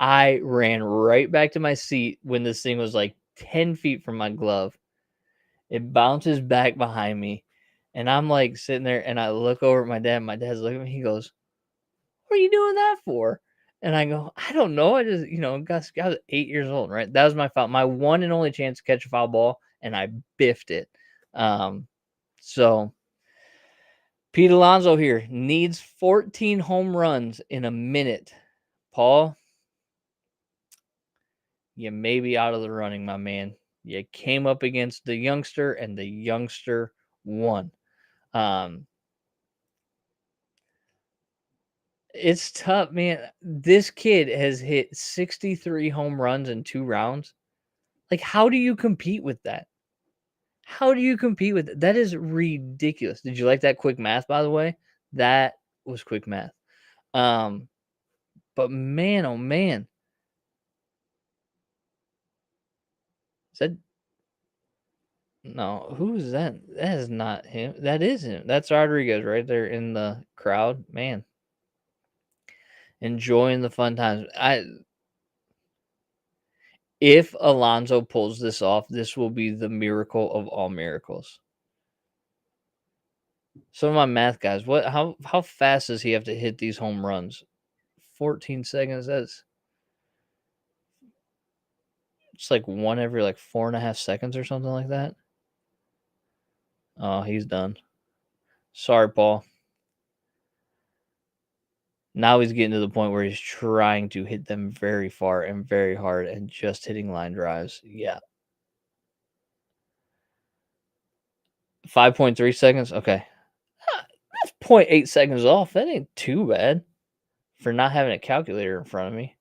I ran right back to my seat when this thing was like 10 feet from my glove. It bounces back behind me, and I'm like sitting there, and I look over at my dad. My dad's looking at me. He goes, "What are you doing that for?" And I go, "I don't know. I just, I was 8 years old, right? That was my foul, my one and only chance to catch a foul ball, and I biffed it. So Pete Alonso here needs 14 home runs in a minute. Paul, you may be out of the running, my man. You came up against the youngster, and the youngster won. It's tough, man. This kid has hit 63 home runs in 2 rounds. Like, how do you compete with that? How do you compete with that? That is ridiculous. Did you like that quick math, by the way? That was quick math. But man, oh man. Is that no, who is that? That is not him. That is him. That's Rodriguez right there in the crowd. Man, enjoying the fun times. If Alonso pulls this off, this will be the miracle of all miracles. Some of my math guys, how fast does he have to hit these home runs? 14 seconds. It's like one every like 4.5 seconds or something like that. Oh, he's done. Sorry, Paul. Now he's getting to the point where he's trying to hit them very far and very hard and just hitting line drives. Yeah. 5.3 seconds. Okay. That's 0.8 seconds off. That ain't too bad for not having a calculator in front of me.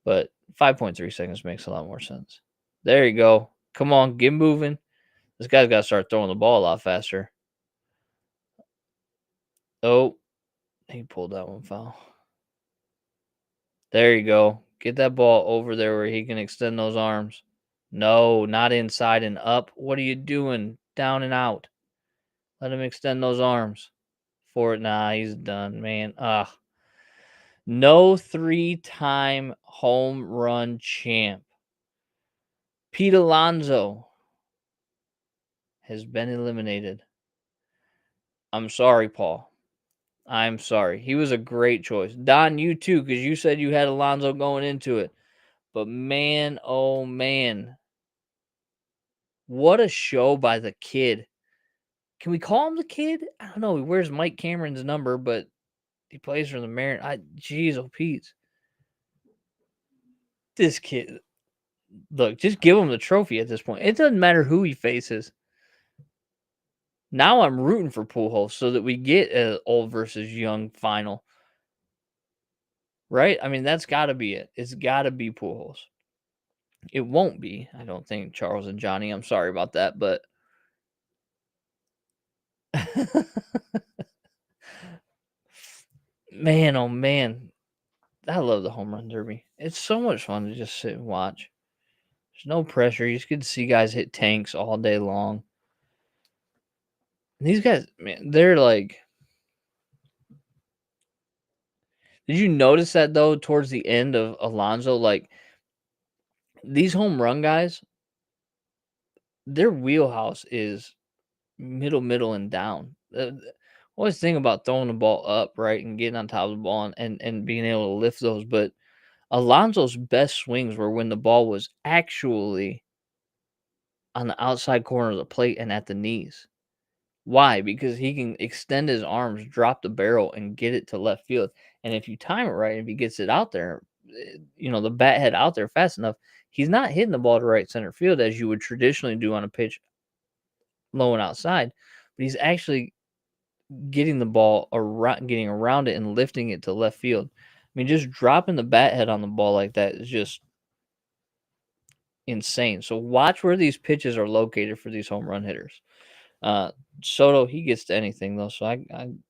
But 5.3 seconds makes a lot more sense. There you go. Come on, get moving. This guy's got to start throwing the ball a lot faster. Oh, he pulled that one foul. There you go. Get that ball over there where he can extend those arms. No, not inside and up. What are you doing? Down and out. Let him extend those arms. For it. Nah, he's done, man. No 3-time home run champ. Pete Alonso has been eliminated. I'm sorry, Paul. I'm sorry. He was a great choice. Don, you too, because you said you had Alonso going into it. But man, oh man. What a show by the kid. Can we call him the kid? I don't know. He wears Mike Cameron's number, but he plays for the Mariners. Jeez, oh Pete. This kid. Look, just give him the trophy at this point. It doesn't matter who he faces. Now I'm rooting for Pujol so that we get an old versus young final. Right? I mean, that's got to be it. It's got to be Pujols. It won't be, I don't think, Charles and Johnny. I'm sorry about that, but man, oh man, I love the home run derby. It's so much fun to just sit and watch. There's no pressure. You just get to see guys hit tanks all day long. And these guys, man, they're like. Did you notice that though? Towards the end of Alonso, like these home run guys, their wheelhouse is middle, and down. Always think about throwing the ball up, right, and getting on top of the ball and being able to lift those. But Alonso's best swings were when the ball was actually on the outside corner of the plate and at the knees. Why? Because he can extend his arms, drop the barrel, and get it to left field. And if you time it right, if he gets it out there, the bat head out there fast enough, he's not hitting the ball to right center field as you would traditionally do on a pitch low and outside, but he's actually getting the ball around, getting around it and lifting it to left field. I mean, just dropping the bat head on the ball like that is just insane. So watch where these pitches are located for these home run hitters. Soto, he gets to anything though, so I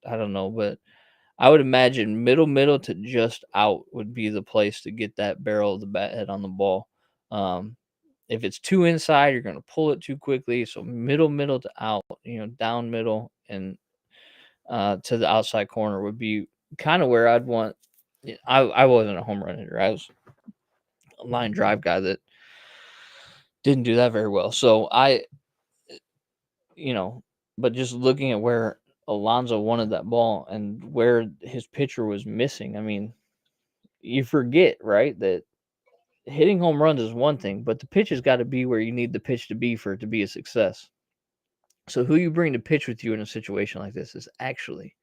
don't know, but I would imagine middle to just out would be the place to get that barrel of the bat head on the ball. If it's too inside, you're going to pull it too quickly. So middle to out, down middle and to the outside corner would be kind of where I'd want. I wasn't a home run hitter. I was a line drive guy that didn't do that very well. So but just looking at where Alonso wanted that ball and where his pitcher was missing, I mean, you forget, right, that hitting home runs is one thing, but the pitch has got to be where you need the pitch to be for it to be a success. So who you bring to pitch with you in a situation like this is actually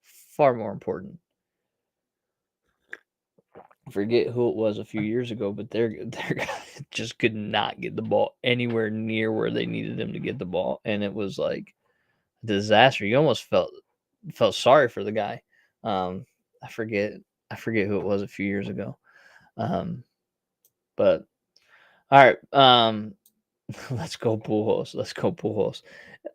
far more important. Forget who it was a few years ago, but their guy just could not get the ball anywhere near where they needed him to get the ball, and it was like a disaster. You almost felt sorry for the guy. I forget who it was a few years ago. But all right, let's go Pujols.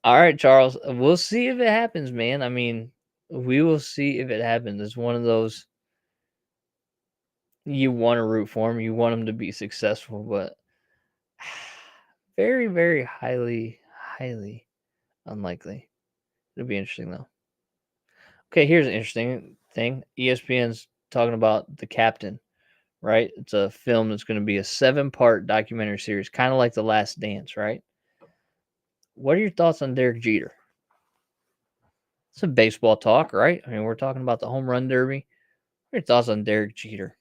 All right, Charles, we'll see if it happens, man. I mean, we will see if it happens. It's one of those. You want to root for him. You want him to be successful, but very, very highly unlikely. It'll be interesting, though. Okay, here's an interesting thing. ESPN's talking about The Captain, right? It's a film that's going to be a 7-part documentary series, kind of like The Last Dance, right? What are your thoughts on Derek Jeter? It's a baseball talk, right? I mean, we're talking about the home run derby. What are your thoughts on Derek Jeter?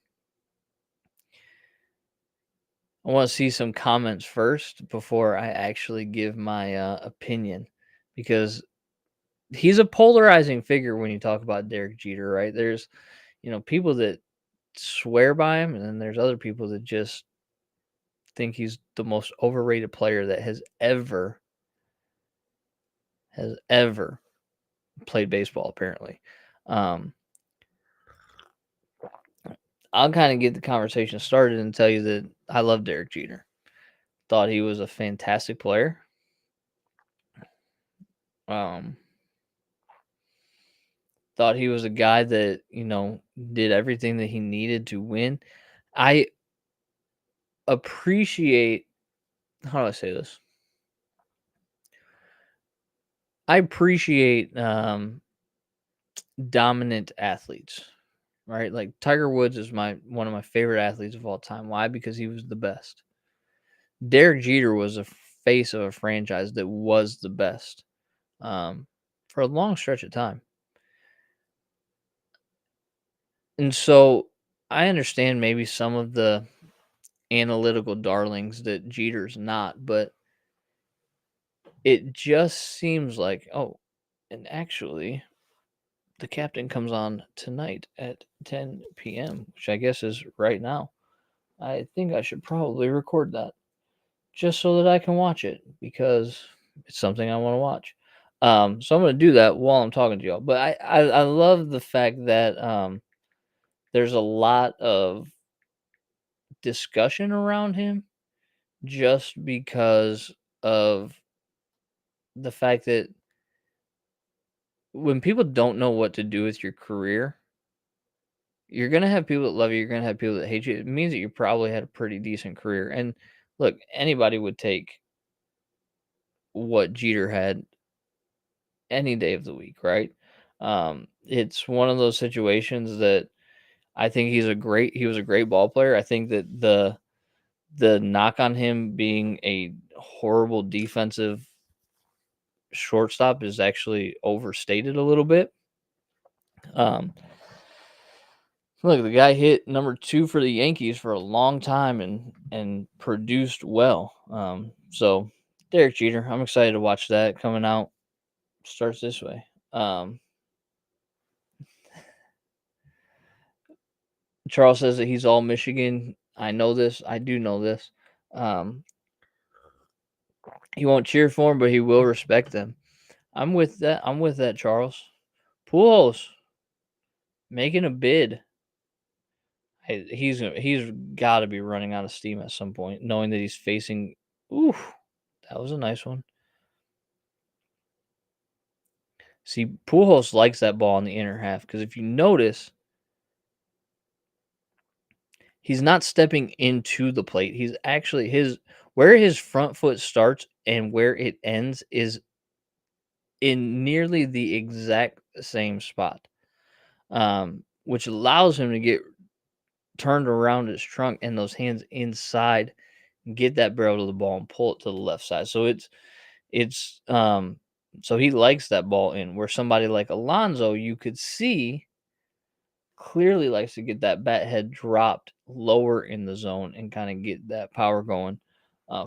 I want to see some comments first before I actually give my opinion, because he's a polarizing figure when you talk about Derek Jeter, right? There's, people that swear by him, and then there's other people that just think he's the most overrated player that has ever played baseball, apparently. I'll kind of get the conversation started and tell you that I love Derek Jeter. Thought he was a fantastic player. Thought he was a guy that, did everything that he needed to win. I appreciate, how do I say this? I appreciate dominant athletes, right? Like Tiger Woods is one of my favorite athletes of all time. Why? Because he was the best. Derek Jeter was a face of a franchise that was the best for a long stretch of time. And so I understand maybe some of the analytical darlings that Jeter's not, but it just seems like, and actually the Captain comes on tonight at 10 p.m., which I guess is right now. I think I should probably record that just so that I can watch it, because it's something I want to watch. So I'm going to do that while I'm talking to y'all. But I love the fact that there's a lot of discussion around him just because of the fact that when people don't know what to do with your career, you're going to have people that love you, you're going to have people that hate you. It means that you probably had a pretty decent career. And look, anybody would take what Jeter had any day of the week, right? It's one of those situations that I think he was a great ball player. I think that the knock on him being a horrible defensive shortstop is actually overstated a little bit. Look, the guy hit number 2 for the Yankees for a long time and produced well. So Derek Jeter, I'm excited to watch that coming out. Starts this way. Charles says that he's all Michigan. I know this. I do know this. He won't cheer for him, but he will respect them. I'm with that, Charles. Pujols making a bid. Hey, he's got to be running out of steam at some point, knowing that he's facing. Ooh, that was a nice one. See, Pujols likes that ball in the inner half because if you notice, he's not stepping into the plate. He's actually where his front foot starts and where it ends is in nearly the exact same spot, which allows him to get turned around his trunk and those hands inside, get that barrel to the ball and pull it to the left side. So so he likes that ball in where somebody like Alonso, you could see clearly likes to get that bat head dropped lower in the zone and kind of get that power going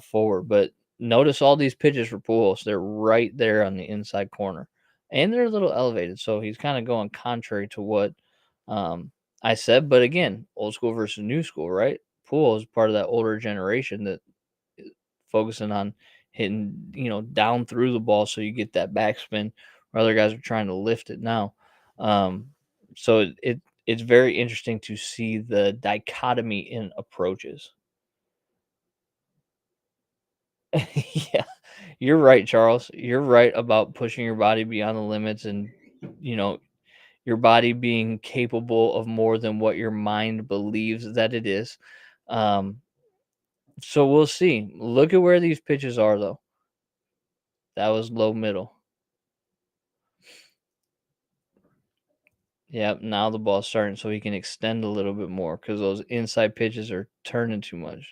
forward. But notice all these pitches for Pujols, they're right there on the inside corner. And they're a little elevated. So he's kind of going contrary to what I said. But again, old school versus new school, right? Pujols is part of that older generation that is focusing on hitting, down through the ball so you get that backspin where other guys are trying to lift it now. So it's very interesting to see the dichotomy in approaches. Yeah, you're right, Charles. You're right about pushing your body beyond the limits and, your body being capable of more than what your mind believes that it is. So we'll see. Look at where these pitches are, though. That was low middle. Yep, now the ball's starting so he can extend a little bit more because those inside pitches are turning too much.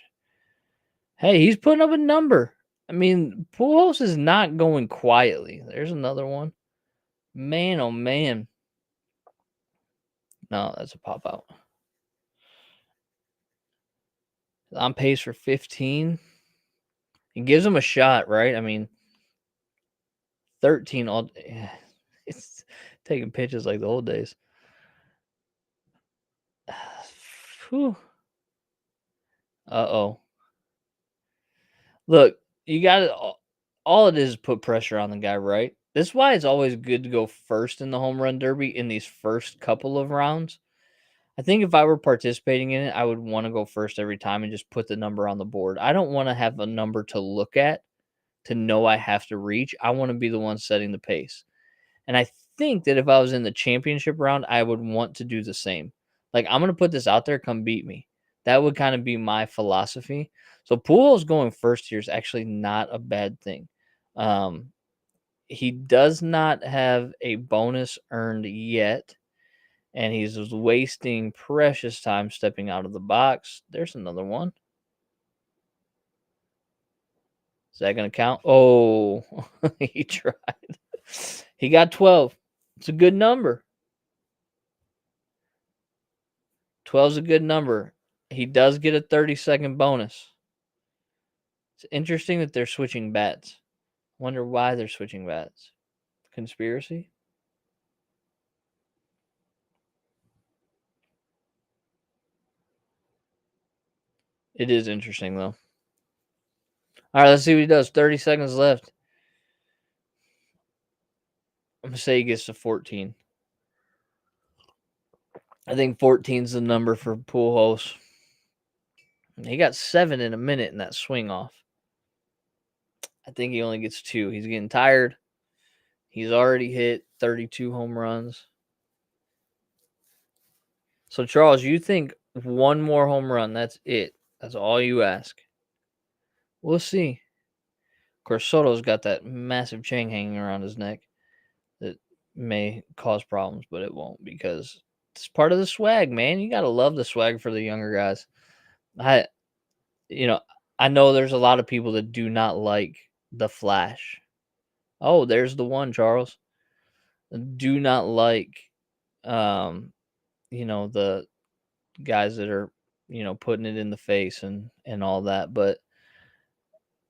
Hey, he's putting up a number. I mean, Pujols is not going quietly. There's another one. Man, oh man. No, that's a pop out. On pace for 15. It gives him a shot, right? I mean, 13 all. It's taking pitches like the old days. Whew. Uh-oh. Look, you got it. All it is put pressure on the guy, right? This is why it's always good to go first in the home run derby in these first couple of rounds. I think if I were participating in it, I would want to go first every time and just put the number on the board. I don't want to have a number to look at to know I have to reach. I want to be the one setting the pace. And I think that if I was in the championship round, I would want to do the same. Like, I'm going to put this out there, come beat me. That would kind of be my philosophy. So Pujols going first here is actually not a bad thing. He does not have a bonus earned yet, and he's wasting precious time stepping out of the box. There's another one. Is that going to count? Oh, he tried. He got 12. It's a good number. 12 is a good number. He does get a 30-second bonus. It's interesting that they're switching bats. Wonder why they're switching bats. Conspiracy? It is interesting, though. All right, let's see what he does. 30 seconds left. I'm going to say he gets to 14. I think 14 is the number for Pujol. He got 7 in a minute in that swing off. I think he only gets 2. He's getting tired. He's already hit 32 home runs. So, Charles, you think one more home run, that's it? That's all you ask? We'll see. Of course, Soto's got that massive chain hanging around his neck that may cause problems, but it won't because it's part of the swag, man. You got to love the swag for the younger guys. I know there's a lot of people that do not like the flash. Oh, there's the one, Charles. Do not like, the guys that are, putting it in the face and all that. But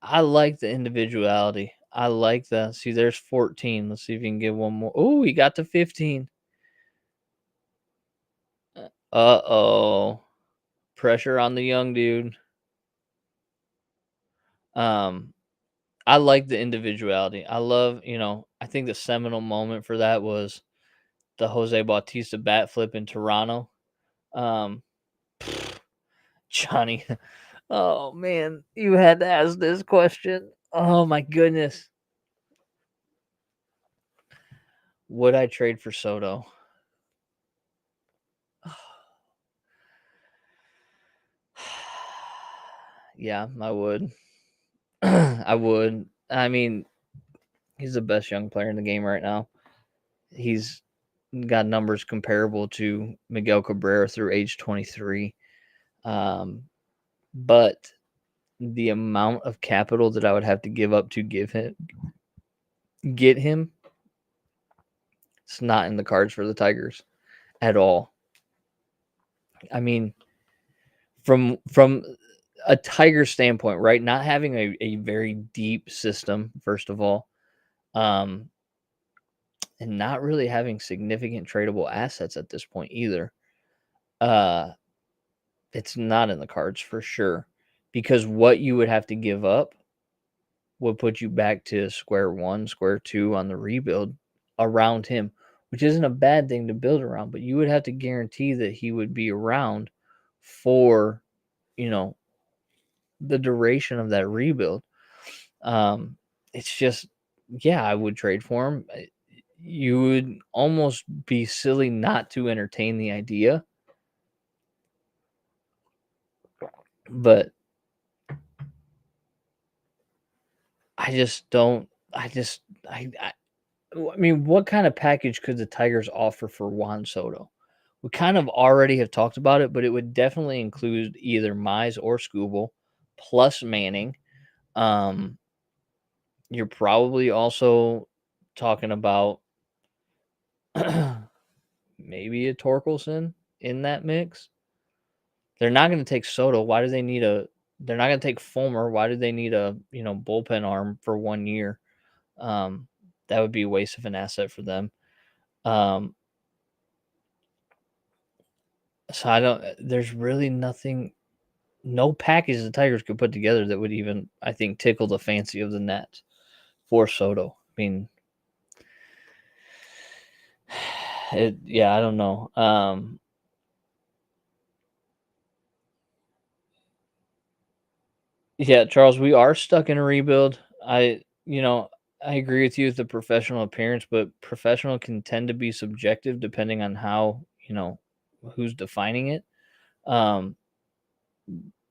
I like the individuality. I like that. See, there's 14. Let's see if you can get one more. Oh, he got to 15. Uh-oh. Pressure on the young dude. I like the individuality. I love, I think the seminal moment for that was the Jose Bautista bat flip in Toronto. Johnny, oh man, you had to ask this question. Oh my goodness. Would I trade for Soto? Yeah, I would. I would. I mean, he's the best young player in the game right now. He's got numbers comparable to Miguel Cabrera through age 23. But the amount of capital that I would have to give up to get him, it's not in the cards for the Tigers at all. I mean, from a Tiger standpoint, right? Not having a very deep system, first of all, and not really having significant tradable assets at this point either. It's not in the cards for sure, because what you would have to give up would put you back to square one, square two on the rebuild around him, which isn't a bad thing to build around, but you would have to guarantee that he would be around for, the duration of that rebuild. It's just, yeah, I would trade for him. You would almost be silly not to entertain the idea. But I just don't. I mean, what kind of package could the Tigers offer for Juan Soto? We kind of already have talked about it, but it would definitely include either Mize or Skubal plus Manning. You're probably also talking about maybe a Torkelson in that mix. They're not going to take Soto. Why do they need they're not going to take Fulmer. Why do they need a, bullpen arm for 1 year? That would be a waste of an asset for them. So there's really no package the Tigers could put together that would even, I think, tickle the fancy of the Nets for Soto. I mean, I don't know. Yeah, Charles, we are stuck in a rebuild. I agree with you with the professional appearance, but professional can tend to be subjective depending on how, who's defining it.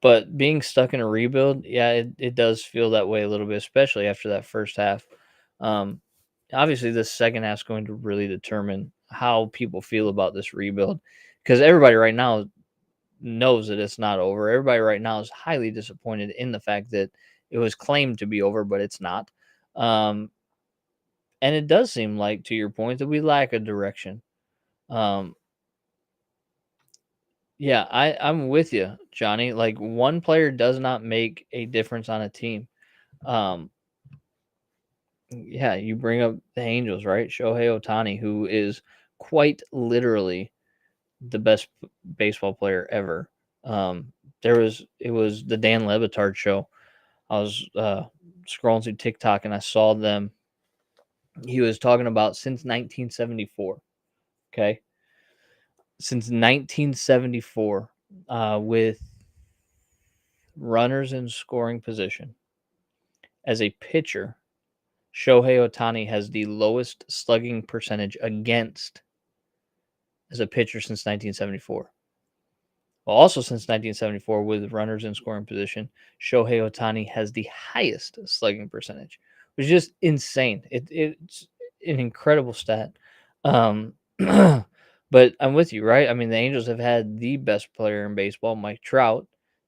But being stuck in a rebuild, yeah, it does feel that way a little bit, especially after that first half. Obviously, the second half is going to really determine how people feel about this rebuild, because everybody right now knows that it's not over. Everybody right now is highly disappointed in the fact that it was claimed to be over, but it's not. And it does seem like, to your point, that we lack a direction. Yeah, I'm with you, Johnny. Like, one player does not make a difference on a team. Yeah, you bring up the Angels, right? Shohei Ohtani, who is quite literally the best baseball player ever. It was the Dan Le Batard show. I was scrolling through TikTok and I saw them he was talking about since 1974. Okay. Since 1974, with runners in scoring position, as a pitcher, Shohei Ohtani has the lowest slugging percentage against as a pitcher since 1974. Well, also since 1974, with runners in scoring position, Shohei Ohtani has the highest slugging percentage, which is just insane. It's an incredible stat. Um, but I'm with you, right? I mean, the Angels have had the best player in baseball, Mike Trout.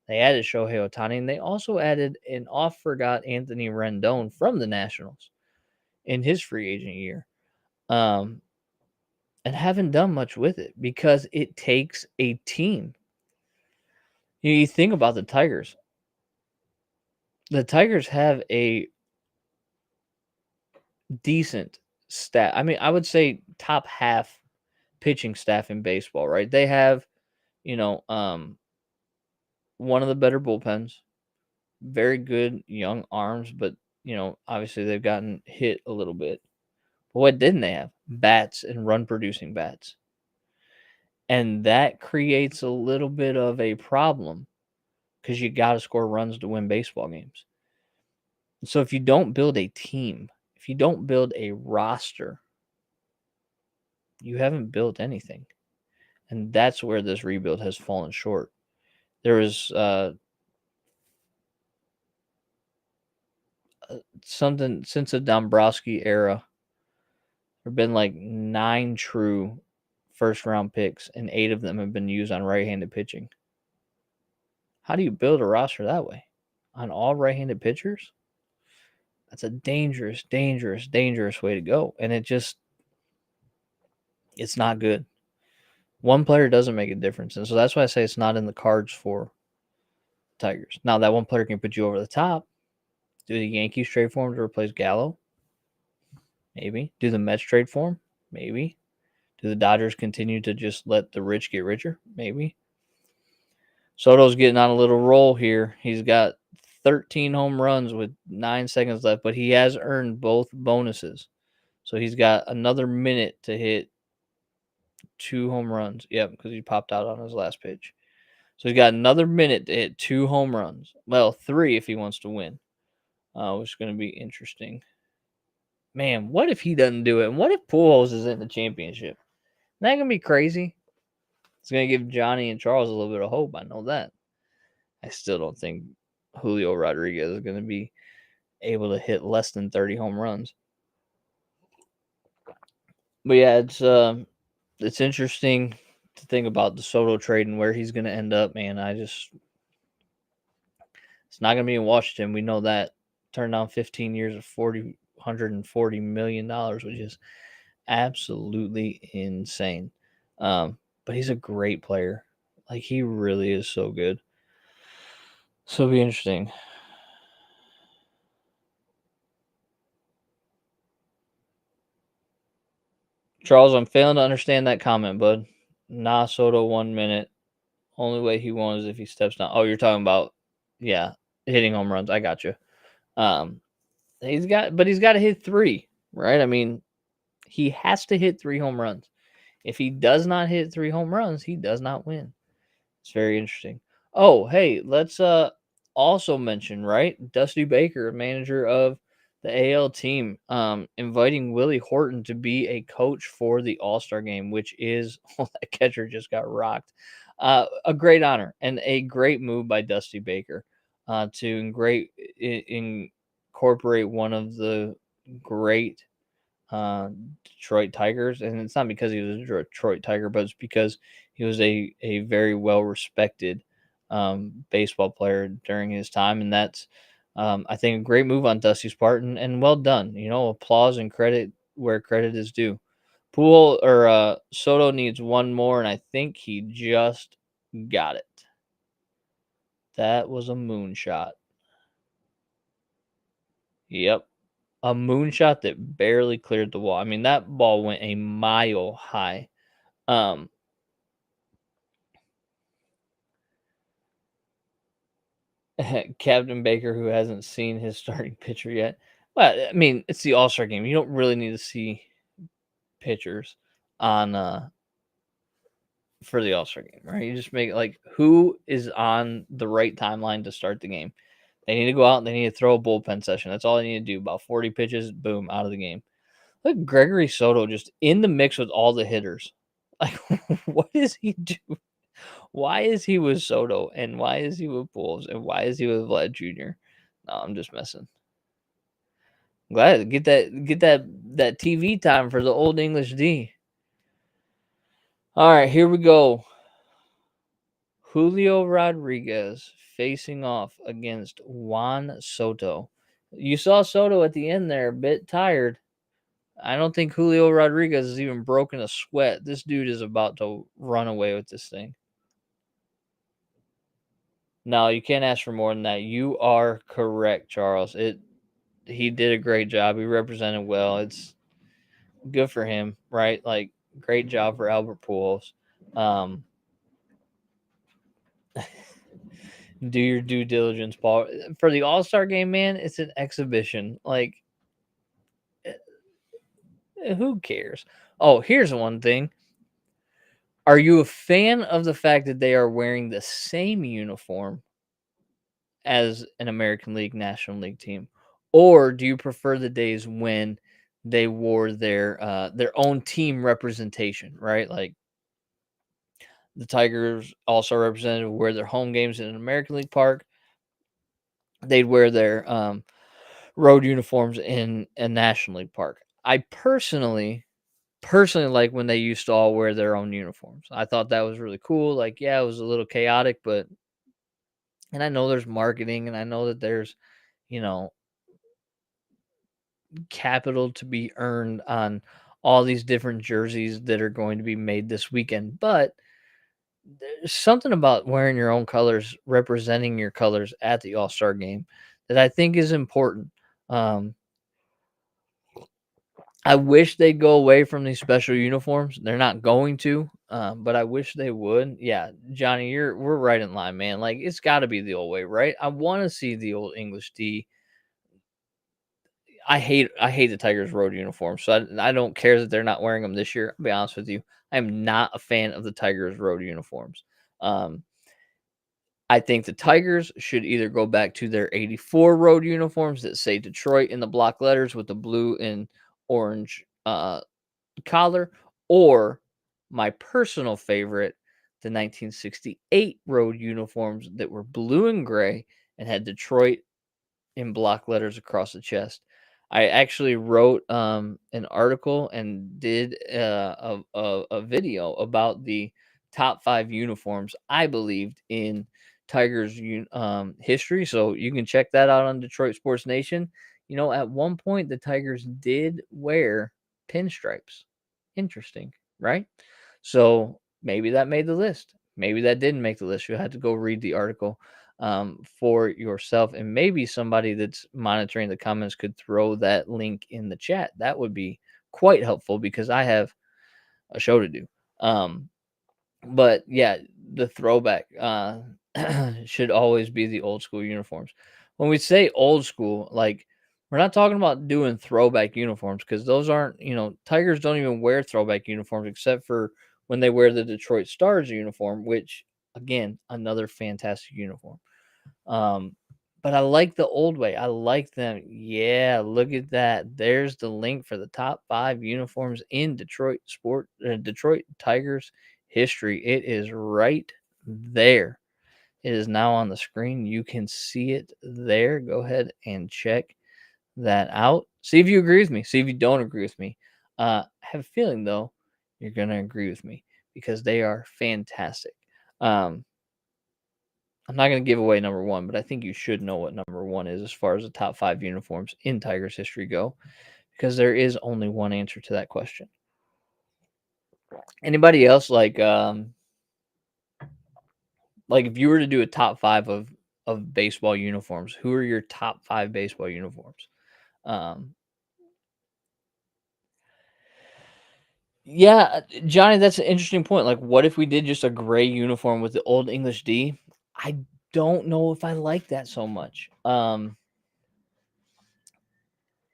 They added Shohei Ohtani, and they also added an oft-forgot Anthony Rendon from the Nationals in his free agent year. And haven't done much with it because it takes a team. You think about the Tigers. The Tigers have a decent stat. I mean, I would say top half pitching staff in baseball, right? They have, you know, one of the better bullpens, very good young arms, but obviously they've gotten hit a little bit. But what didn't they have? Bats and run producing bats. And that creates a little bit of a problem because you got to score runs to win baseball games. So if you don't build a team, if you don't build a roster, you haven't built anything. And that's where this rebuild has fallen short. There was something since the Dombrowski era. There have been like 9 true first round picks, and 8 of them have been used on right-handed pitching. How do you build a roster that way? On all right-handed pitchers? That's a dangerous, dangerous, dangerous way to go. And it's not good. One player doesn't make a difference. And so that's why I say it's not in the cards for Tigers. Now, that one player can put you over the top. Do the Yankees trade for him to replace Gallo? Maybe. Do the Mets trade for him? Maybe. Do the Dodgers continue to just let the rich get richer? Maybe. Soto's getting on a little roll here. He's got 13 home runs with 9 seconds left, but he has earned both bonuses. So he's got another minute to hit 2 home runs. Yep, because he popped out on his last pitch. So he's got another minute to hit 2 home runs. Well, 3 if he wants to win, which is going to be interesting. Man, what if he doesn't do it? And what if Pujols is in the championship? Isn't that going to be crazy? It's going to give Johnny and Charles a little bit of hope. I know that. I still don't think Julio Rodriguez is going to be able to hit less than 30 home runs. But yeah, it's interesting to think about the Soto trade and where he's going to end up, man. It's not going to be in Washington. We know that. Turned down 15 years of $140 million, which is absolutely insane. But he's a great player. Like, he really is so good. So it'll be interesting. Charles, I'm failing to understand that comment, bud. Nah, Soto 1 minute. Only way he won is if he steps down. Oh, you're talking about, yeah, hitting home runs. I got you. He's got to hit 3, right? I mean, he has to hit 3 home runs. If he does not hit 3 home runs, he does not win. It's very interesting. Oh, hey, let's also mention, right? Dusty Baker, manager of the AL team, inviting Willie Horton to be a coach for the All-Star game, which is, that catcher just got rocked. A great honor and a great move by Dusty Baker to incorporate one of the great Detroit Tigers. And it's not because he was a Detroit Tiger, but it's because he was a very well-respected baseball player during his time. And that's, I think, a great move on Dusty's part and well done. Applause and credit where credit is due. Soto needs one more, and I think he just got it. That was a moonshot. Yep. A moonshot that barely cleared the wall. I mean, that ball went a mile high. Captain Baker, who hasn't seen his starting pitcher yet, Well, I mean, it's the All-Star game. You don't really need to see pitchers on for the All-Star game, right? You just make it like who is on the right timeline to start the game. They need to go out and they need to throw a bullpen session. That's all they need to do. About 40 pitches, boom, out of the game. Look, Gregory Soto just in the mix with all the hitters. Like, what is he doing? Why is he with Soto and why is he with Pujols and why is he with Vlad Jr.? No, I'm just messing. Glad to get that TV time for the Old English D. All right, here we go. Julio Rodriguez facing off against Juan Soto. You saw Soto at the end there, a bit tired. I don't think Julio Rodriguez has even broken a sweat. This dude is about to run away with this thing. No, you can't ask for more than that. You are correct, Charles. He did a great job. He represented well. It's good for him, right? Like, great job for Albert Pujols. Do your due diligence, Paul. For the All-Star game, man, it's an exhibition. Like, who cares? Oh, here's one thing. Are you a fan of the fact that they are wearing the same uniform as an American League, National League team? Or do you prefer the days when they wore their own team representation, right? Like the Tigers also represented wear their home games in an American League park. They'd wear their road uniforms in a National League park. I personally like when they used to all wear their own uniforms. I thought that was really cool. Like, yeah, it was a little chaotic, but and I know there's marketing and I know that there's, you know, capital to be earned on all these different jerseys that are going to be made this weekend, but there's something about wearing your own colors, representing your colors at the All-Star game that I think is important. Um, I wish they'd go away from these special uniforms. They're not going to, but I wish they would. Yeah, Johnny, we're right in line, man. Like, it's got to be the old way, right? I want to see the old English D. I hate the Tigers road uniforms, so I don't care that they're not wearing them this year. I'll be honest with you, I am not a fan of the Tigers road uniforms. I think the Tigers should either go back to their '84 road uniforms that say Detroit in the block letters with the blue and orange collar, or my personal favorite, the 1968 road uniforms that were blue and gray and had Detroit in block letters across the chest. I actually wrote an article and did a video about the top 5 uniforms I believed in Tigers history. So you can check that out on Detroit Sports Nation. You know, at one point the Tigers did wear pinstripes. Interesting, right? So maybe that made the list. Maybe that didn't make the list. You had to go read the article for yourself, and maybe somebody that's monitoring the comments could throw that link in the chat. That would be quite helpful because I have a show to do. But yeah, the throwback should always be the old school uniforms. When we say old school, like, we're not talking about doing throwback uniforms because those aren't, Tigers don't even wear throwback uniforms except for when they wear the Detroit Stars uniform, which, again, another fantastic uniform. But I like the old way. I like them. Yeah, look at that. There's the link for the top 5 uniforms in Detroit Tigers history. It is right there. It is now on the screen. You can see it there. Go ahead and check that out. See if you agree with me. See if you don't agree with me. I have a feeling, though, you're going to agree with me because they are fantastic. I'm not going to give away number 1, but I think you should know what number 1 is as far as the top 5 uniforms in Tigers history go, because there is only one answer to that question. Anybody else like if you were to do a top 5 of baseball uniforms, who are your top 5 baseball uniforms? Yeah, Johnny, that's an interesting point. Like, what if we did just a gray uniform with the old English D? I don't know if I like that so much.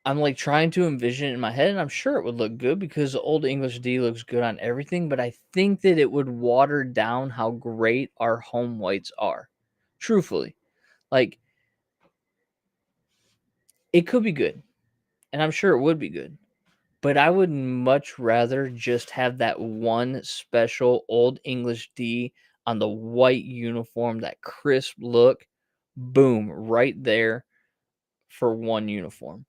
I'm like trying to envision it in my head, and I'm sure it would look good because the Old English D looks good on everything, but I think that it would water down how great our home whites are. Truthfully. Like, it could be good, and I'm sure it would be good. But I would much rather just have that one special Old English D on the white uniform, that crisp look, boom, right there for one uniform.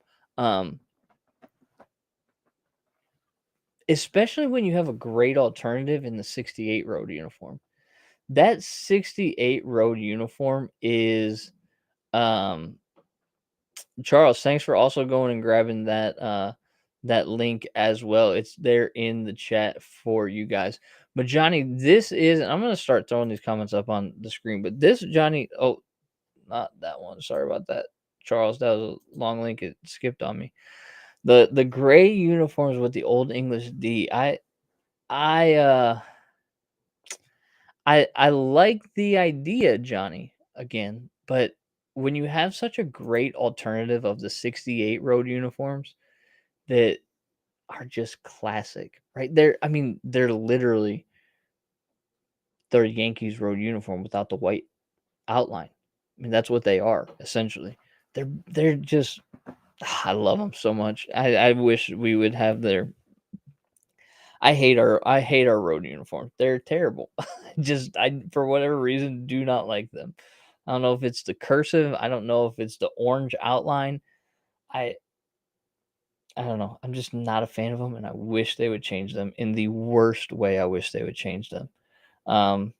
Especially when you have a great alternative in the 68 road uniform. That 68 road uniform is Charles, thanks for also going and grabbing that link as well. It's there in the chat for you guys. But Johnny, this is, and I'm gonna start throwing these comments up on the screen. But this, Johnny, oh, not that one. Sorry about that, Charles. That was a long link. It skipped on me. The gray uniforms with the Old English D. I uh I like the idea, Johnny, again, but when you have such a great alternative of the 68 road uniforms that are just classic, right? They're literally their Yankees road uniform without the white outline. I mean, that's what they are essentially. They're just I love them so much. I wish we would have their I hate our road uniforms. They're terrible. Just I for whatever reason do not like them. I don't know if it's the cursive. I don't know if it's the orange outline. I I don't know. I'm just not a fan of them, and I wish they would change them in the worst way. I wish they would change them. Um,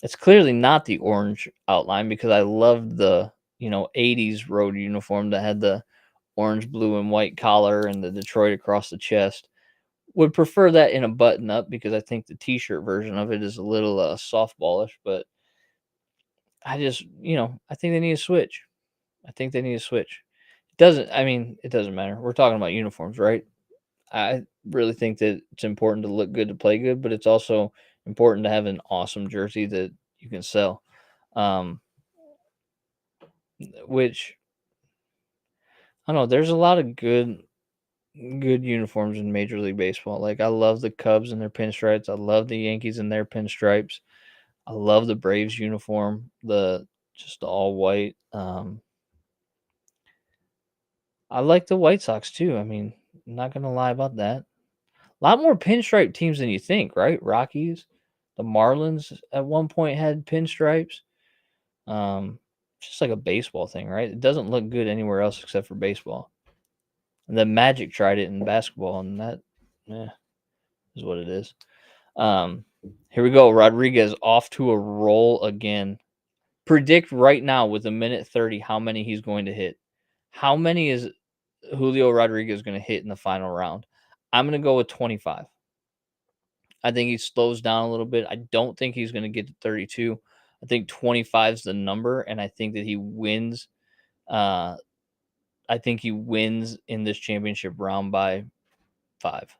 it's clearly not the orange outline because I loved the 80s road uniform that had the orange, blue, and white collar and the Detroit across the chest. Would prefer that in a button up because I think the t-shirt version of it is a little softballish, but I think they need a switch. I think they need a switch. It doesn't matter. We're talking about uniforms, right? I really think that it's important to look good to play good, but it's also important to have an awesome jersey that you can sell. Um, which I don't know, there's a lot of good uniforms in Major League Baseball. Like I love the Cubs and their pinstripes. I love the Yankees and their pinstripes. I love the Braves uniform, the just the all white. I like the White Sox too. I mean, I'm not gonna lie about that. A lot more pinstripe teams than you think, right? Rockies, the Marlins at one point had pinstripes. Um, just like a baseball thing, right? It doesn't look good anywhere else except for baseball. And the Magic tried it in basketball, and that, is what it is. Here we go. Rodriguez off to a roll again. Predict right now with a minute 30 how many he's going to hit. How many is Julio Rodriguez going to hit in the final round? I'm going to go with 25. I think he slows down a little bit. I don't think he's going to get to 32. I think 25 is the number, and I think that he wins. I think he wins in this championship round by 5.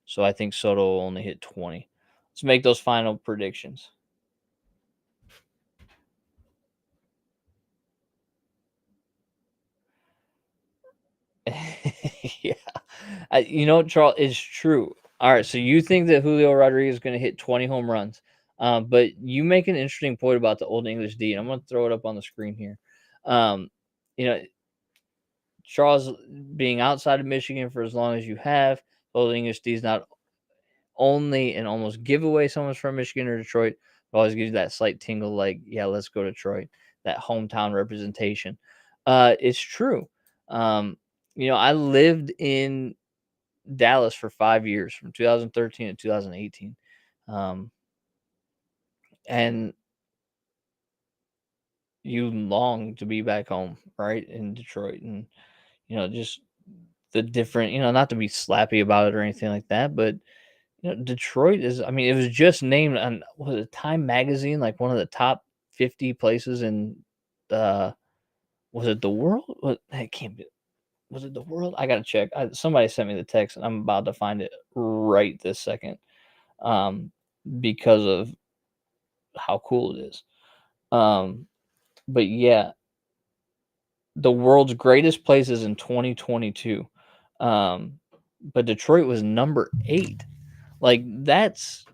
So I think Soto will only hit 20. Let's make those final predictions. Yeah. Charles, it's true. All right, so you think that Julio Rodriguez is going to hit 20 home runs. But you make an interesting point about the Old English D, and I'm going to throw it up on the screen here. You know, Charles being outside of Michigan for as long as you have, Old English D is not only and almost give away someone's from Michigan or Detroit, but always gives you that slight tingle like, yeah, let's go Detroit, that hometown representation. It's true. I lived in Dallas for 5 years from 2013 to 2018. And you long to be back home, right? In Detroit. And, just the different, not to be slappy about it or anything like that, but Detroit is, it was just named on, was it Time Magazine, like one of the top 50 places in was it the world? It can't be. Was it the world? I gotta check. Somebody sent me the text, and I'm about to find it right this second, because of how cool it is. But yeah, the world's greatest places in 2022. But Detroit was number 8. Like, that's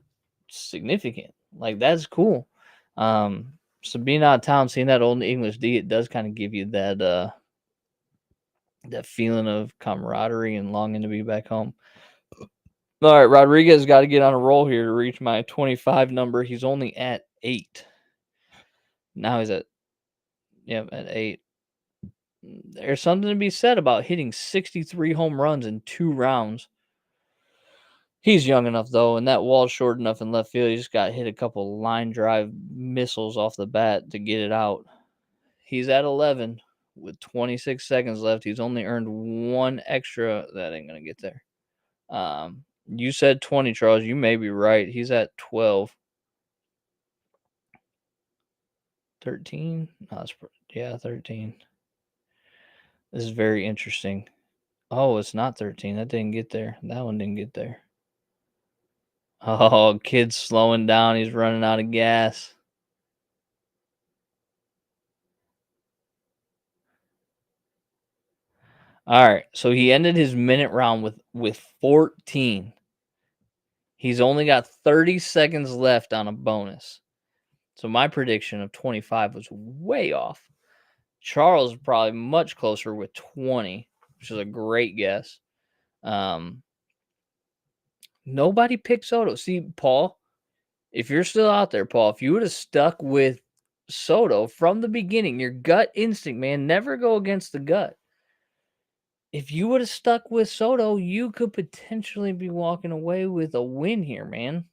significant. Like, that's cool. So being out of town, seeing that old English D, it does kind of give you that feeling of camaraderie and longing to be back home. All right, Rodriguez got to get on a roll here to reach my 25 number. He's only at 8. Now he's at 8. There's something to be said about hitting 63 home runs in 2 rounds. He's young enough, though, and that wall's short enough in left field. He just got hit a couple line drive missiles off the bat to get it out. He's at 11 with 26 seconds left. He's only earned 1 extra. That ain't going to get there. You said 20, Charles. You may be right. He's at 12. 13? No, 13. This is very interesting. Oh, it's not 13. That didn't get there. That one didn't get there. Oh, kid's slowing down. He's running out of gas. All right, so he ended his minute round with 14. He's only got 30 seconds left on a bonus. So my prediction of 25 was way off. Charles is probably much closer with 20, which is a great guess. Nobody picked Soto. See, Paul, if you're still out there, Paul, if you would have stuck with Soto from the beginning, your gut instinct, man, never go against the gut. If you would have stuck with Soto, you could potentially be walking away with a win here, man.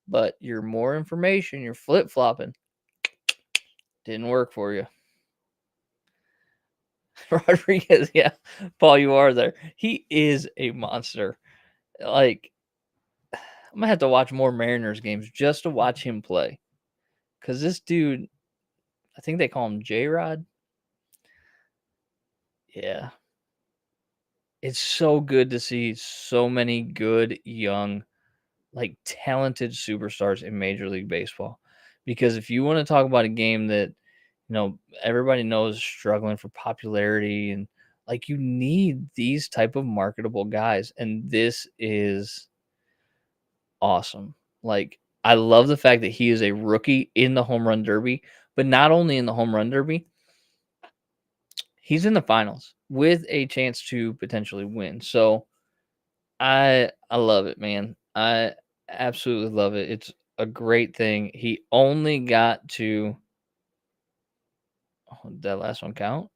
But you're more information, you're flip-flopping. Didn't work for you. Rodriguez, yeah. Paul, you are there. He is a monster. Like, I'm going to have to watch more Mariners games just to watch him play. Because this dude, I think they call him J-Rod. Yeah. It's so good to see so many good, young, like, talented superstars in Major League Baseball. Because if you want to talk about a game that, everybody knows is struggling for popularity, and like, you need these type of marketable guys, and this is awesome. Like, I love the fact that he is a rookie in the Home Run Derby, but not only in the Home Run Derby, he's in the finals with a chance to potentially win. So I love it, man. I absolutely love it. It's a great thing. He only got to did that last one count?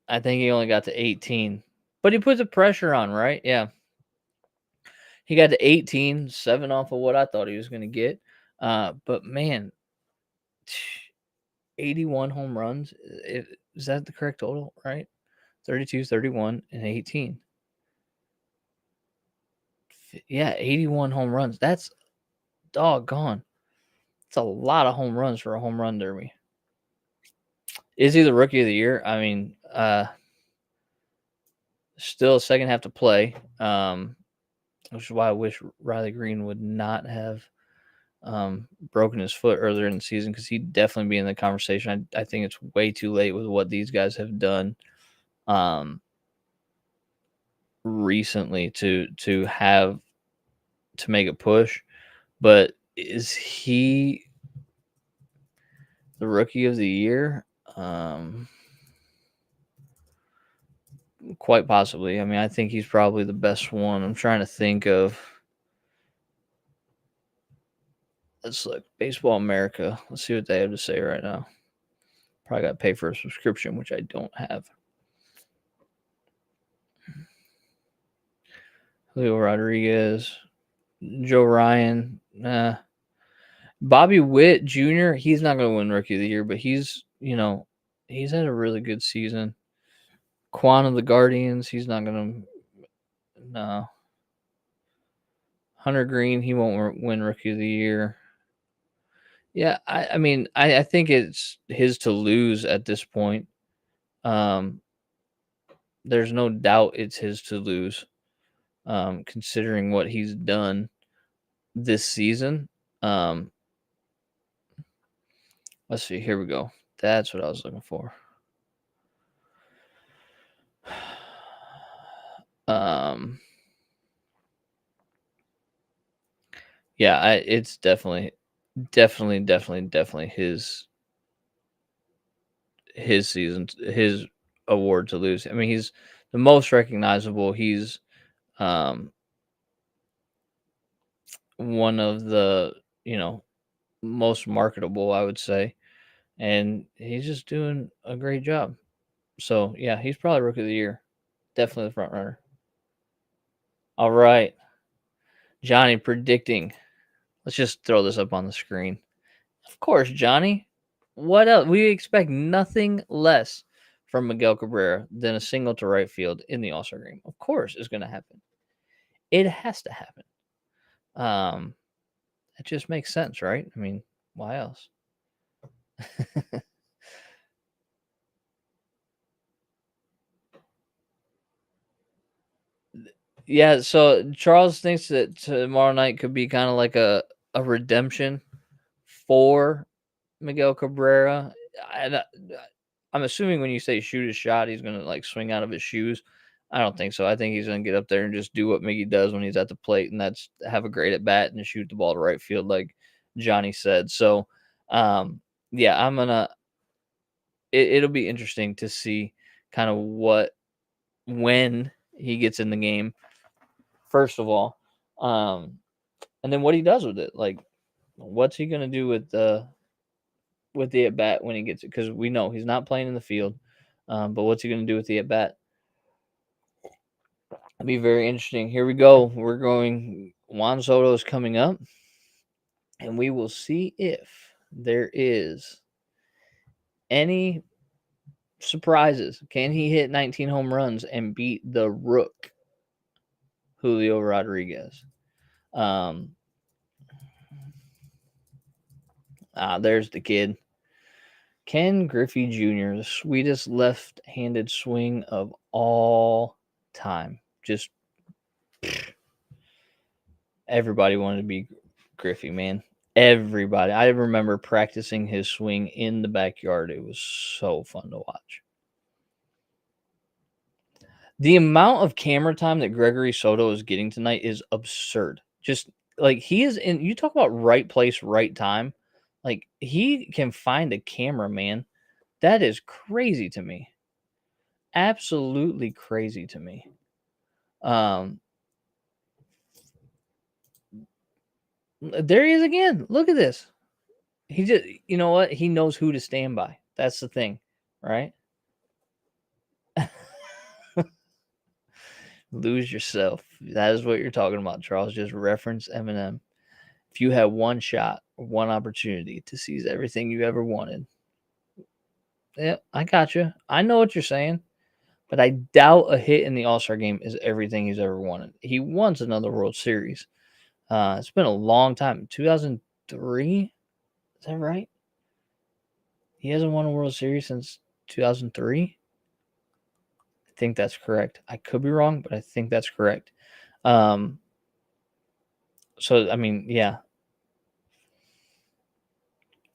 I think he only got to 18. But he put the pressure on, right? Yeah. He got to 18, 7 off of what I thought he was going to get. But man, 81 home runs. Is that the correct total, right? 32, 31, and 18. Yeah, 81 home runs. That's doggone. It's a lot of home runs for a home run derby. Is he the rookie of the year? I mean, still a second half to play, which is why I wish Riley Green would not have broken his foot earlier in the season, because he'd definitely be in the conversation. I think it's way too late with what these guys have done recently to make a push. But is he the rookie of the year? Quite possibly. I mean, I think he's probably the best one. I'm trying to think of. Let's look. Baseball America. Let's see what they have to say right now. Probably got to pay for a subscription, which I don't have. Julio Rodriguez. Joe Ryan. Bobby Witt Jr., he's not going to win Rookie of the Year, but he's had a really good season. Juan of the Guardians, he's not going to. No. Hunter Green, he won't win Rookie of the Year. Yeah, I mean, I think it's his to lose at this point. There's no doubt it's his to lose, considering what he's done this season. Let's see. Here we go. That's what I was looking for. Yeah, it's definitely his season, his award to lose. I mean, he's the most recognizable. He's one of the, most marketable, I would say, and he's just doing a great job. So yeah, he's probably rookie of the year, definitely the front runner. All right, Johnny predicting. Let's just throw this up on the screen. Of course, Johnny. What else? We expect nothing less from Miguel Cabrera than a single to right field in the All-Star game. Of course, it's going to happen. It has to happen. It just makes sense, right? I mean, why else? Yeah, so Charles thinks that tomorrow night could be kind of like a redemption for Miguel Cabrera. I'm assuming when you say shoot his shot, he's going to like swing out of his shoes. I don't think so. I think he's going to get up there and just do what Miggy does when he's at the plate, and that's have a great at bat and shoot the ball to right field, like Johnny said. So, yeah, I'm gonna. It'll be interesting to see kind of when he gets in the game, first of all, and then what he does with it. Like, what's he gonna do with the at bat when he gets it? Because we know he's not playing in the field, but what's he gonna do with the at bat? It'll be very interesting. Here we go. We're going. Juan Soto is coming up, and we will see if there is any surprises. Can he hit 19 home runs and beat the Rook, Julio Rodriguez? There's the kid. Ken Griffey Jr., the sweetest left-handed swing of all time. Just everybody wanted to be Griffey, man. Everybody. I remember practicing his swing in the backyard. It was so fun to watch. The amount of camera time that Gregory Soto is getting tonight is absurd. Just like he is in, you talk about right place, right time. Like he can find a camera, man. That is crazy to me. Absolutely crazy to me. There he is again. Look at this. He just, you know what? He knows who to stand by. That's the thing, right? Lose yourself. That is what you're talking about, Charles. Just reference Eminem. If you had one shot, one opportunity to seize everything you ever wanted. Yeah, I got you. I know what you're saying, but I doubt a hit in the All-Star game is everything he's ever wanted. He wants another World Series. It's been a long time. 2003? Is that right? He hasn't won a World Series since 2003? I think that's correct. I could be wrong, but I think that's correct. So, I mean, yeah.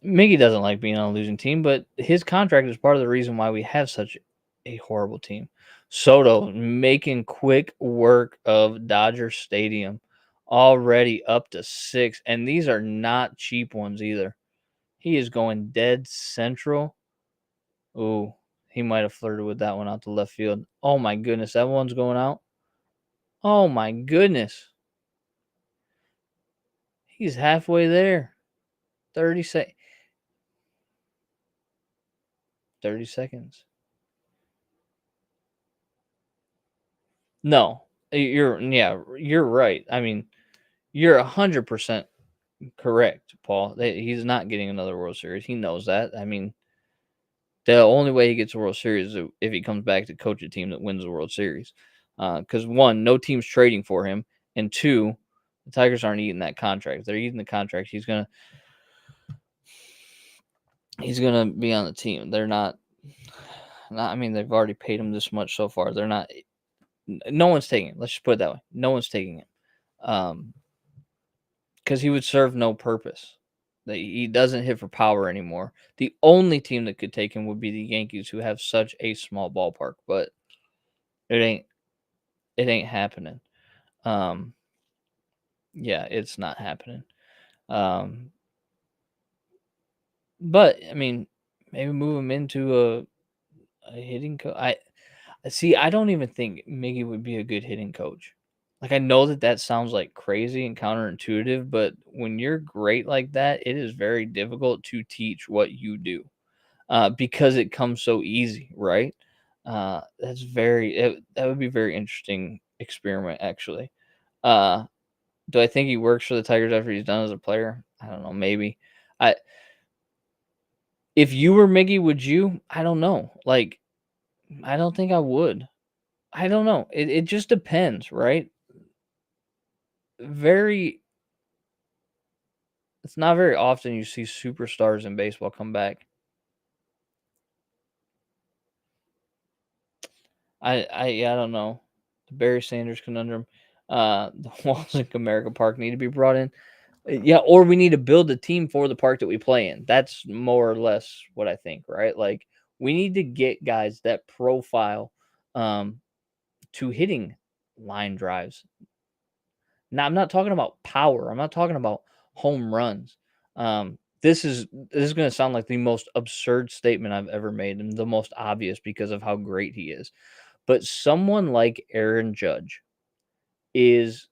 Miggy doesn't like being on a losing team, but his contract is part of the reason why we have such a horrible team. Soto making quick work of Dodger Stadium, already up to 6, and these are not cheap ones either. He is going dead central. Ooh, he might have flirted with that one out to left field. Oh my goodness, that one's going out. Oh my goodness. He's halfway there. 30 seconds. 30 seconds. No, you're right. I mean, you're 100% correct, Paul. He's not getting another World Series. He knows that. I mean, the only way he gets a World Series is if he comes back to coach a team that wins the World Series. Because one, no team's trading for him, and two, the Tigers aren't eating that contract. If they're eating the contract, he's gonna be on the team. They're not. I mean, they've already paid him this much so far. They're not. No one's taking him. Let's just put it that way. No one's taking him. Because he would serve no purpose. He doesn't hit for power anymore. The only team that could take him would be the Yankees, who have such a small ballpark, but it ain't happening. Yeah, it's not happening. But I mean, maybe move him into a hitting coach. I don't even think Miggy would be a good hitting coach. Like, I know that sounds like crazy and counterintuitive, but when you're great like that, it is very difficult to teach what you do, because it comes so easy, right? That would be a very interesting experiment, actually. Do I think he works for the Tigers after he's done as a player? I don't know. Maybe. I If you were Miggy, would you? I don't know. Like, I don't think I would. I don't know. It just depends, right? It's not very often you see superstars in baseball come back. I don't know. The Barry Sanders conundrum. The walls in Comerica Park need to be brought in. Yeah, or we need to build a team for the park that we play in. That's more or less what I think, right? Like, we need to get guys that profile to hitting line drives. Now, I'm not talking about power. I'm not talking about home runs. This is going to sound like the most absurd statement I've ever made, and the most obvious because of how great he is. But someone like Aaron Judge is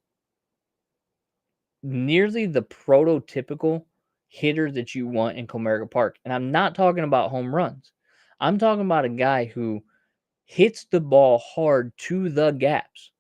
nearly the prototypical hitter that you want in Comerica Park. And I'm not talking about home runs. I'm talking about a guy who hits the ball hard to the gaps.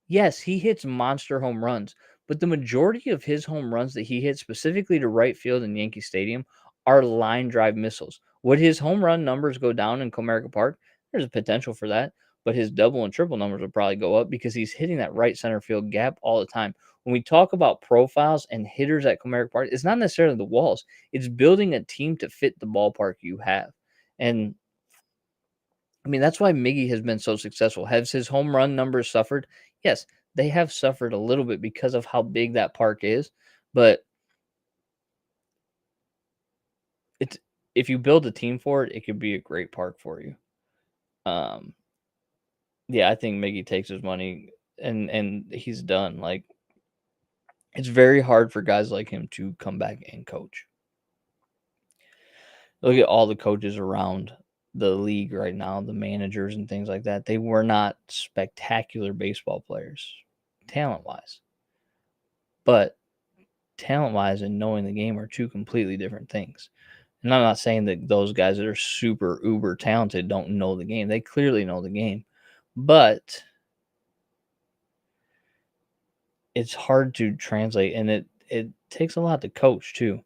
Yes, he hits monster home runs, but the majority of his home runs that he hits, specifically to right field in Yankee Stadium, are line drive missiles. Would his home run numbers go down in Comerica Park? There's a potential for that, but his double and triple numbers would probably go up because he's hitting that right center field gap all the time. When we talk about profiles and hitters at Comerica Park, it's not necessarily the walls. It's building a team to fit the ballpark you have. And I mean, that's why Miggy has been so successful. Has his home run numbers suffered? Yes, they have suffered a little bit because of how big that park is. But it's if you build a team for it, it could be a great park for you. Yeah, I think Miggy takes his money and he's done. Like, it's very hard for guys like him to come back and coach. Look at all the coaches around the league right now, the managers and things like that. They were not spectacular baseball players, talent-wise. But talent-wise and knowing the game are two completely different things. And I'm not saying that those guys that are super uber talented don't know the game. They clearly know the game. But it's hard to translate, and it takes a lot to coach too.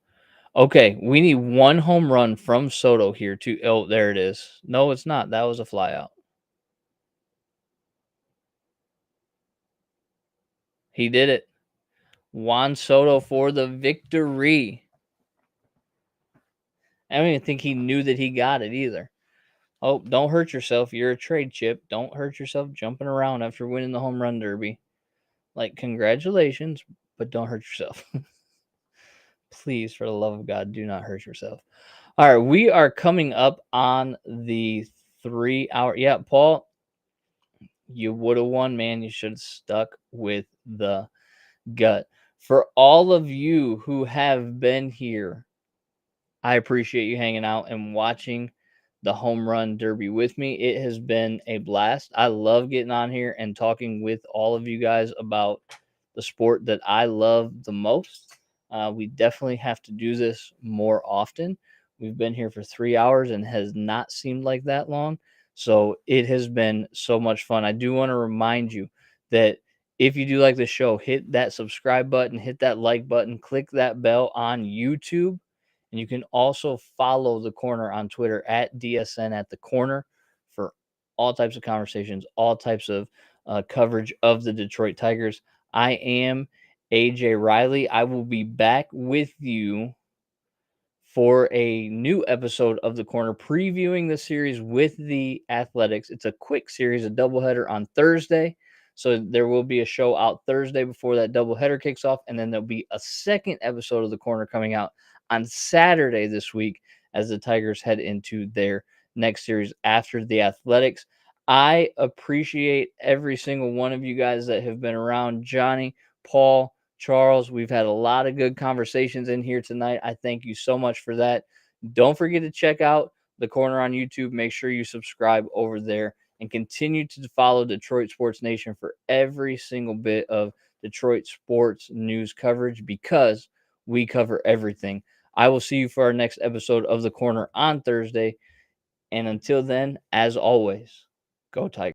Okay, we need one home run from Soto here too. Oh, there it is. No, it's not. That was a flyout. He did it. Juan Soto for the victory. I don't even think he knew that he got it either. Oh, don't hurt yourself. You're a trade chip. Don't hurt yourself jumping around after winning the home run derby. Like, congratulations, but don't hurt yourself. Please, for the love of God, do not hurt yourself. All right, we are coming up on the 3 hour. Yeah, Paul, you would have won, man. You should have stuck with the gut. For all of you who have been here, I appreciate you hanging out and watching the home run derby with me. It has been a blast. I love getting on here and talking with all of you guys about the sport that I love the most. We definitely have to do this more often. We've been here for 3 hours and has not seemed like that long. So it has been so much fun. I do want to remind you that if you do like the show, hit that subscribe button, hit that like button, click that bell on YouTube. And you can also follow the corner on Twitter at DSN at the corner for all types of conversations, all types of coverage of the Detroit Tigers. I am AJ Reilly. I will be back with you for a new episode of the corner, previewing the series with the Athletics. It's a quick series, a doubleheader on Thursday. So there will be a show out Thursday before that doubleheader kicks off, and then there'll be a second episode of the corner coming out on Saturday this week as the Tigers head into their next series after the Athletics. I appreciate every single one of you guys that have been around. Johnny, Paul, Charles, we've had a lot of good conversations in here tonight. I thank you so much for that. Don't forget to check out the Corner on YouTube. Make sure you subscribe over there and continue to follow Detroit Sports Nation for every single bit of Detroit sports news coverage, because we cover everything. I will see you for our next episode of The Corner on Thursday. And until then, as always, go Tigers.